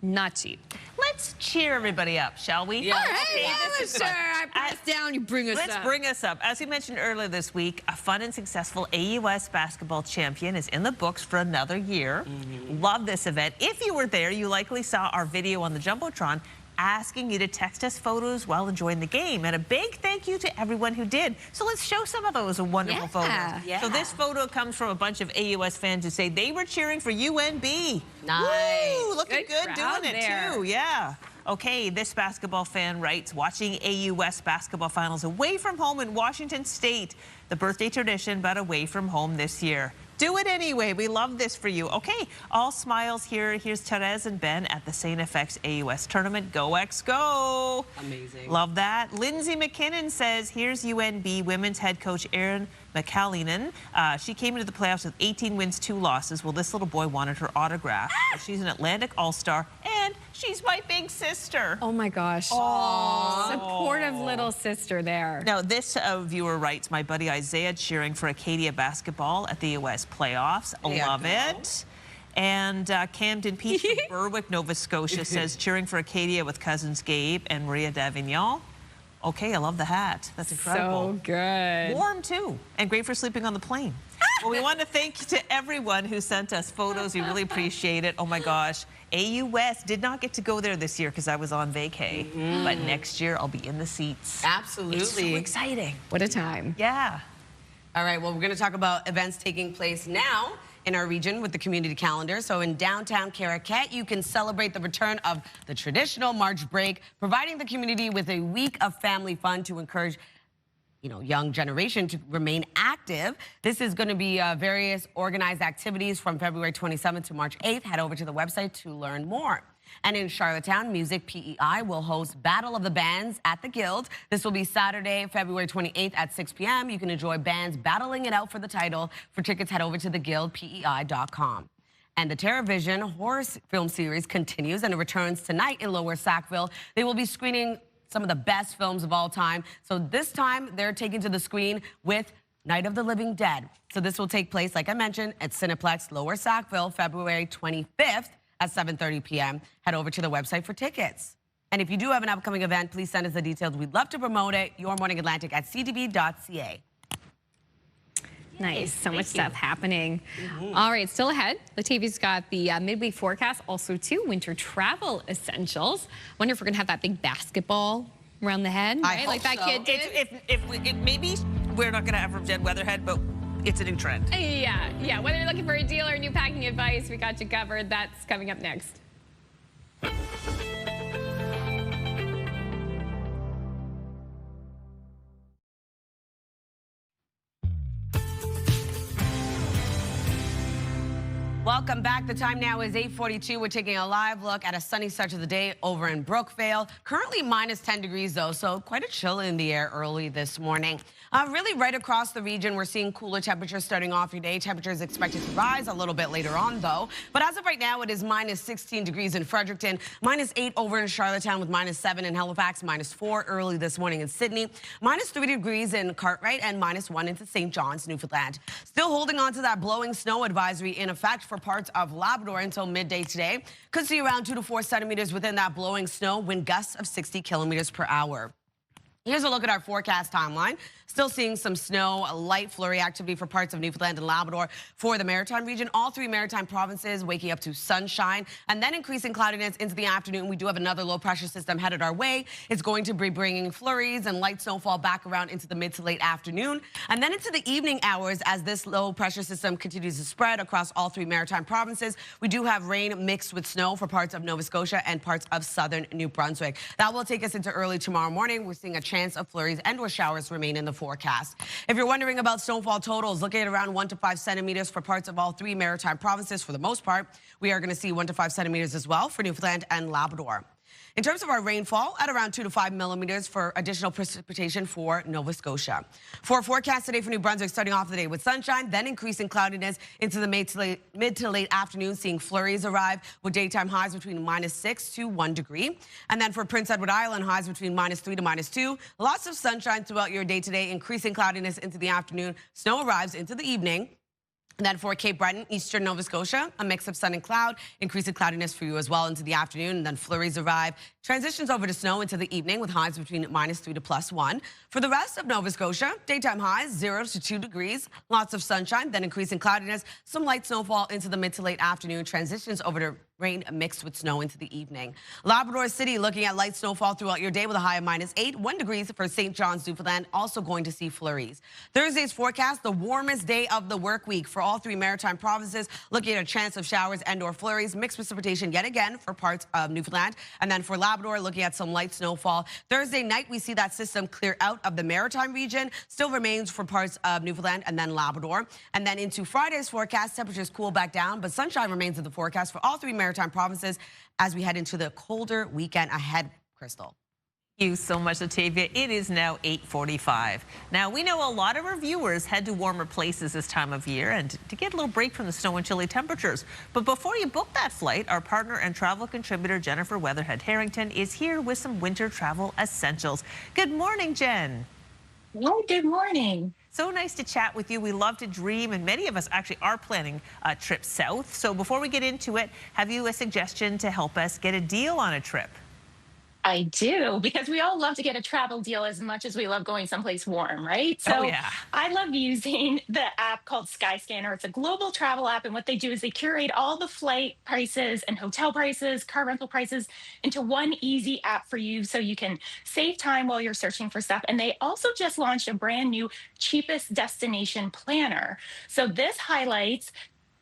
not cheap. Let's cheer everybody up, shall we? Yeah. All right, okay, let's sure. I press down, you bring us up. Let's bring us up. As we mentioned earlier this week, a fun and successful AUS basketball champion is in the books for another year. Love this event. If you were there, you likely saw our video on the Jumbotron asking you to text us photos while enjoying the game. And a big thank you to everyone who did. So let's show some of those wonderful photos. Yeah. So this photo comes from a bunch of AUS fans who say they were cheering for UNB. Nice. Woo, looking good doing it too. Yeah. Okay, this basketball fan writes, watching AUS basketball finals away from home in Washington State. The birthday tradition, but away from home this year. Do it anyway. We love this for you. Okay, all smiles here. Here's Therese and Ben at the St. FX AUS tournament. Go X go. Amazing. Love that. Lindsay McKinnon says, here's UNB women's head coach Erin McCallinen. She came into the playoffs with 18 wins, 2 losses. Well, this little boy wanted her autograph. She's an Atlantic All-Star, and she's my big sister. Oh my gosh. Aww. Supportive little sister there. Now, this viewer writes, my buddy Isaiah cheering for Acadia basketball at the US playoffs. Love it. And Camden Peach from Berwick, Nova Scotia says, cheering for Acadia with cousins Gabe and Maria Davignon. Okay, I love the hat. That's incredible. So good. Warm, too, and great for sleeping on the plane. Well, we want to thank you to everyone who sent us photos. We really appreciate it. Oh, my gosh. AUS did not get to go there this year because I was on vacay. But next year, I'll be in the seats. Absolutely. It's so exciting. What a time. Yeah. All right, well, we're going to talk about events taking place now in our region with the community calendar. So in downtown Caraquet, you can celebrate the return of the traditional March break, providing the community with a week of family fun to encourage young generation to remain active. This is going to be various organized activities from February 27th to March 8th. Head over to the website to learn more. And in Charlottetown, Music PEI will host Battle of the Bands at the Guild. This will be Saturday, February 28th at 6 p.m. You can enjoy bands battling it out for the title. For tickets, head over to theguildpei.com. And the TerraVision horror film series continues and it returns tonight in Lower Sackville. They will be screening some of the best films of all time. So this time, they're taking to the screen with Night of the Living Dead. So this will take place, like I mentioned, at Cineplex Lower Sackville, February 25th at 7:30 p.m. Head over to the website for tickets. And if you do have an upcoming event, please send us the details. We'd love to promote it. Your Morning Atlantic at ctv.ca. Nice. So much stuff happening. All right, still ahead. Latavia's got the midweek forecast, also too, winter travel essentials. Wonder if we're going to have that big basketball around the head, right? Like that kid did. Maybe we're not going to have from Jen Weatherhead, but it's a new trend. Yeah. Whether you're looking for a deal or new packing advice, we got you covered. That's coming up next. Welcome back. The time now is 8:42. We're taking a live look at a sunny start to the day over in Brookvale. Currently minus 10 degrees, though, so quite a chill in the air early this morning. Really right across the region, we're seeing cooler temperatures starting off your day. Temperatures expected to rise a little bit later on, though. But as of right now, it is minus 16 degrees in Fredericton, minus 8 over in Charlottetown with minus 7 in Halifax, minus 4 early this morning in Sydney, minus 3 degrees in Cartwright, and minus 1 into St. John's, Newfoundland. Still holding on to that blowing snow advisory in effect for parts of Labrador until midday today. Could see around 2 to 4 centimeters within that blowing snow, wind gusts of 60 kilometers per hour. Here's a look at our forecast timeline. Still seeing some snow, light flurry activity for parts of Newfoundland and Labrador. For the Maritime region, all 3 maritime provinces waking up to sunshine and then increasing cloudiness into the afternoon. We do have another low pressure system headed our way. It's going to be bringing flurries and light snowfall back around into the mid to late afternoon. And then into the evening hours as this low pressure system continues to spread across all 3 maritime provinces. We do have rain mixed with snow for parts of Nova Scotia and parts of southern New Brunswick. That will take us into early tomorrow morning. We're seeing a chance of flurries and or showers remain in the forecast. If you're wondering about snowfall totals, looking at around 1 to 5 centimeters for parts of all 3 maritime provinces for the most part. We are going to see 1 to 5 centimeters as well for Newfoundland and Labrador. In terms of our rainfall, at around 2 to 5 millimeters for additional precipitation for Nova Scotia. For a forecast today for New Brunswick, starting off the day with sunshine, then increasing cloudiness into the mid to late afternoon, seeing flurries arrive with daytime highs between minus 6 to 1 degree. And then for Prince Edward Island, highs between minus 3 to minus 2. Lots of sunshine throughout your day today, increasing cloudiness into the afternoon. Snow arrives into the evening. And then for Cape Breton, eastern Nova Scotia, a mix of sun and cloud, increasing cloudiness for you as well into the afternoon, and then flurries arrive. Transitions over to snow into the evening with highs between minus 3 to plus 1. For the rest of Nova Scotia, daytime highs 0 to 2 degrees, lots of sunshine, then increasing cloudiness, some light snowfall into the mid to late afternoon. Transitions over to rain mixed with snow into the evening. Labrador City looking at light snowfall throughout your day with a high of -8. 1 degrees for St. John's, Newfoundland, also going to see flurries. Thursday's forecast, the warmest day of the work week for all 3 maritime provinces, looking at a chance of showers and/or flurries, mixed precipitation yet again for parts of Newfoundland. And then for Labrador, looking at some light snowfall. Thursday night, we see that system clear out of the maritime region, still remains for parts of Newfoundland and then Labrador. And then into Friday's forecast, temperatures cool back down, but sunshine remains in the forecast for all 3 maritime provinces as we head into the colder weekend ahead. Crystal. Thank you so much, Latavia. It is now 8:45. Now, we know a lot of our viewers head to warmer places this time of year and to get a little break from the snow and chilly temperatures. But before you book that flight, our partner and travel contributor, Jennifer Weatherhead Harrington, is here with some winter travel essentials. Good morning, Jen. Well, good morning. So nice to chat with you. We love to dream, and many of us actually are planning a trip south. So before we get into it, have you a suggestion to help us get a deal on a trip? I do, because we all love to get a travel deal as much as we love going someplace warm, right? So yeah. I love using the app called Skyscanner. It's a global travel app, and what they do is they curate all the flight prices and hotel prices, car rental prices into one easy app for you so you can save time while you're searching for stuff. And they also just launched a brand new cheapest destination planner. So this highlights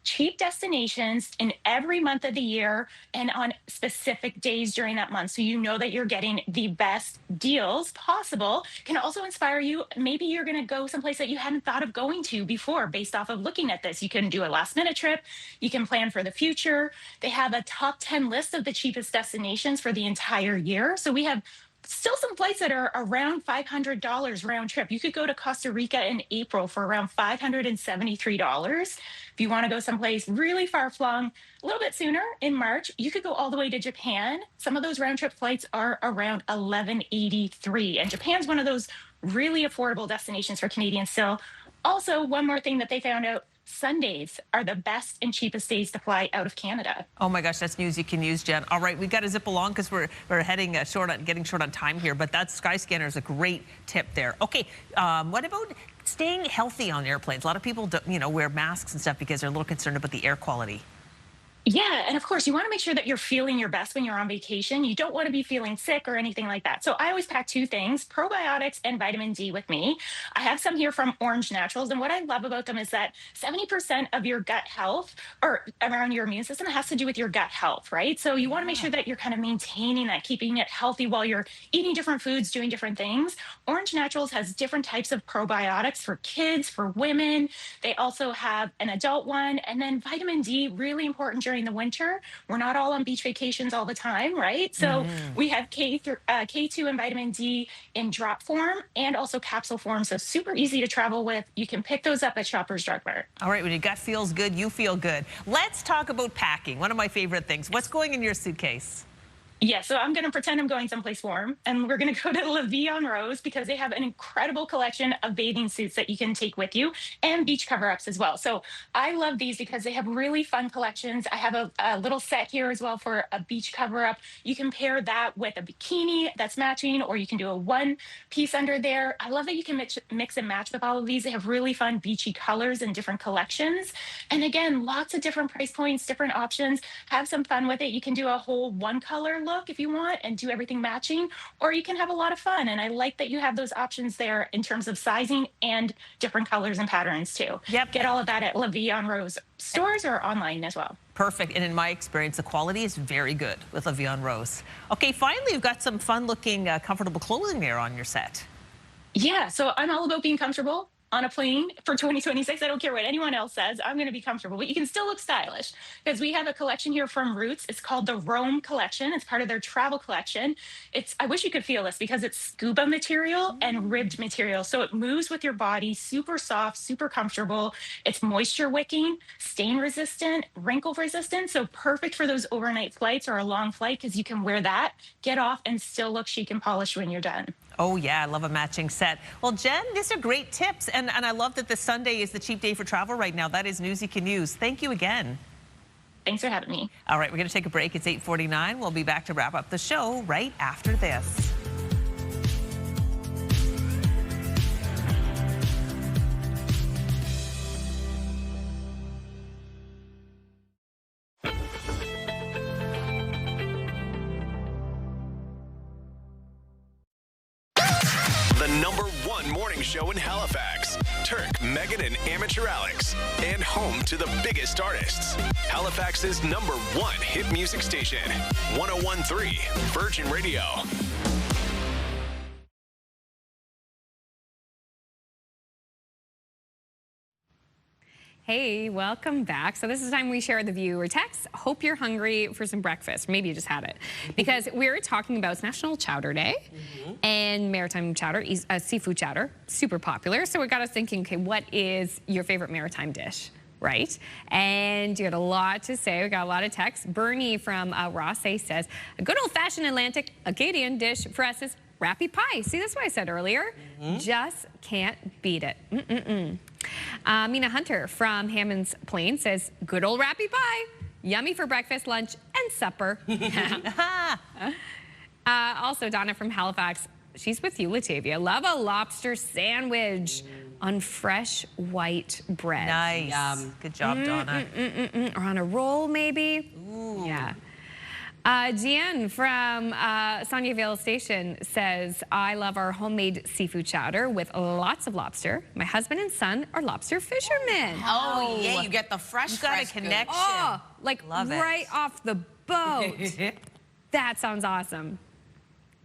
cheap destinations in every month of the year and on specific days during that month. So you know that you're getting the best deals possible. Can also inspire you. Maybe you're going to go someplace that you hadn't thought of going to before based off of looking at this. You can do a last minute trip. You can plan for the future. They have a top 10 list of the cheapest destinations for the entire year. So we have still some flights that are around $500 round trip. You could go to Costa Rica in April for around $573. If you want to go someplace really far flung, a little bit sooner in March, you could go all the way to Japan. Some of those round trip flights are around $1,183. And Japan's one of those really affordable destinations for Canadians still. Also, one more thing that they found out, Sundays are the best and cheapest days to fly out of Canada. Oh my gosh, that's news you can use, Jen. All right, we got to zip along because we're heading getting short on time here. But that Skyscanner is a great tip there. Okay, what about staying healthy on airplanes? A lot of people, wear masks and stuff because they're a little concerned about the air quality. Yeah, and of course, you want to make sure that you're feeling your best when you're on vacation. You don't want to be feeling sick or anything like that. So I always pack 2 things, probiotics and vitamin D with me. I have some here from Orange Naturals, and what I love about them is that 70% of your gut health or around your immune system has to do with your gut health, right? So you want to make sure that you're kind of maintaining that, keeping it healthy while you're eating different foods, doing different things. Orange Naturals has different types of probiotics for kids, for women. They also have an adult one, and then vitamin D, really important during the winter. We're not all on beach vacations all the time, right? So we have K2 and vitamin D in drop form and also capsule form. So super easy to travel with. You can pick those up at Shoppers Drug Mart. All right, when your gut feels good, you feel good. Let's talk about packing. One of my favorite things. What's going in your suitcase? Yeah, so I'm going to pretend I'm going someplace warm, and we're going to go to La Vie en Rose because they have an incredible collection of bathing suits that you can take with you and beach cover-ups as well. So I love these because they have really fun collections. I have a little set here as well for a beach cover-up. You can pair that with a bikini that's matching, or you can do a one piece under there. I love that you can mix and match with all of these. They have really fun beachy colors and different collections. And again, lots of different price points, different options. Have some fun with it. You can do a whole one color look if you want and do everything matching, or you can have a lot of fun. And I like that you have those options there in terms of sizing and different colors and patterns too. Yep. Get all of that at La Vie en Rose stores or online as well. Perfect. And in my experience, the quality is very good with La Vie en Rose. Okay, finally, you've got some fun looking, comfortable clothing there on your set. Yeah, so I'm all about being comfortable on a plane for 2026. I don't care what anyone else says. I'm going to be comfortable, but you can still look stylish because we have a collection here from Roots. It's called the Rome collection. It's part of their travel collection. I wish you could feel this because it's scuba material and ribbed material. So it moves with your body, super soft, super comfortable. It's moisture wicking, stain resistant, wrinkle resistant. So perfect for those overnight flights or a long flight because you can wear that, get off, and still look chic and polished when you're done. Oh, yeah, I love a matching set. Well, Jen, these are great tips, and I love that this Sunday is the cheap day for travel right now. That is news you can use. Thank you again. Thanks for having me. All right, we're going to take a break. It's 8:49. We'll be back to wrap up the show right after this. The #1 morning show in Halifax. Turk, Megan, and Amateur Alex. And home to the biggest artists. Halifax's #1 hit music station. 101.3 Virgin Radio. Hey, welcome back. So this is the time we share the viewer text. Hope you're hungry for some breakfast. Maybe you just had it. Because we're talking about it's National Chowder Day and maritime chowder, seafood chowder, super popular. So we got us thinking, okay, what is your favorite maritime dish? Right? And you had a lot to say. We got a lot of texts. Bernie from Rossay says, a good old-fashioned Atlantic Acadian dish for us is rappy pie. See, that's what I said earlier. Just can't beat it. Mina Hunter from Hammond's Plain says, good old rappy pie. Yummy for breakfast, lunch, and supper. Also, Donna from Halifax, she's with you, Latavia. Love a lobster sandwich on fresh white bread. Nice. Good job, Donna. Or on a roll, maybe. Ooh. Yeah. Deanne from Sonyavale Station says, I love our homemade seafood chowder with lots of lobster. My husband and son are lobster fishermen. Oh, yeah, you get the fresh, you got a connection. Oh, like right off the boat. That sounds awesome.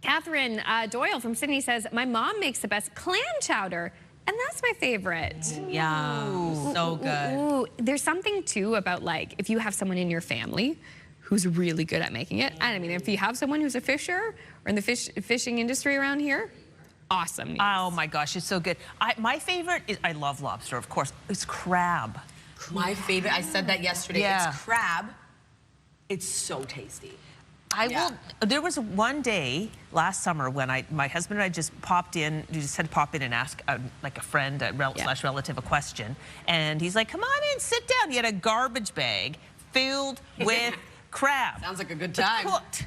Catherine Doyle from Sydney says, my mom makes the best clam chowder. And that's my favorite. Yeah, so good. Ooh. There's something, too, about, like, if you have someone in your family who's really good at making it. And I mean, if you have someone who's a fisher or in the fishing industry around here, awesome. Oh my gosh, it's so good. My favorite is, I love lobster, of course, it's crab. My favorite, I said that yesterday, Yeah. it's crab. It's so tasty. There was one day last summer when my husband and I just popped in, you just had to pop in and ask like a friend slash relative a question. And he's like, come on in, sit down. He had a garbage bag filled with crab. Sounds like a good time. Cooked.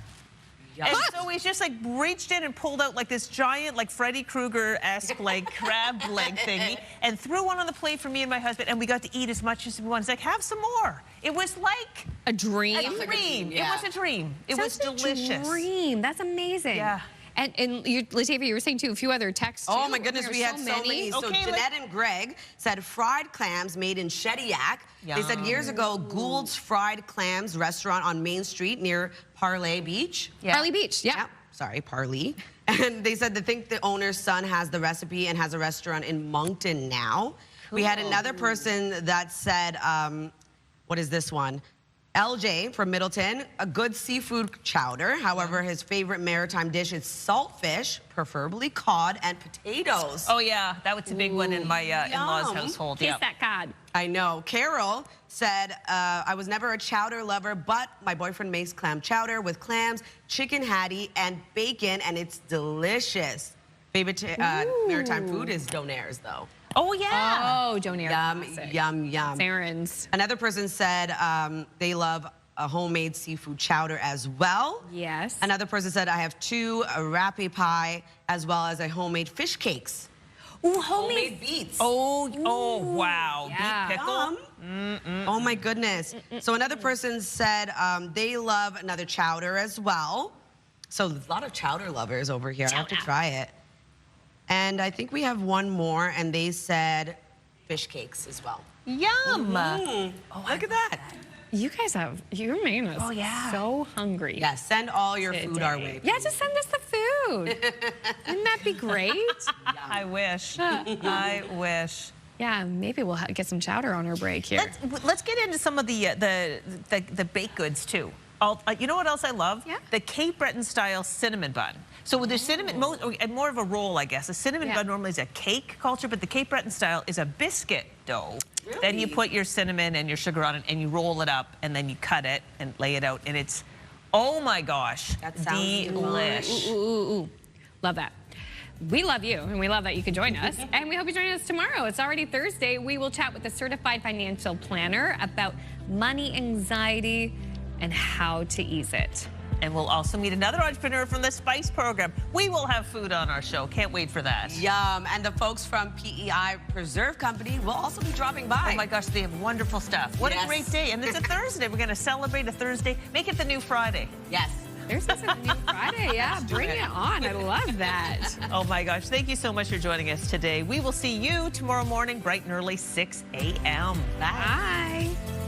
And so he's just like reached in and pulled out like this giant, like Freddy Krueger-esque like crab leg thingy and threw one on the plate for me and my husband, and we got to eat as much as we wanted. It's like, have some more. It was like a dream. A dream. It was a dream. It was delicious. A dream. That's amazing. Yeah. And Latavia, you were saying too, a few other texts too. Oh my goodness, we had so many. So Okay, Jeanette and Greg said fried clams made in Shediac. They said years ago, Gould's Fried Clams restaurant on Main Street near Parley Beach. Parley Beach, yeah. Sorry, Parley. And they said they think the owner's son has the recipe and has a restaurant in Moncton now. We had another person that said, what is this one? LJ from Middleton, a good seafood chowder. However, his favorite maritime dish is saltfish, preferably cod and potatoes. Oh yeah, that was a big one in my in-laws household. Taste that cod. I know. Carol said, I was never a chowder lover, but my boyfriend makes clam chowder with clams, chicken hattie, and bacon, and it's delicious. Favorite maritime food is Donaire's, though. Oh, yeah. Oh, Donaire. Yum, yum, yum. Aaron's. Another person said they love a homemade seafood chowder as well. Yes. Another person said, I have two, a rappy pie, as well as a homemade fish cakes. Ooh, homemade beets. Oh, wow. Yeah. Beet pickle. Oh, my goodness. So another person said they love another chowder as well. So a lot of chowder lovers over here. I have to try it. And I think we have one more, and they said fish cakes as well. Yum! Oh, look at that. You guys you're making us so hungry. Yeah, send all your food our way. Yeah, just send us the food. Wouldn't that be great? I wish. I wish. Yeah, maybe we'll get some chowder on our break here. Let's get into some of the baked goods, too. You know what else I love? Yeah. The Cape Breton style cinnamon bun. So with the cinnamon, more of a roll, I guess. A cinnamon bun normally is a cake culture, but the Cape Breton style is a biscuit dough. Really? Then you put your cinnamon and your sugar on it, and you roll it up, and then you cut it and lay it out, and it's, oh my gosh, that sounds delish. Ooh. Love that. We love you, and we love that you could join us. And we hope you join us tomorrow. It's already Thursday. We will chat with a certified financial planner about money anxiety and how to ease it. And we'll also meet another entrepreneur from the Spice program. We will have food on our show. Can't wait for that. Yum. And the folks from PEI Preserve Company will also be dropping by. Oh my gosh, they have wonderful stuff. What a great day. And it's a Thursday. We're going to celebrate a Thursday. Make it the new Friday. Yes. There's a new Friday. Yeah, bring it on. I love that. Oh my gosh. Thank you so much for joining us today. We will see you tomorrow morning, bright and early, 6 a.m. Bye. Bye.